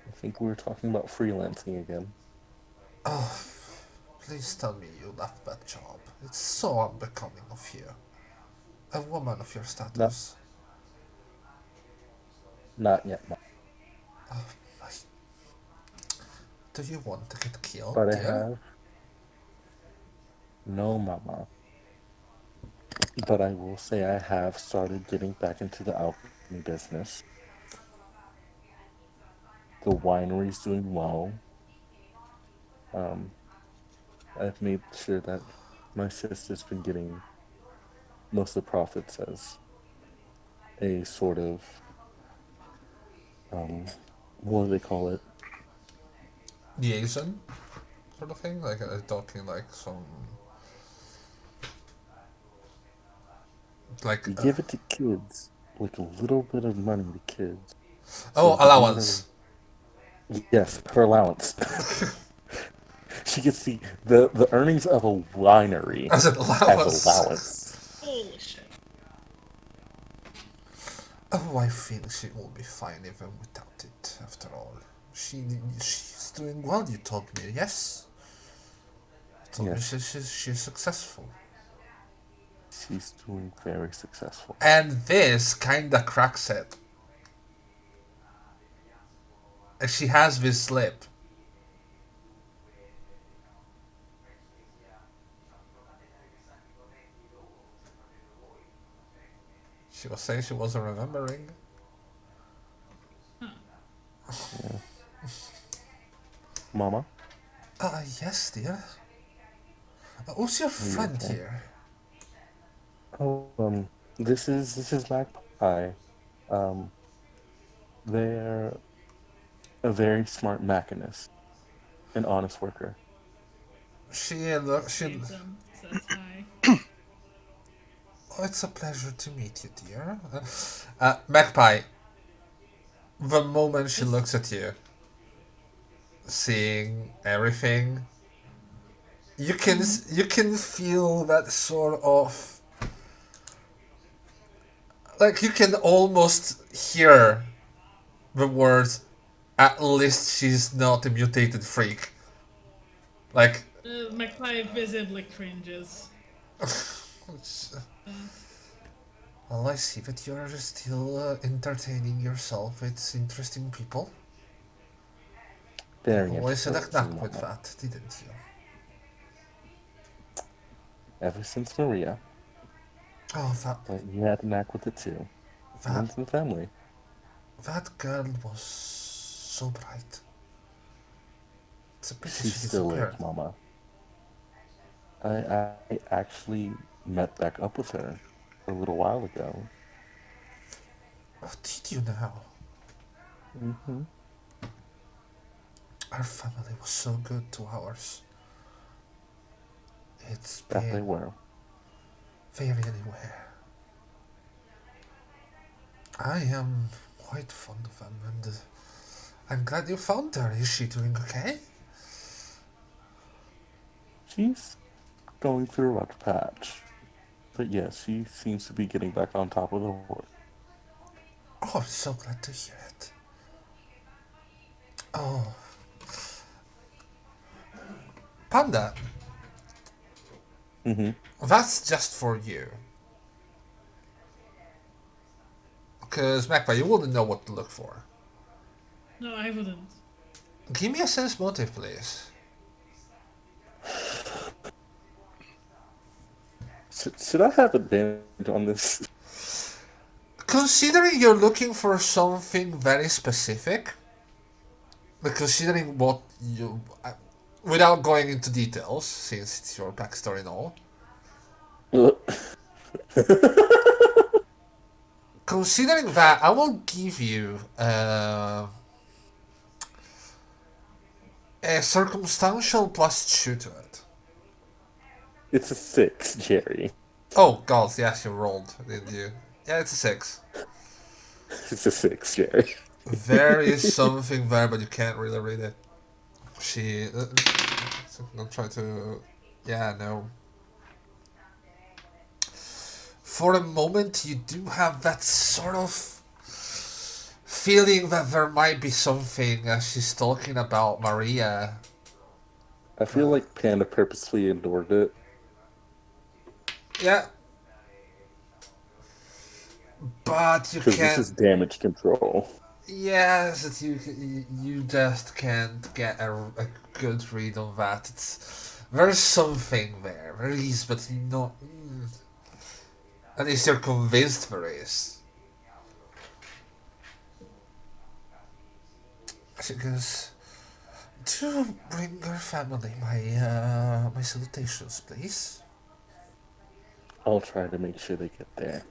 I think we were talking about freelancing again. Oh, please tell me you left that job. It's so unbecoming of you. A woman of your Not, status. not yet, Mom. Do you want to get killed, But I dear? have no, Mama. But I will say I have started getting back into the alchemy business. The winery's doing well. I've made sure that my sister's been getting most of the profits as a sort of what do they call it? Liaison? Sort of thing? Like, talking like some. Like. You give it to kids, like a little bit of money to kids. Oh, So they don't allowance. yes, her allowance. She gets the earnings of a winery As an as allowance. allowance. Holy shit. Oh, I think she will be fine even without it, after all. She's doing well, you told me, yes? You told me Yes. she's successful. She's doing very successful. And this kinda cracks it. And she has this slip. She was saying she wasn't remembering. Yeah. Mama? Yes, dear. Who's your Are you friend okay? here? Oh, this is Magpie. Um, they're a very smart machinist, an honest worker. She Save them. Says hi. Oh, it's a pleasure to meet you, dear. Magpie. The moment she Yes. looks at you, seeing everything, you can feel that sort of, like, you can almost hear the words. At least she's not a mutated freak. Like, Magpie visibly cringes. it's, well, I see that you're still entertaining yourself with interesting people. Very You always had a interesting, knack with Mama. that, didn't you? Ever since Maria, Oh, but you had a knack with it too. that Runs in the family. that girl was so bright. It's a pity She she still disappeared. is, Mama. I actually met back up with her a little while ago. Oh, did you now? Mm-hmm. Our family was so good to ours. It's That they been were. very anywhere. I am quite fond of them, and I'm glad you found her. Is she doing okay? She's going through a rough patch. But yes, she seems to be getting back on top of the work. Oh, I'm so glad to hear it. Oh, Panda, Mm-hmm. that's just for you. Because, Magpie, you wouldn't know what to look for. No, I wouldn't. Give me a sense motive, please. Should I have advantage on this? Considering you're looking for something very specific, like considering what you. Without going into details, since it's your backstory and all, considering that, I will give you a circumstantial +2 to it. It's a 6, Jerry. Oh, God, yes, you rolled, did you? Yeah, it's a 6. It's a 6, Jerry. There is something there, but you can't really read it. She. I'm trying to. Yeah, no. for a moment you do have that sort of feeling that there might be something as she's talking about Maria. I feel like Panda purposely ignored it Yeah, but you because this can't. is damage control. Yes, you just can't get a good read on that. There's something there. There is, but not. At least you're convinced there is. Because to bring her family my salutations, please. I'll try to make sure they get there.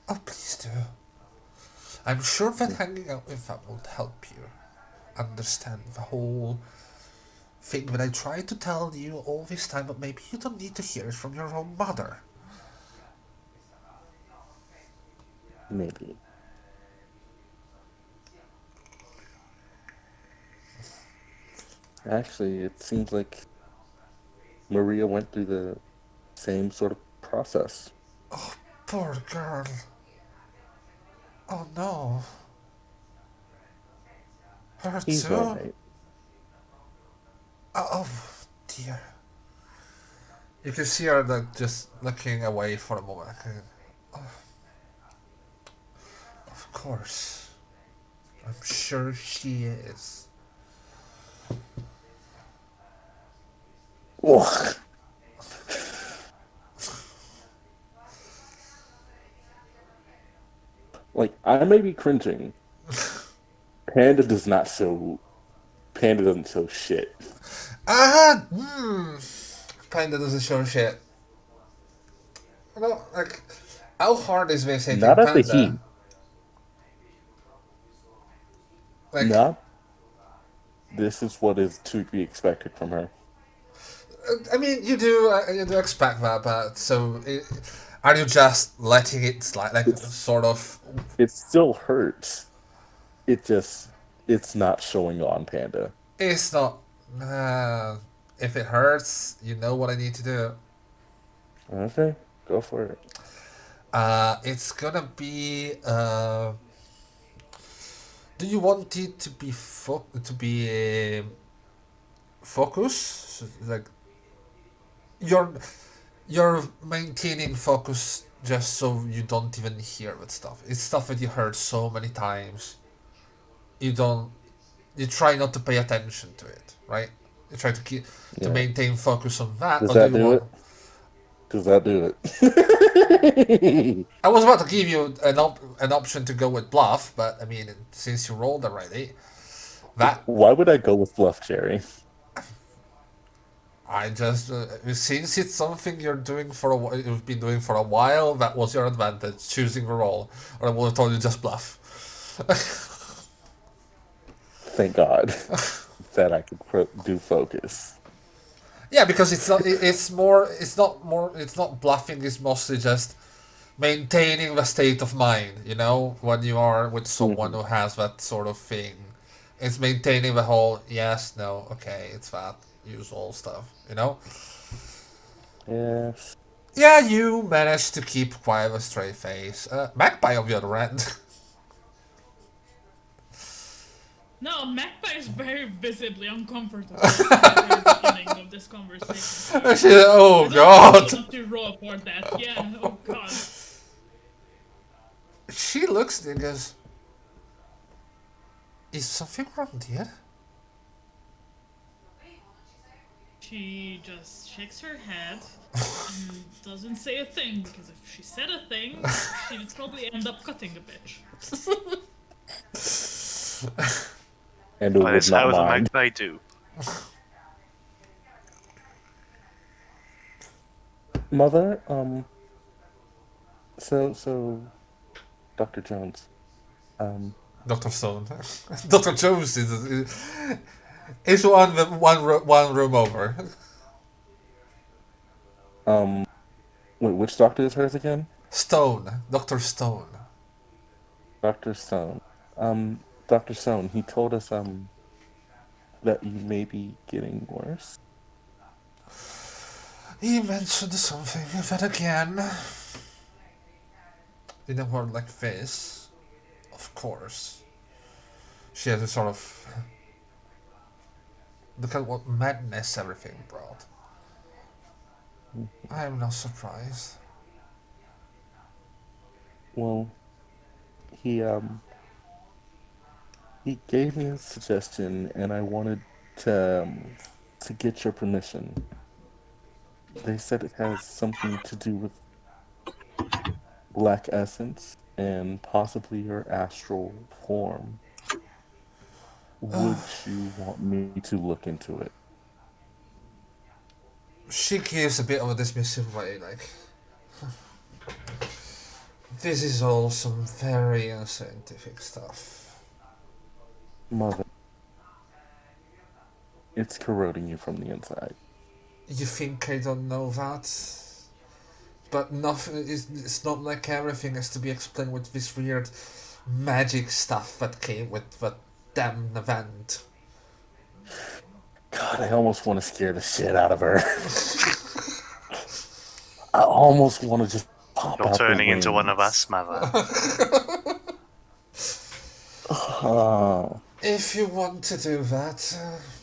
Oh, please do. I'm sure that hanging out with them will help you understand the whole thing that I tried to tell you all this time, but maybe you don't need to hear it from your own mother. Maybe. Actually, it seems like Maria went through the same sort of process. Poor girl. Oh no. Her He's too? alright. Oh dear. You can see her like just looking away for a moment. Oh, of course. I'm sure she is. Ugh. Like, I may be cringing. Panda does not show. Panda doesn't show shit. Panda doesn't show shit. No, like, how hard is this hitting Not at the Panda? heat. Like, Not. This is what is to be expected from her. I mean, you do expect that, but are you just letting it slide, like It's sort of? it still hurts. It just it's not showing on Panda. It's not. If it hurts, you know what I need to do. Okay, go for it. It's gonna be. Do you want it to be focus? So, like you're you're maintaining focus just so you don't even hear that stuff. It's stuff that you heard so many times. You don't. You try not to pay attention to it, right? You try to Yeah. maintain focus on that, Does or do that you do want? it? Does that do it? I was about to give you an option to go with bluff, but I mean, since you rolled already, that Why would I go with bluff, Jerry? I just since it's something you've been doing for a while, that was your advantage, choosing a roll, or I would have told you just bluff. Thank God that I could do focus. Yeah, because it's not bluffing. It's mostly just maintaining the state of mind. When you are with someone Hmm. who has that sort of thing, it's maintaining the whole yes, no, okay, it's that usual stuff. Yes. Yeah, you managed to keep quite a straight face. Magpie on the other end. No, Magpie is very visibly uncomfortable at the very beginning of this conversation. Oh I don't God! think to roll for that. Yeah, oh god. She looks and goes, "Is something wrong, dear?" She just shakes her head and doesn't say a thing, because if she said a thing, she'd probably end up cutting a bitch. And it That would is not how the mind. magpie do. Mother, so, Dr. Jones, Dr. Stone. Dr. Jones is one room over. um, wait, which doctor is hers again? Stone. Dr. Stone. Dr. Stone. Dr. Stone, he told us, that you may be getting worse. He mentioned something, but again, in a world like this, of course, she has a sort of look at what madness everything brought. I am not surprised. Well, he he gave me a suggestion, and I wanted to get your permission. They said it has something to do with black essence and possibly your astral form. Would you want me to look into it? She gives a bit of a dismissive way, like, this is all some very unscientific stuff. Mother, it's corroding you from the inside. You think I don't know that? But nothing is. It's not like everything has to be explained with this weird magic stuff that came with the damn event. God, I almost want to scare the shit out of her. I almost want to just pop You're out turning the into one of wings. us, mother. If you want to do that,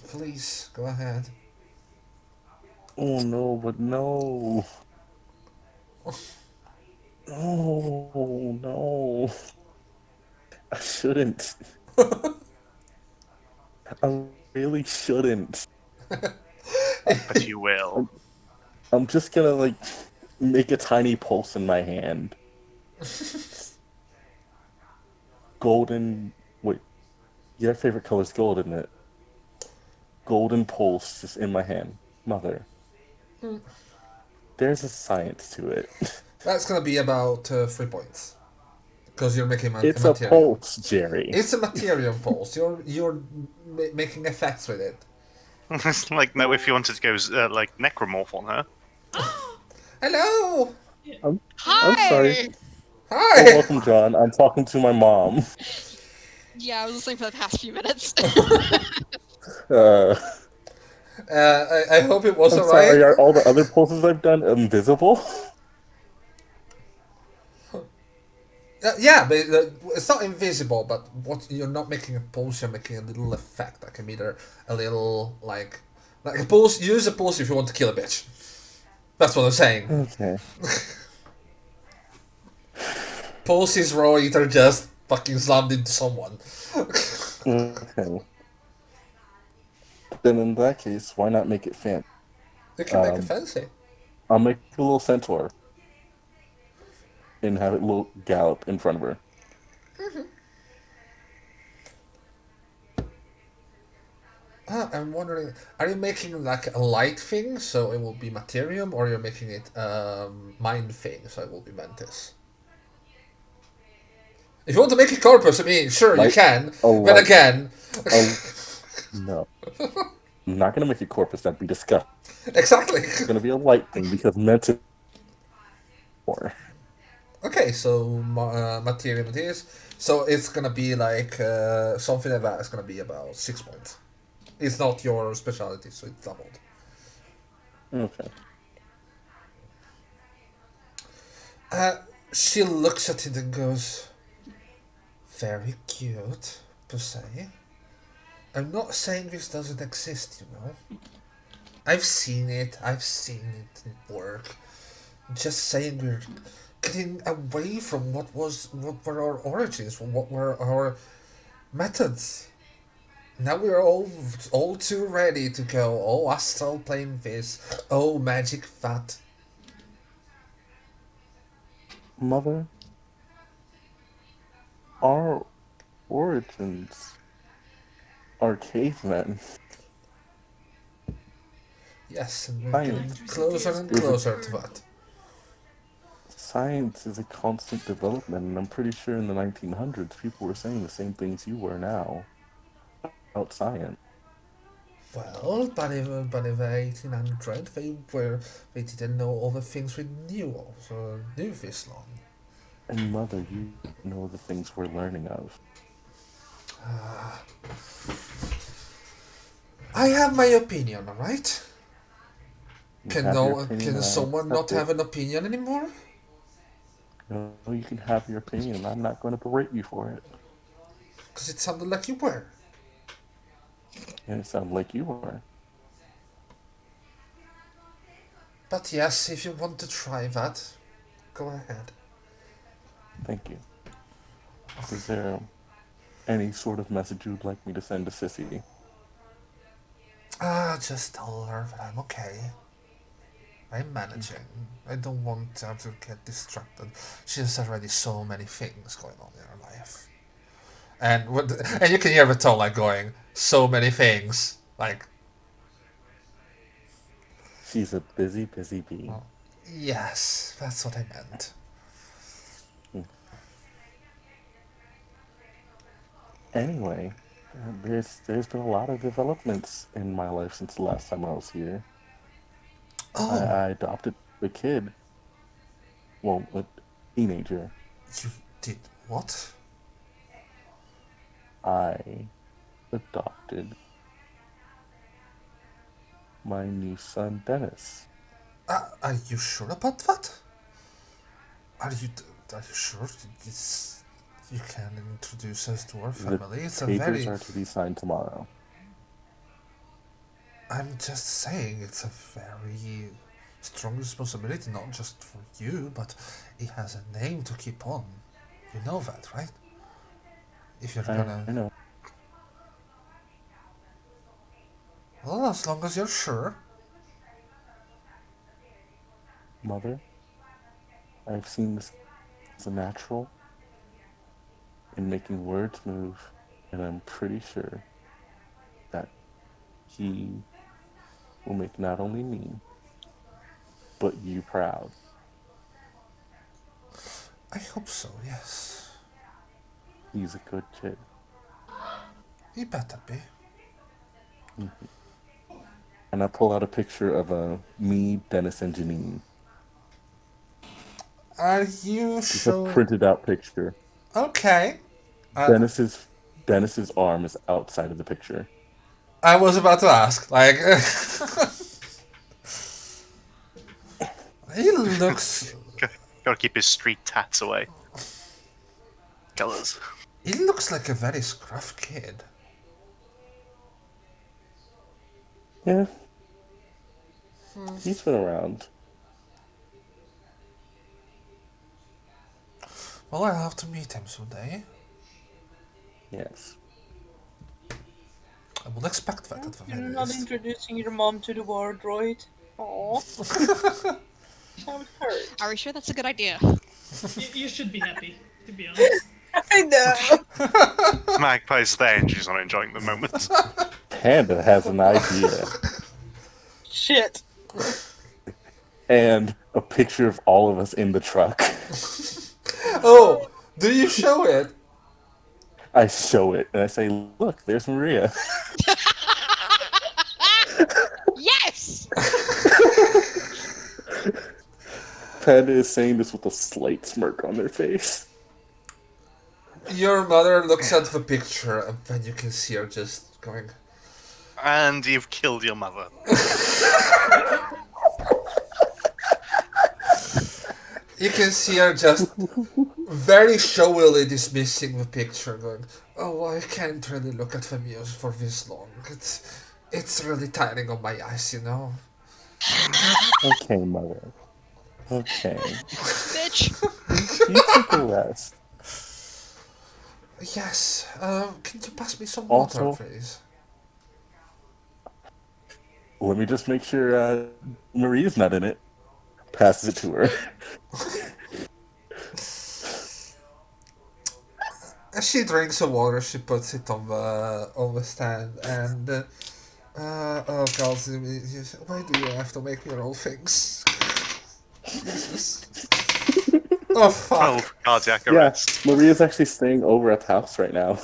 please go ahead. Oh no, but no. No. I shouldn't. I really shouldn't. But you will. I'm just gonna, like, make a tiny pulse in my hand. Golden. Wait. Your favorite color is gold, isn't it? Golden pulse just in my hand. Mother. There's a science to it. That's gonna be about 3 points. Because you're making It's a a material. pulse, Jerry. It's a Materium pulse. You're making effects with it. It's like, no, if you wanted to go like necromorph on her. Hello! I'm Hi! sorry. Oh, Hi! welcome, John. I'm talking to my mom. Yeah, I was listening for the past few minutes. I hope it was I'm alright. sorry, are all the other pulses I've done invisible? Yeah, but it's not invisible, but what you're not making a pulse, you're making a little effect. Like either a little, like a pulse, use a pulse if you want to kill a bitch. That's what I'm saying. Okay. Pulses raw either just fucking slammed into someone. Okay. Then in that case, why not make it fancy? You can make it fancy. I'll make a little centaur. And have it little gallop in front of her. I'm wondering, are you making like a light thing, so it will be Materium, or you're making it mind thing, so it will be Mantis? If you want to make it Corpus, I mean, sure, you Light- can. oh, But light. again, No. I'm not gonna make it corpus, that'd be disgusting. exactly. It's gonna be a light thing because meant it more. Okay, so Materium it is. So it's gonna be like something like that. It's gonna be about 6 points. It's not your specialty, so it's doubled. Okay. She looks at it and goes, very cute, per se. I'm not saying this doesn't exist, you know. I've seen it work. Just saying we're getting away from what were our origins, what were our methods. Now we're all too ready to go, oh, astral plane this, oh, magic that. Mother, our origins are cavemen. Yes, and we're Science. getting closer and closer to that. Science is a constant development, and I'm pretty sure in the 1900s people were saying the same things you were now about science. Well, but in the 1800s, they didn't know all the things we knew of, or knew this long. And Mother, you know the things we're learning of. I have my opinion, alright? You Can have your opinion, can and I someone not accept it. have an opinion anymore? No, you can have your opinion. I'm not going to berate you for it. Because it sounded like you were. And it sounded like you were. But yes, if you want to try that, go ahead. Thank you. Is there any sort of message you'd like me to send to Sissy? Just tell her that I'm okay. I'm managing. I don't want her to get distracted. She has already so many things going on in her life. And you can hear the tone like going, so many things. Like, She's a busy, busy bee. oh, yes, that's what I meant. Anyway, there's been a lot of developments in my life since the last time I was here. Oh, I adopted a kid. Well, a teenager. you did what? I adopted my new son, Denis. Are you sure about that? Are you sure you can introduce us to our family? It's a Papers very. are to be signed tomorrow. I'm just saying, it's a very strong responsibility, not just for you, but it has a name to keep on. You know that, right? If you're I gonna. know. Well, as long as you're sure. Mother, I've seen this as a natural in making words move, and I'm pretty sure that he will make not only me, but you proud. I hope so, yes. He's a good kid. He better be. And I pull out a picture of me, Denis, and Janine. Are you It's a sure? printed out picture. Okay. Denis's arm is outside of the picture. I was about to ask, like. He looks. Gotta keep his street tats away. Colours. He looks like a very scruff kid. Yeah. He's been around. Well, I'll have to meet him someday. Yes. I would expect that at the You're very not least. introducing your mom to the war droid. Aww. That would hurt. Are we sure that's a good idea? You should be happy, to be honest. I know. Magpie's there and she's not enjoying the moment. Panda has an idea. Shit. And a picture of all of us in the truck. Oh, do you show it? I show it and I say, look, there's Maria. Yes! Panda is saying this with a slight smirk on their face. Your mother looks at the picture and then you can see her just going, And you've killed your mother. you can see her just very showily dismissing the picture, going, oh, I can't really look at the news for this long. It's really tiring on my eyes, you know? Okay, mother. Okay. Bitch. You take a rest. Yes, can you pass me some water, Also- please? Let me just make sure Maria's not in it. Passes it to her. As she drinks the water, she puts it on the stand, and oh god, why do you have to make me roll things? Jesus. Oh fuck! Oh, cardiac Yeah, arrest. Maria's actually staying over at the house right now.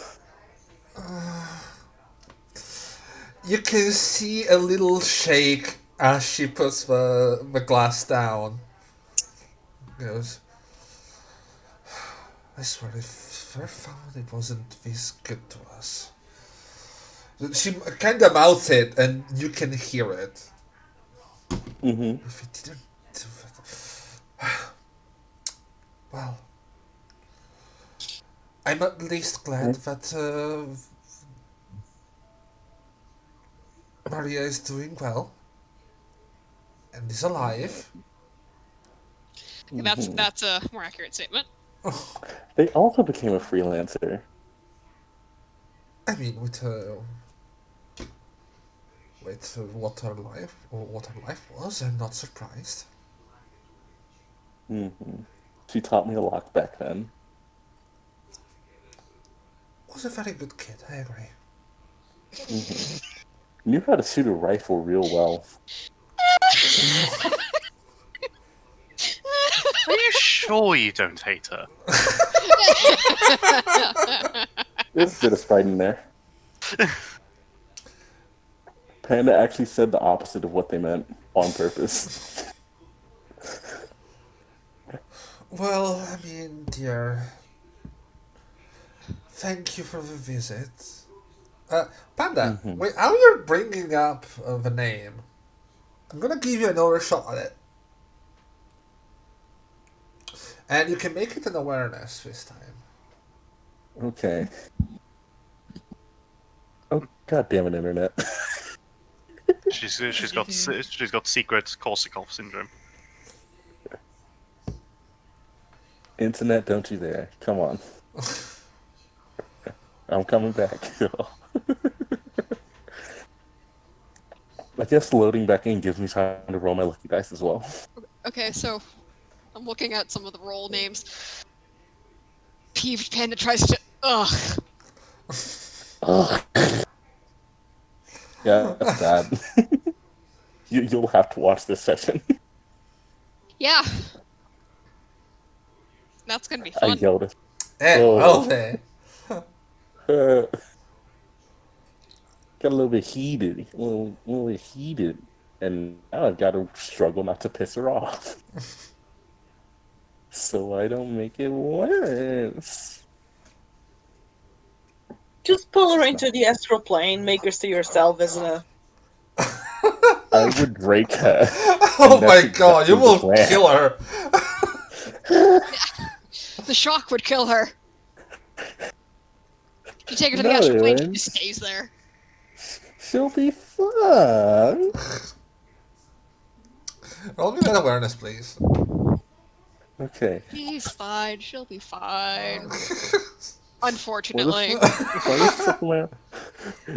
You can see a little shake as she puts the glass down. Goes. I swear, if their family wasn't this good to us. She kind of mouths it, and you can hear it. Mm-hmm. If it didn't do that. Well, I'm at least glad that Maria is doing well and is alive. That's a more accurate statement. They also became a freelancer. I mean, with what her life was, I'm not surprised. She taught me a lot back then. Was a very good kid, I agree. Knew how to shoot a rifle real well. Are you sure you don't hate her? There's a bit of spite in there. Panda actually said the opposite of what they meant on purpose. Well, I mean, dear, thank you for the visit. Panda, wait, how you're bringing up the name, I'm gonna give you another shot at it. And you can make it an awareness this time. Okay. Oh, god damn it, internet. She's got secret Korsakoff syndrome. Internet, don't you dare. Come on. I'm coming back. I guess loading back in gives me time to roll my lucky dice as well. Okay, so I'm looking at some of the role names. Peeved Panda tries to. Ugh. Ugh. Yeah, that's bad. You'll have to watch this session. Yeah. That's gonna be I fun. yelled it. Well then. Got a little bit heated. A little bit heated. And now I've got to struggle not to piss her off. So I don't make it worse. Just pull her into the astral plane, make her see herself as a... I would break her. Oh my god, you will kill her. The shock would kill her. You take her to the astral plane, she just stays there. She'll be fun. Roll me that awareness, please. Okay. She's fine. She'll be fine. Unfortunately.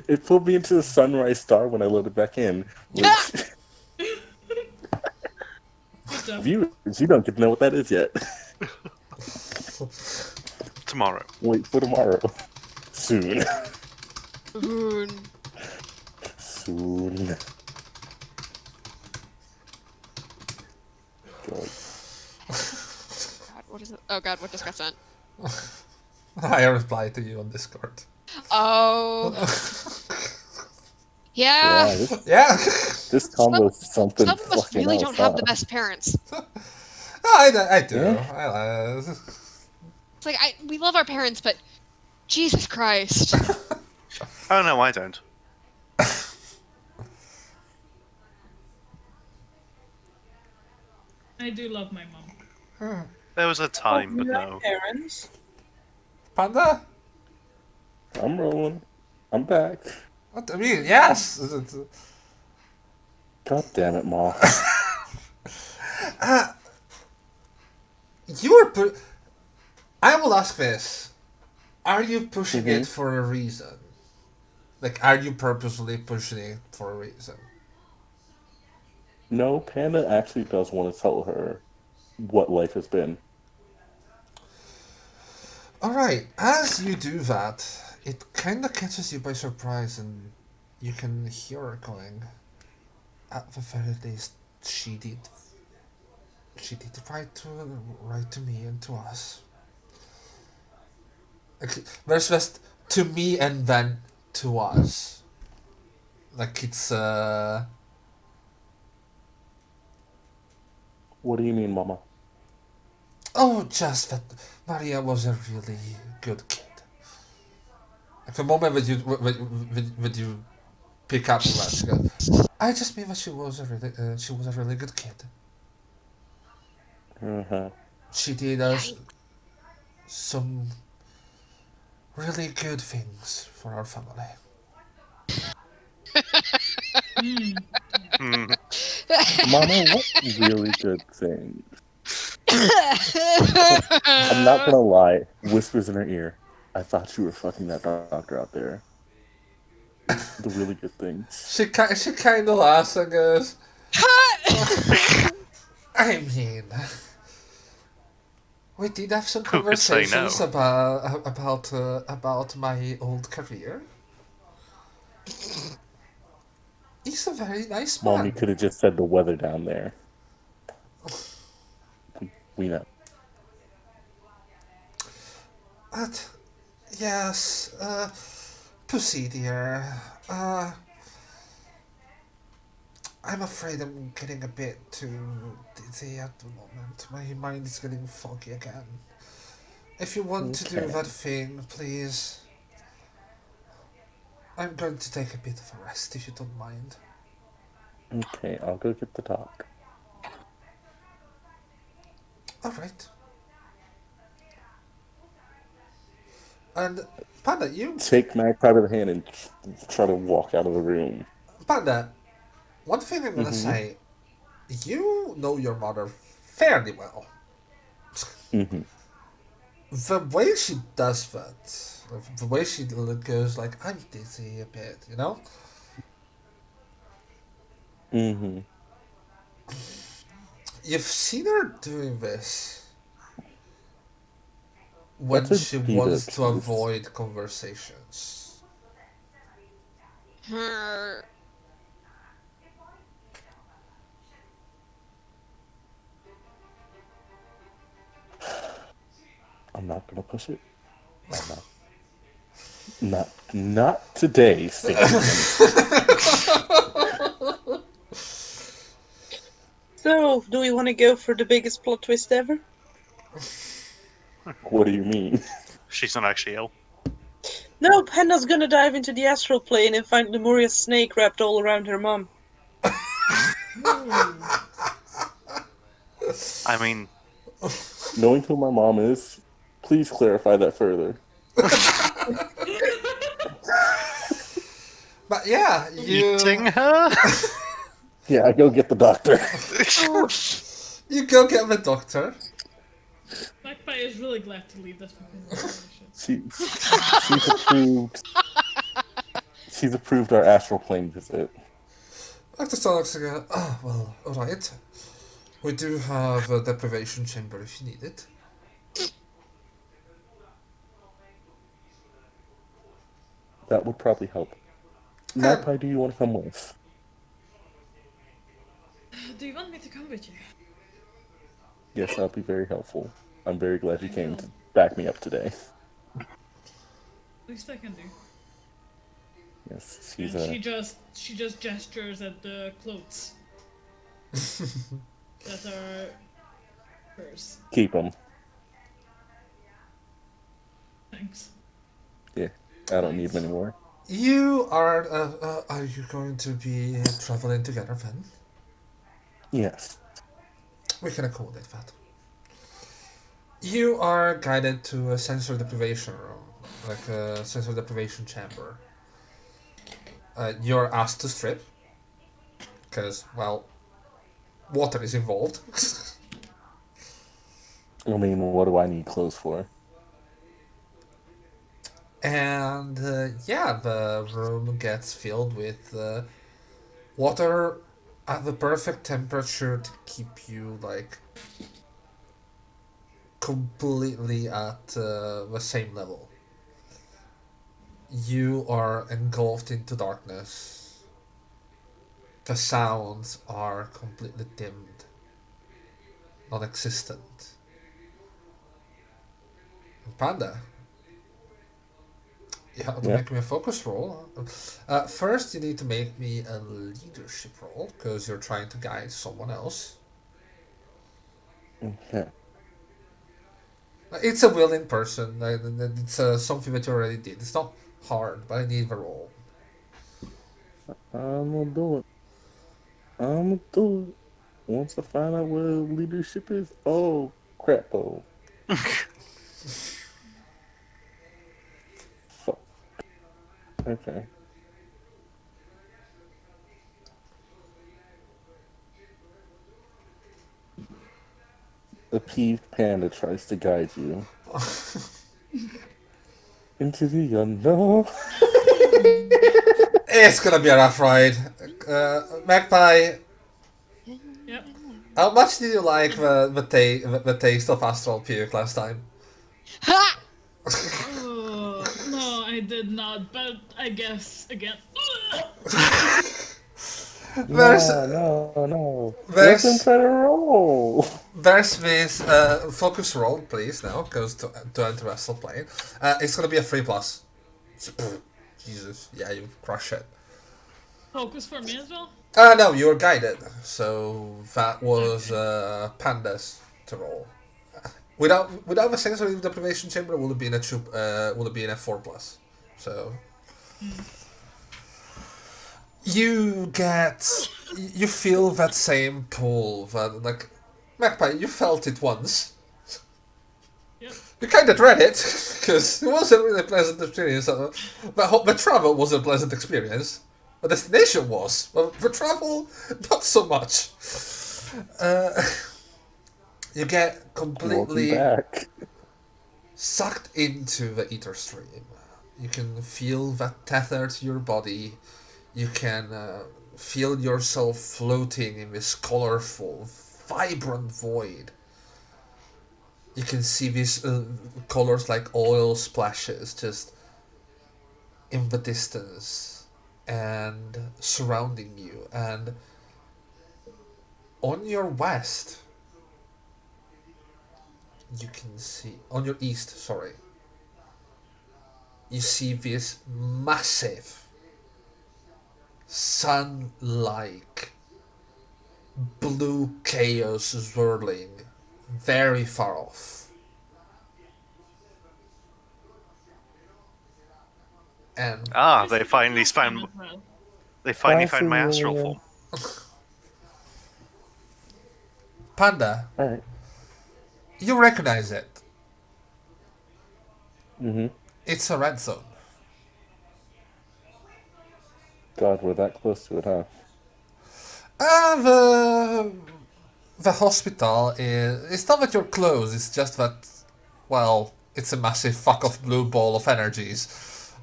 It pulled me into the sunrise star when I loaded back in. Which... Viewers, you don't get to know what that is yet. Tomorrow. Wait for tomorrow. Soon. Soon. God. God, what is it? Oh god, what just got sent? I replied to you on Discord. Oh. Yeah. Yeah. This combo is something. Some of us really don't have the best parents. I do. Yeah. It's like we love our parents, but Jesus Christ. Oh no, I don't. I do love my mom. There was a time, but no. Parents. Panda? I'm rolling. I'm back. What I mean, yes. God damn it, Ma. I will ask this. Are you pushing it for a reason? Like, are you purposely pushing it for a reason? No, Panda actually does want to tell her what life has been. Alright, as you do that, it kind of catches you by surprise and you can hear her going, at the very least, she did write to me and to us. Actually, there's just to me and then to us. Like it's What do you mean, Mama? Oh, just that Maria was a really good kid. At the moment that you pick up that, she goes, I just mean that she was a really good kid. Uh-huh. She did us some really good things for our family. Hmm. Hmm. Mama, what really good thing? I'm not gonna lie. Whispers in her ear. I thought you were fucking that doctor out there. The really good things. She kind of laughs and goes, I mean, we did have some Who could say no? conversations about my old career. He's a very nice Mom, you man. could have just said the weather down there. We know. But yes, Pussy dear, I'm afraid I'm getting a bit too dizzy at the moment. My mind is getting foggy again. If you want to do Okay. that thing, please. I'm going to take a bit of a rest if you don't mind. Okay, I'll go get the doc. Alright. And Panda, you Take Magpie by the hand and try to walk out of the room. Panda, one thing I'm gonna Mm-hmm. say, you know your mother fairly well. Mm-hmm. The way she does that, the way she goes like, I'm dizzy a bit, you know? Mm-hmm. You've seen her doing this That's when a she diva wants to excuse. avoid conversations. I'm not gonna push it. I'm not. Not today, Satan. So, do we want to go for the biggest plot twist ever? What do you mean? She's not actually ill. No, Panda's gonna dive into the astral plane and find Lemuria's snake wrapped all around her mom. Ooh. I mean, Knowing who my mom is, please clarify that further. But yeah, eating her? Yeah, I go get the doctor. you go get the doctor. Magpie is really glad to leave this fucking conversation. She's approved. She's approved our astral plane visit. Dr. Starks again. Oh, well, alright. We do have a deprivation chamber if you need it. That would probably help. And Magpie, do you want to come with? Do you want me to come with you? Yes, that'd be very helpful. I'm very glad you I came will. to back me up today. Least I can do. Yes, And she just gestures at the clothes that are hers. keep them. Thanks. Yeah, I don't need them anymore. you are you going to be traveling together then? Yes. We can accommodate that. You are guided to a sensor deprivation room, like a sensor deprivation chamber. You're asked to strip, because, well, water is involved. I mean, what do I need clothes for? And yeah, the room gets filled with water at the perfect temperature to keep you, like, completely at the same level. You are engulfed into darkness. The sounds are completely dimmed, non existent. Panda, you have to Yeah. make me a focus roll. First, you need to make me a leadership roll because you're trying to guide someone else. Okay. It's a willing person. It's something that you already did. It's not hard, but I need the roll. I'm gonna do it. I'm gonna do it. Once I find out what leadership is, oh Crapo. Fuck. Okay. The peeved panda tries to guide you into the unknown. It's gonna be a rough ride. Magpie, Yep. how much did you like the taste of astral puke last time? Ha! No, I did not, but I guess again. There's No. Let there's them try to roll. there's this focus roll, please. Now goes to enter astral plane. It's gonna be a 3+. Jesus, yeah, you crush it. Focus for me as well. No, you were guided, so that was Panda's to roll. Without the sensory deprivation chamber, would have been would have been a 4+. So you feel that same pull, that like Magpie, you felt it once. Yep. You kind of dread it because it wasn't really a pleasant experience. The travel was a pleasant experience. The destination was. Well, the travel, not so much. You get Welcome completely back. sucked into the ether stream. You can feel that tether to your body. You can feel yourself floating in this colorful, vibrant void. You can see these colors like oil splashes just in the distance and surrounding you. And on your west, you can see, on your east, sorry, you see this massive sun-like blue chaos swirling very far off. And They finally found my astral form. Panda, Alright. you recognize it. Mm-hmm. It's a red zone. God, we're that close to it, huh? The hospital is. It's not that you're close. It's just that, well, it's a massive fuck off blue ball of energies.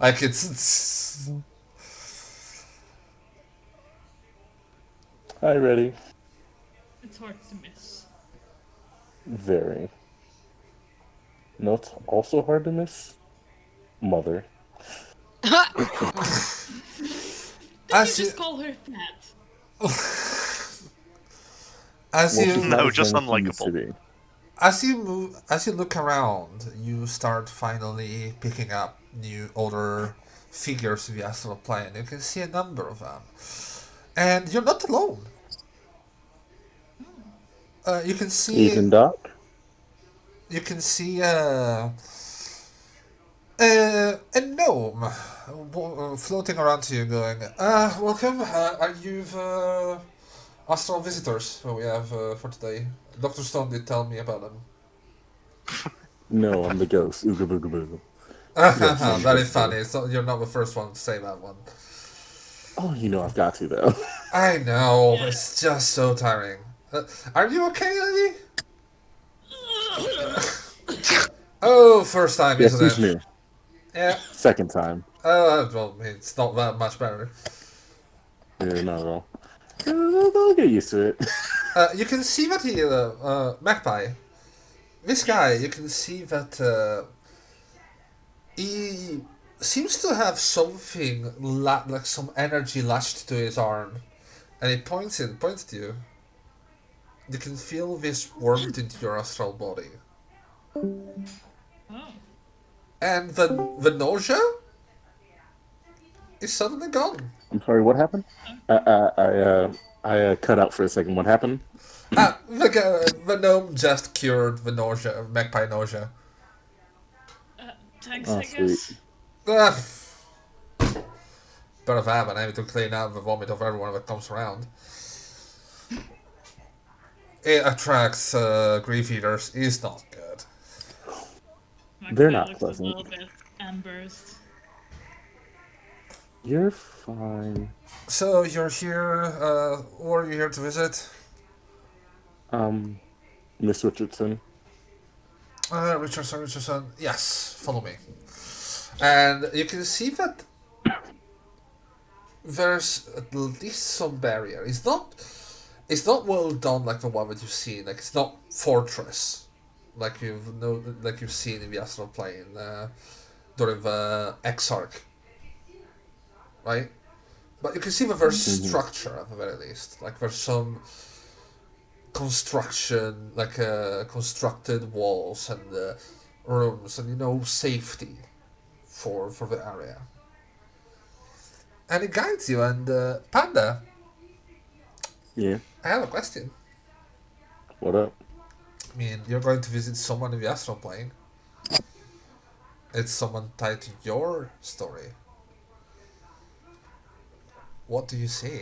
Like it's Hi, ready. It's hard to miss. Very. Notes also hard to miss. Mother. Did As you you just call her fat? as Well, you she's not No, as just young as she used unlikable. to be. as you look around, you start finally picking up new older figures in the astral plane. You can see a number of them, and you're not alone. You can see Even Doc? a gnome floating around to you, going, "Welcome. Are you the astral visitors that we have for today? Dr. Stone did tell me about them." No, I'm the ghost. Ooga booga boo. Yes, I'm Very the funny. ghost. So you're not the first one to say that one. Oh, you know I've got to, though. I know. Yeah. It's just so tiring. Are you okay, lady? Oh, first time, Yes, isn't he's it? new. Yeah. Second time. Well, it's not that much better. Yeah, not at all. They'll get used to it. You can see that Magpie. This guy, you can see that he seems to have something like some energy latched to his arm, and he points to you. You can feel this warmth into your astral body, Oh. and the nausea is suddenly gone. I'm sorry, what happened? I cut out for a second. What happened? The gnome just cured the nausea, magpie nausea. Thanks, Oh, I guess. sweet. Better have been able to clean out the vomit of everyone that comes around. it attracts grief eaters is not good. They're Magpie not looks a pleasant. little bit embarrassed. You're fine. So you're here. Or are you here to visit? Um, Miss Richardson. Richardson. Yes, follow me. And you can see that there's at least some barrier. It's not well done like the one that you've seen. Like it's not fortress, like you've seen in the astral plane during the Exarch, right? But you can see that there's structure at the very least. Like there's some construction, like constructed walls and rooms, and safety for the area. And it guides you. And Panda, Yeah. I have a question. What up? I mean, you're going to visit someone in the astral plane. It's someone tied to your story. What do you see?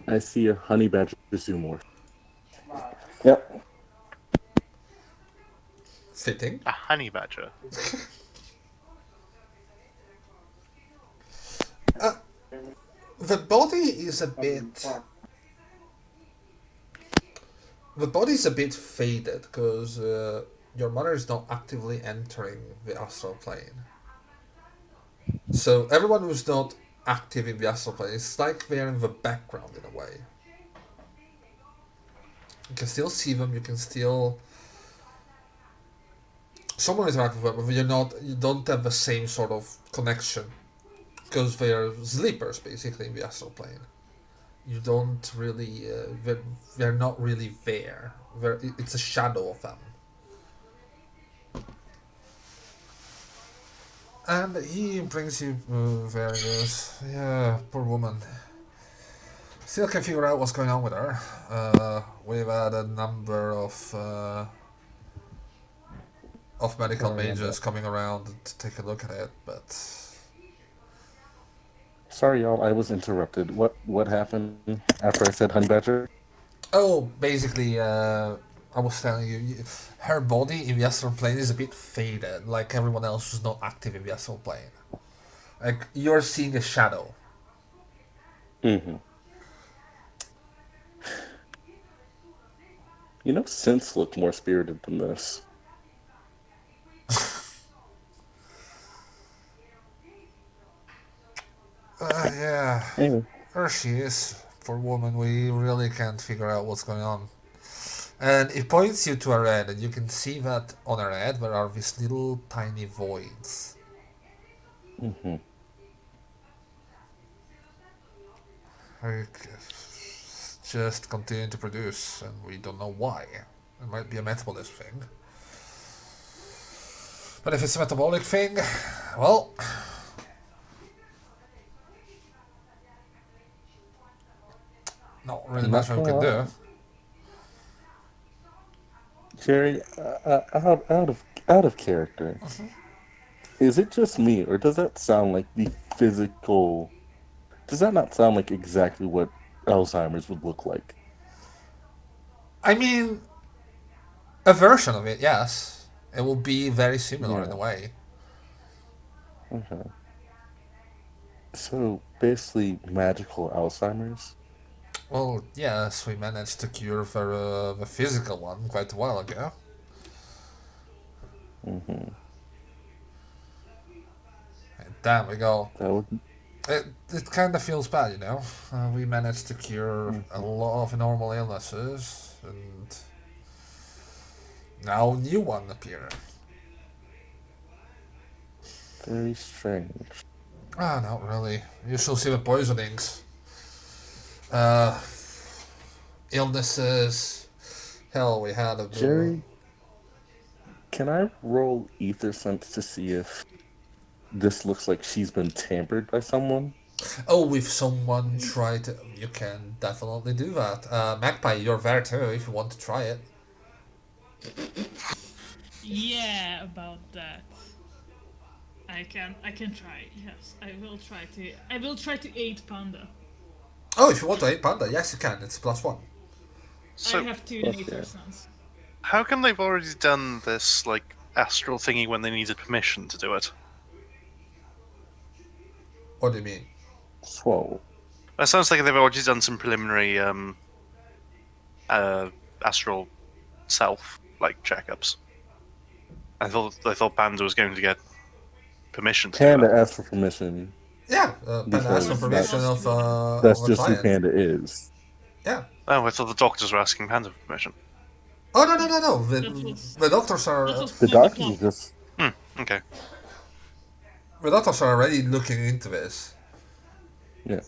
I see a honey badger zoomorph. Yep. Fitting. A honey badger. The body is a bit. The body is a bit faded because your mother is not actively entering the astral plane. So everyone who's not active in the astral plane, it's like they're in the background in a way. You can still see them. You can still. Someone interact with them, but you don't have the same sort of connection because they are sleepers basically in the astral plane. You don't really, they're not really there. It's a shadow of them. And he brings you there. Goes, yeah, poor woman. Still can figure out what's going on with her. We've had a number of medical mages coming around to take a look at it, but Sorry, y'all. I was interrupted. What happened after I said honey badger? basically, I was telling you, her body in the astral plane is a bit faded, like everyone else who's not active in the astral plane. Like you're seeing a shadow. Mm-hmm. Synths look more spirited than this. Yeah. Anyway. There she is. Poor woman, we really can't figure out what's going on. And it points you to her head, and you can see that on her head there are these little tiny voids. Mm-hmm. Like, just continue to produce, and we don't know why. It might be a metabolism thing. But if it's a metabolic thing, well, not really much we can do. Jerry, out of character. Is it just me, or does that sound like the physical? Does that not sound like exactly what Alzheimer's would look like? I mean, a version of it, yes. It will be very similar in a way. Okay. So basically, magical Alzheimer's. Well, yes, we managed to cure the physical one quite a while ago. Mm-hmm. Damn, we go. That would. It kind of feels bad, we managed to cure a lot of normal illnesses, and now a new one appeared. Very strange. Not really. You should see the poisonings. Illnesses. Hell, we had a... Jerry, can I roll ether sense to see if this looks like she's been tampered by someone? Oh, if someone tried to... You can definitely do that. Magpie, you're there too if you want to try it. Yeah, about that. I can try. Yes, I will try to aid Panda. Oh, if you want to aid Panda, yes, you can. It's +1. I So, have 2 Okay. nature sense. how come they've already done this, like, astral thingy when they needed permission to do it? What do you mean? Swole. That sounds like they've already done some preliminary astral self like checkups. I thought Panda was going to get permission to do Panda that. asked for permission Yeah, Panda asked for because permission that's of that's a just who client. Panda is. Yeah. Oh, I thought the doctors were asking Panda for permission. Oh, no. The doctors That are was The Panda doctors are plot. just Okay. the doctors are already looking into this. yeah.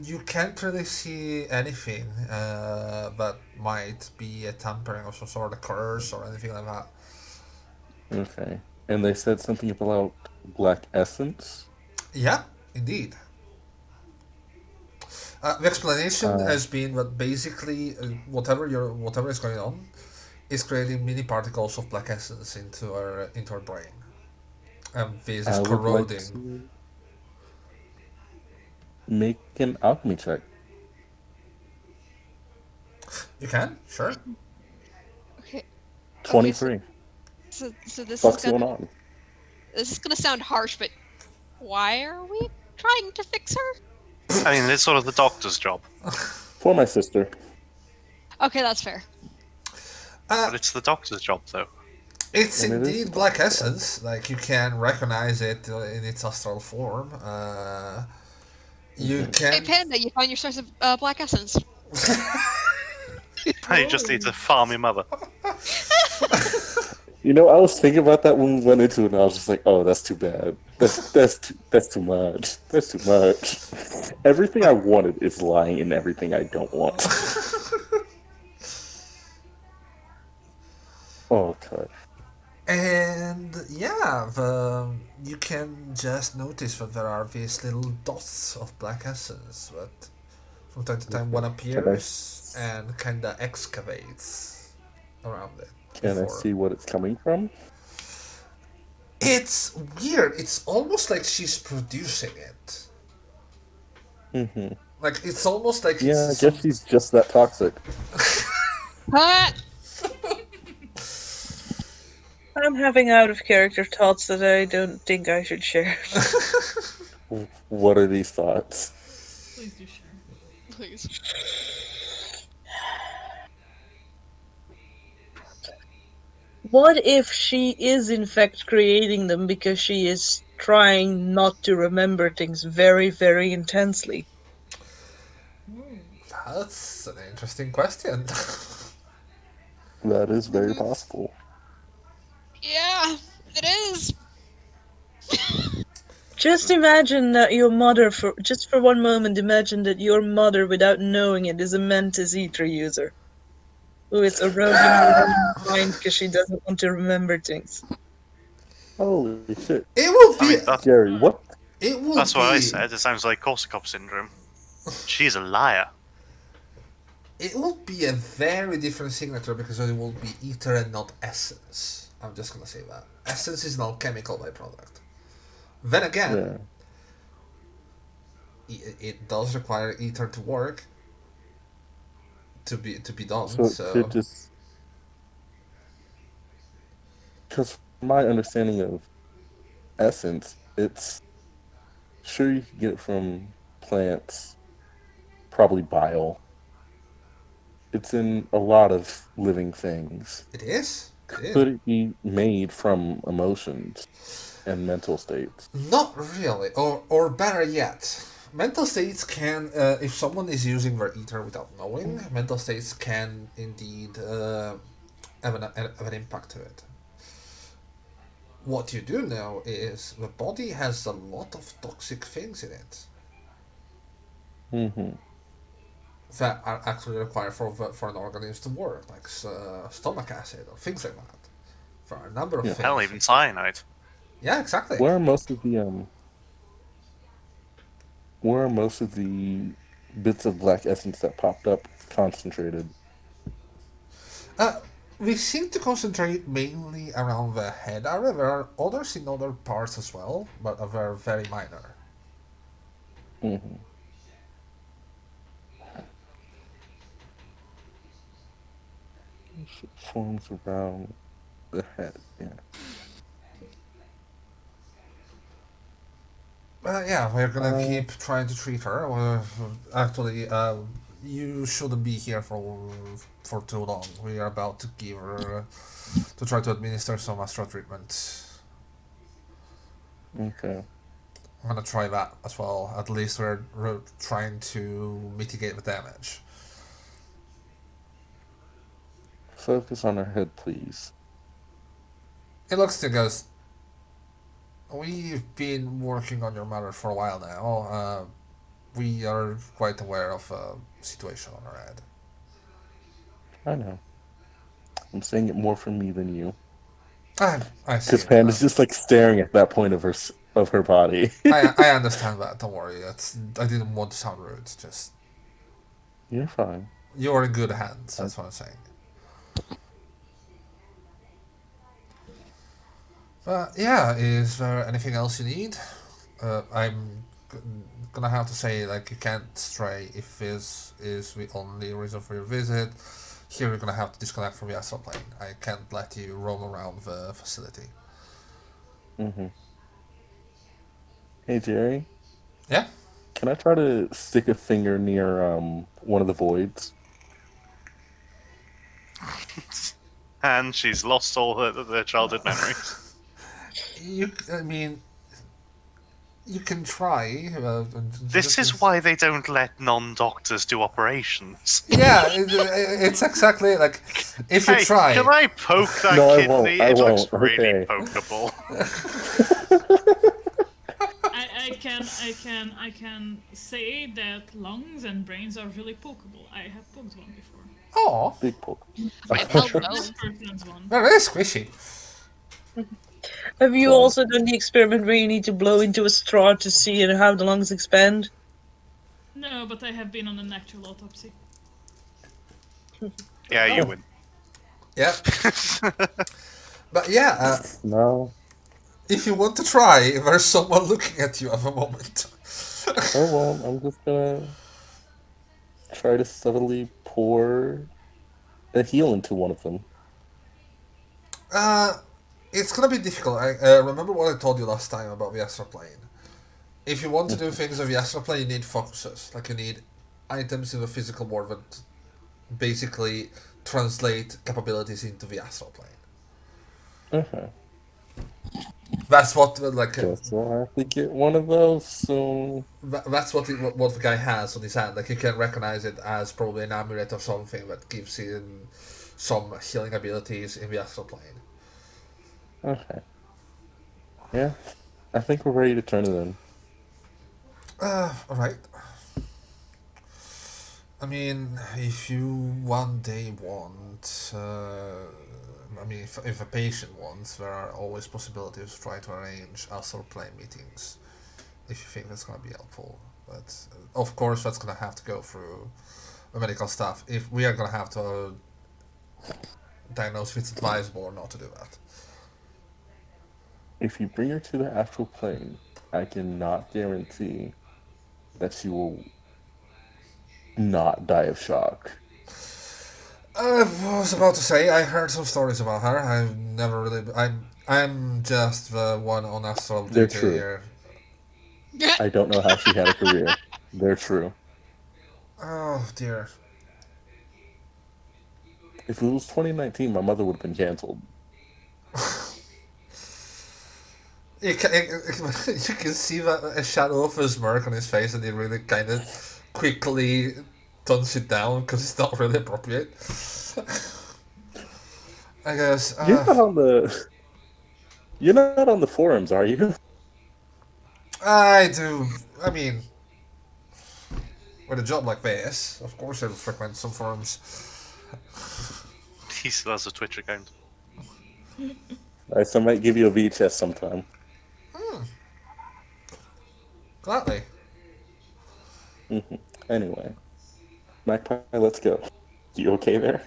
You can't really see anything that might be a tampering of some sort of curse or anything like that. Okay. And they said something about black essence. Yeah, indeed. The explanation Uh, has been that basically whatever is going on is creating mini particles of black essence into our brain, and this is I would like corroding. to make an alchemy check. You can, sure. Okay. 23. So this Fuck's going on? this is gonna sound harsh, but why are we trying to fix her? I mean, it's sort of the doctor's job, For my sister. Okay, that's fair. but it's the doctor's job, though. It's And it is indeed black essence. Like you can recognize it in its astral form. You Hey, can. Panda, you find your source of black essence. You just need to farm your mother. You know, I was thinking about that when we went into it, and I was just like, "Oh, that's too bad. That's too much. That's too much." Everything I wanted is lying in everything I don't want. Oh god. And yeah, you can just notice that there are these little dots of black essence that from time to time one appears and kinda excavates around it. Can I see what it's coming from? It's weird. It's almost like she's producing it. Mm-hmm. Like it's almost like Yeah, I it's guess she's just that toxic. What? I'm having out of character thoughts that I don't think I should share. What are these thoughts? Please do share. Please. What if she is in fact creating them because she is trying not to remember things very, very intensely? That's an interesting question. That is very possible. Yeah, it is. Just imagine that your mother, just for one moment, imagine that your mother, without knowing it, is a Mantis Eater user who is eroding her mind because she doesn't want to remember things. Holy shit. It will I be. mean, Jerry, what? It will that's be. what I said. It sounds like Korsakoff syndrome. She's a liar. It will be a very different signature because it will be ether and not essence. I'm just gonna say that. Essence is an alchemical byproduct. Then again, Yeah. it does require ether to work to be done. So it could just. Because my understanding of essence, it's. Sure, you can get it from plants, probably bile. It's in a lot of living things. It is. Could it be made from emotions and mental states? Not really, or better yet, mental states can, if someone is using their ether without knowing, mental states can indeed have an impact to it. What you do know is the body has a lot of toxic things in it Mm-hmm. that are actually required for an organism to work, like stomach acid or things like that. For a number of Yeah. things. Hell, even cyanide. Yeah, exactly. Where are most of the bits of black essence that popped up concentrated? we seem to concentrate mainly around the head area. There are others in other parts as well, but they're very minor. Mm-hmm. Forms around the head. Yeah. Yeah, we're gonna Uh, keep trying to treat her. Actually, you shouldn't be here for too long. We are about to give her to try to administer some astral treatment. okay. I'm gonna try that as well. At least we're trying to mitigate the damage. Focus on her head, please. It looks to goes. We've been working on your matter for a while now. We are quite aware of the situation on her head. I know. I'm saying it more for me than you. I see. Because Panda's just like staring at that point of her body. I understand that. Don't worry. I didn't want to sound rude. It's just You're fine. you're in good hands. That's what I'm saying. But yeah, is there anything else you need? I'm gonna have to say like you can't stray if this is the only reason for your visit. Here you're gonna have to disconnect from the astral plane. I can't let you roam around the facility. Mm-hmm. Hey, Jerry. Yeah. Can I try to stick a finger near one of the voids? And she's lost all her childhood memories. I mean, you can try. This is why they don't let non-doctors do operations. Yeah, it's exactly like if you Hey, try. can I poke that No, I kidney? won't. I It looks won't. really Okay. pokeable. I can say that lungs and brains are really pokeable. I have poked one before. Oh, Big poke. I've held This those. person's one. they're very squishy. Have you Fun. also done the experiment where you need to blow into a straw to see how the lungs expand? No, but I have been on an actual autopsy. Yeah, you win. Yeah, but yeah, No, if you want to try, there's someone looking at you at the moment. I won't. I'm just gonna try to subtly pour a heal into one of them. Uh, it's gonna be difficult. I remember what I told you last time about the astral plane. If you want to do things with the astral plane, you need focuses. Like you need items in the physical world that basically translate capabilities into the astral plane. Okay. That's what Guess I'll have to get one of those soon. that's what the guy has on his hand. Like you can recognize it as probably an amulet or something that gives him some healing abilities in the astral plane. Okay. Yeah. I think we're ready to turn it in. All right. I mean, if you one day want, I mean, if a patient wants, there are always possibilities to try to arrange astral plane meetings if you think that's going to be helpful. But of course, that's going to have to go through the medical staff. If we are going to have to diagnose if it's advisable or not to do that. If you bring her to the astral plane, I cannot guarantee that she will not die of shock. I was about to say I heard some stories about her. I've never really. I'm just the one on astral They're duty true. here. I don't know how she had a career. They're true. Oh dear. If it was 2019, my mother would have been canceled. You can see that a shadow of a smirk on his face, and he really kind of quickly tones it down because it's not really appropriate. I guess. You're not on the forums, are you? I do. I mean, with a job like this, of course I will frequent some forums. He still has a Twitch account. I might give you a VHS sometime. Gladly. Anyway, Magpie, let's go. You okay there?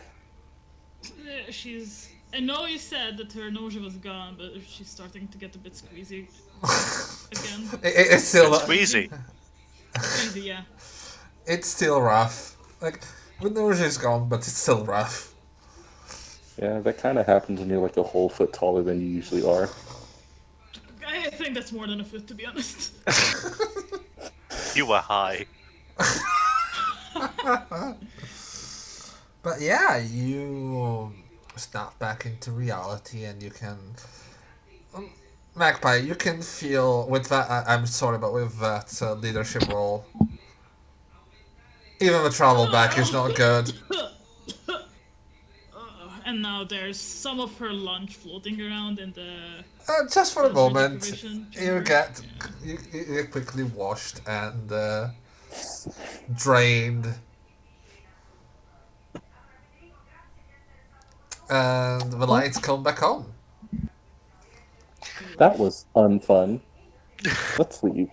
she's. I know you said that her nausea was gone, but she's starting to get a bit squeezy again. It's still It's wheezy. Squeezy, yeah. it's still rough. Like the nausea is gone, but it's still rough. Yeah, that kind of happens when you're like a whole foot taller than you usually are. I think that's more than a foot, to be honest. You were high. But yeah, you snap back into reality, and you can. Magpie, you can feel with that. I'm sorry, but with that leadership role, even the travel back is not good. And now there's some of her lunch floating around in the. Just for a sensory moment, deprivation you chamber. get Yeah. you're quickly washed and drained, and the lights come back on. That was unfun. Let's leave.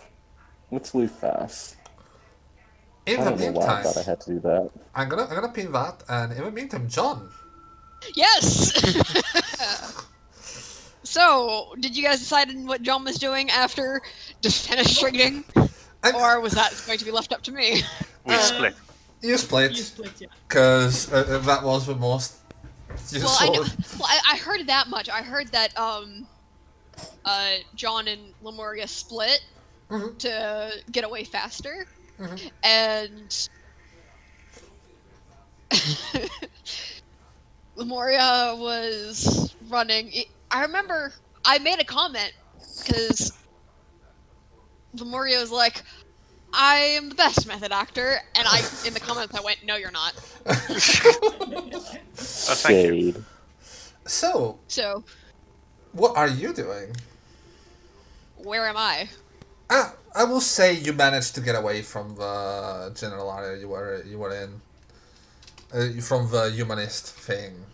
Let's leave fast. In I the don't know why I meantime, thought I had to do that. I'm gonna pin that, and in the meantime, John. Yes! So, did you guys decide on what John was doing after defenestrating? Or was that going to be left up to me? We split. You You split split, yeah. because that was the most Well, I, know, useful. well, I heard that much. I heard that John and Lemuria split to get away faster, and Lemuria was running. I remember I made a comment because Lemuria was like, "I am the best method actor," and in the comments I went, "No, you're not." Thank you. Shade. So, So, what are you doing? where am I? I will say you managed to get away from the general area you were in, from the humanist thing.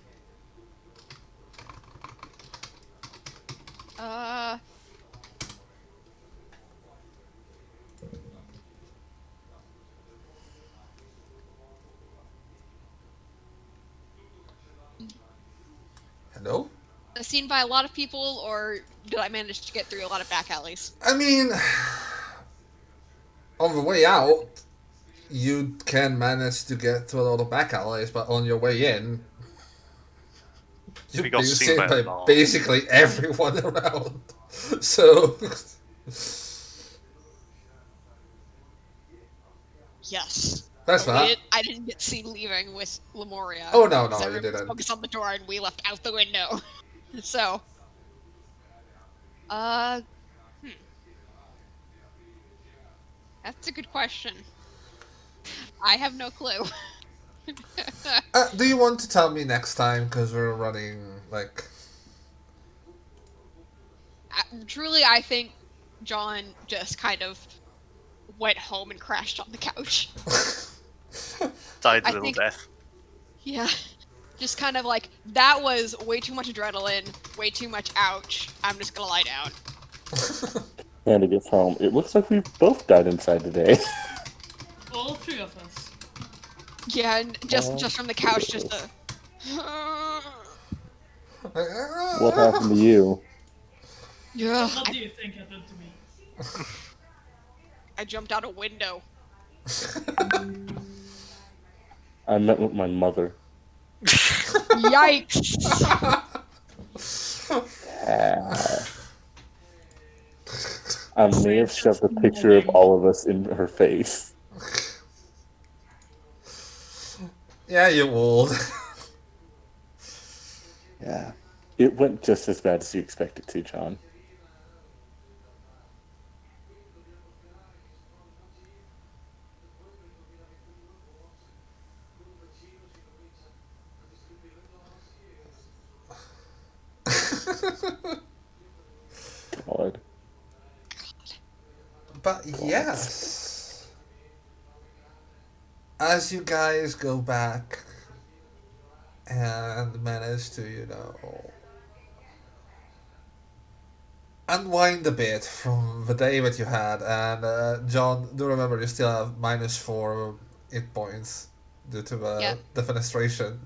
Hello? Seen by a lot of people, or did I manage to get through a lot of back alleys? I mean, on the way out, you can manage to get to a lot of back alleys, but on your way in, you've We got been seen seen by by a lot. basically everyone around. So, Yes. that's But that. I didn't get seen leaving with Lemuria. Oh, no, because you everyone was didn't. focused on the door, and we left out the window. So, that's a good question. I have no clue. Do you want to tell me next time? Because we're running, like... Truly, I think John just kind of went home and crashed on the couch. Died a I little think- death. Yeah. Just kind of like, that was way too much adrenaline, way too much ouch. I'm just gonna lie down. And it gets home. It looks like we've both died inside today. All three of us. Yeah, and just from the couch, just a... What happened to you? Yeah. What do you think happened to me? I jumped out a window. I met with my mother. Yikes! I may have shoved a picture of all of us in her face. Yeah, you old. Yeah. It went just as bad as you expected to, John. God. But yes, as you guys go back and manage to, unwind a bit from the day that you had, and John, do remember you still have -4 hit points due to the Yeah. defenestration.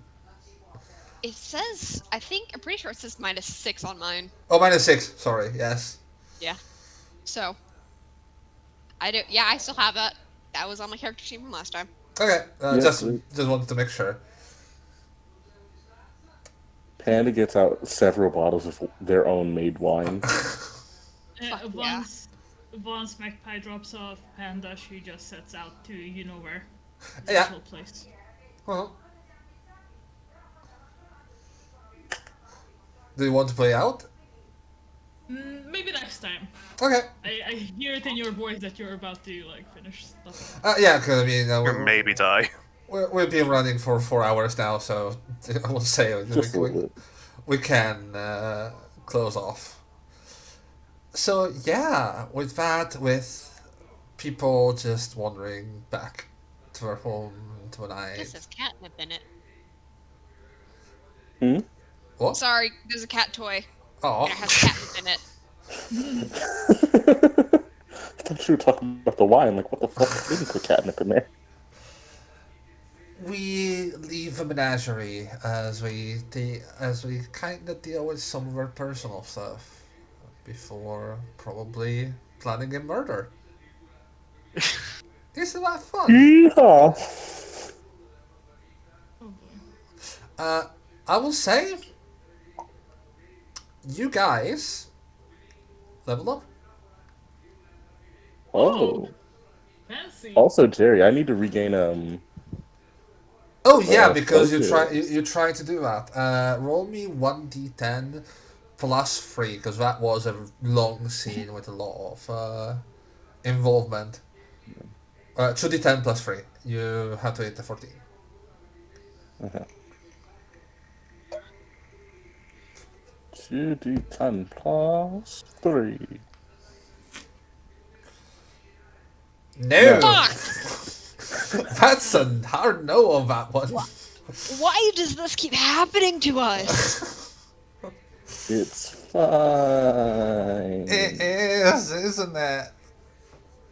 It says, I'm pretty sure it says -6 on mine. Oh, -6. Sorry. Yes. Yeah. So, I still have that. That was on my character sheet from last time. Okay. Yeah, Just sweet. wanted to make sure. Panda gets out several bottles of their own made wine. Once Magpie drops off Panda, she just sets out to where. Yeah. Place. Well. Do you want to play out? Maybe next time. Okay. I hear it in your voice that you're about to finish stuff. Yeah, because I mean, Or maybe die. We've been running for 4 hours now, so I will say Just a little bit. we can close off. So yeah, with that, with people just wandering back to their home to a night. This has catnip in it. What? Sorry, there's a cat toy. Oh. And it has catnip in it. I thought you were talking about the wine. Like, what the fuck? They didn't put catnip in there. We leave the menagerie as we kind of deal with some of our personal stuff before probably planning a murder. Isn't that fun? Yeehaw! Oh boy. I will say, you guys level up. Oh. Fancy. Also, Jerry, I need to regain Oh yeah, because focus. you try to do that. Roll me 1d10 plus 3, because that was a long scene with a lot of involvement. 2d10 plus 3. You have to hit the 14. Uh-huh. 2d10 plus 3. No! Fuck! That's a hard no on that one. Why does this keep happening to us? It's fine. It is, isn't it?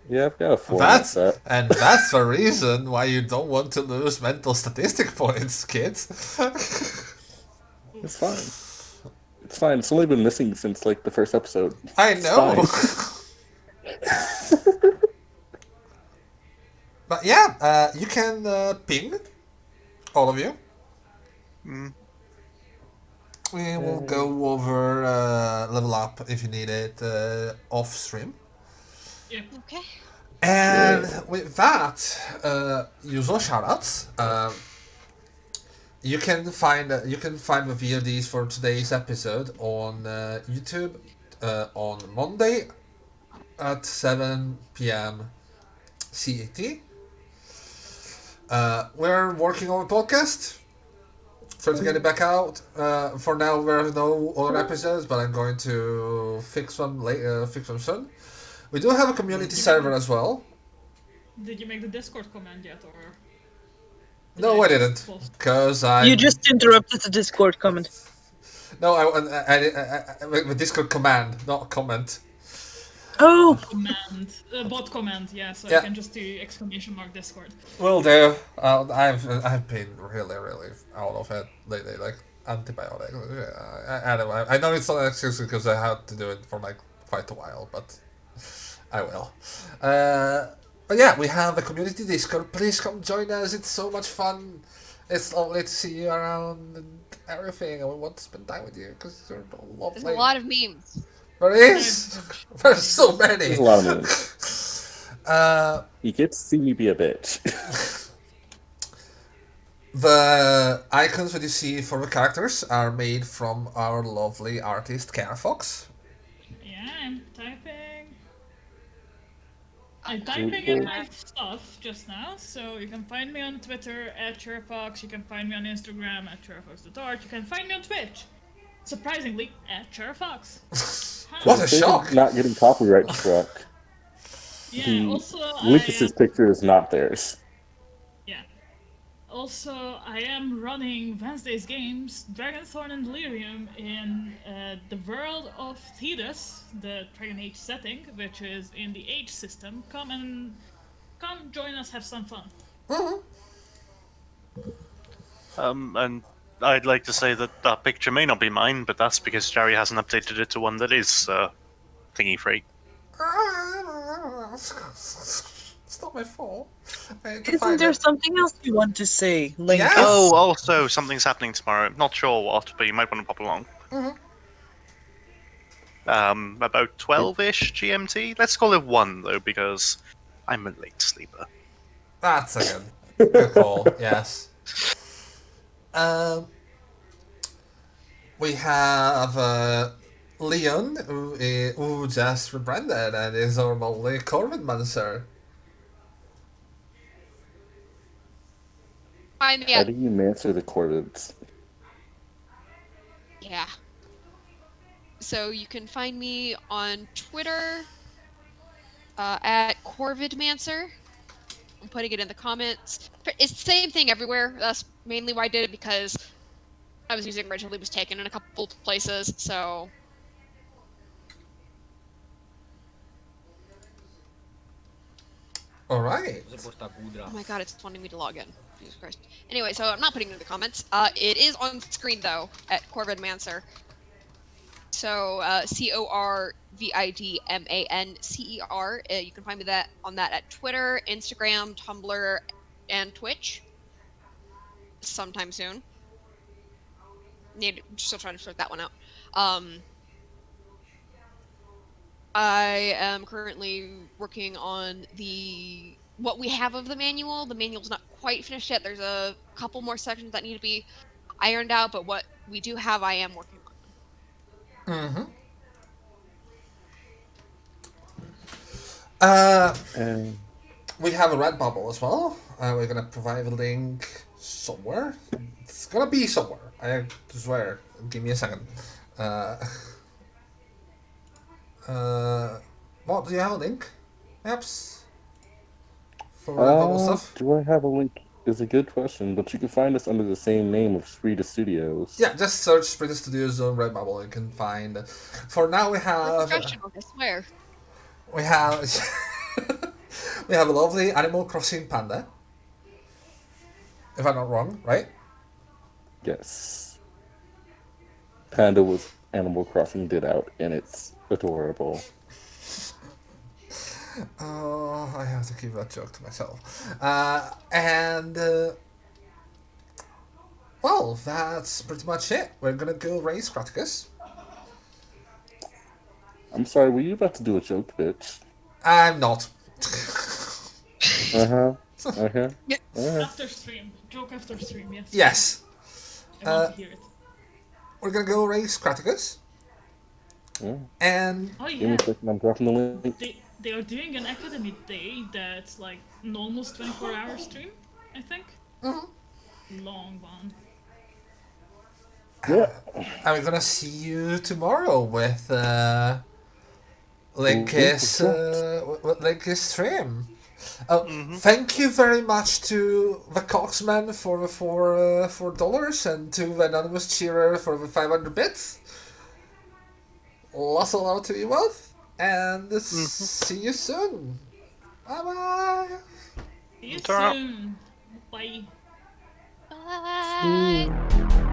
Yeah, I've got a 4 That's like that. and that's the reason why you don't want to lose mental statistic points, kids. It's fine. It's fine. It's only been missing since, like, the first episode. I It's know. fine. But yeah, you can ping all of you. We will go over level up if you need it off stream. Yeah. Okay. And with that, usual shoutouts. You can find the VODs for today's episode on YouTube on Monday at 7 p.m. CET. We're working on a podcast. Trying to get it back out. For now, there are no other episodes, but I'm going to fix them later. Fix them soon. We do have a community server as well. Did you make the Discord command yet, or? No, I didn't, because I. You just interrupted the Discord comment. No, the Discord command, not comment. Oh, Command, bot command, yeah. So Yeah. I can just do ! Discord. Will do. I've been really out of it lately, like antibiotics. Anyway, I know it's not an excuse because I had to do it for like quite a while, but I will. But yeah, we have a community Discord. Please come join us. It's so much fun. It's lovely to see you around and everything. And we want to spend time with you because you're lovely. There's a lot of memes. There is. There's so many. There's a lot of moves. You get to see me be a bitch. The icons that you see for the characters are made from our lovely artist, Kara Fox. Yeah, I'm typing. I'm typing in my stuff just now, so you can find me on Twitter @CheraFox. You can find me on Instagram @CheraFox.art. You can find me on Twitch, surprisingly, @CheraFox. What a shock! Not getting copyright struck. Yeah, also Lucas's picture is not theirs. Yeah. Also, I am running Wednesday's games, Dragonthorn and Delirium, in the world of Thetis, the Dragon Age setting, which is in the Age system. Come join us, have some fun. And I'd like to say that that picture may not be mine, but that's because Jerry hasn't updated it to one that is thingy free. It's not my fault. I need to Isn't find there it. something else you want to say, Link? Yes. Oh, also something's happening tomorrow. Not sure what, but you might want to pop along. About 12-ish GMT. Let's call it 1 though, because I'm a late sleeper. That's a good call. Yes. We have Leon, who just rebranded and is our lovely Corvin Mancer. Find me How at do you master the Corvids? yeah. So you can find me on Twitter at Corvidmancer. I'm putting it in the comments. It's the same thing everywhere. That's mainly why I did it, because I was using originally was taken in a couple places. So All right. oh my god, it's wanting me to log in. Jesus Christ. Anyway, so I'm not putting it in the comments. It is on screen though at Corvidmancer. So Corvidmancer. You can find me on that at Twitter, Instagram, Tumblr, and Twitch. Sometime soon. Still trying to sort that one out. I am currently working on what we have of the manual. The manual's not quite finished yet. There's a couple more sections that need to be ironed out, but what we do have, I am working on. We have a red bubble as well. We're gonna provide a link somewhere. It's gonna be somewhere. I swear. Give me a second. What, do you have a link? Perhaps? For red bubble stuff? Do I have a link? Is a good question, but you can find us under the same name of Sprita Studios. Yeah, just search Sprita Studios on Redbubble. You can find. For now, we have. Professional, I swear. We have. We have a lovely Animal Crossing panda. If I'm not wrong, right? Yes. Panda was Animal Crossing did out, and it's adorable. Oh, I have to keep that joke to myself. Well, that's pretty much it. We're gonna go raise Kraticus. I'm sorry, were you about to do a joke, bitch? I'm not. After stream. Joke after stream, yes. Yes. I want to hear it. We're gonna go raise Kraticus. Yeah. And Oh Give me yeah. a second, I'm dropping the link. They are doing an Academy Day that's like an almost 24-hour stream, I think. Long one. Yeah. and we're gonna see you tomorrow with Link's stream. Thank you very much to the Coxman for the $4 and to the anonymous cheerer for the 500 bits. Lots of love to you both, and see you soon. Bye bye. See you Ta-ra. soon. Bye. Bye.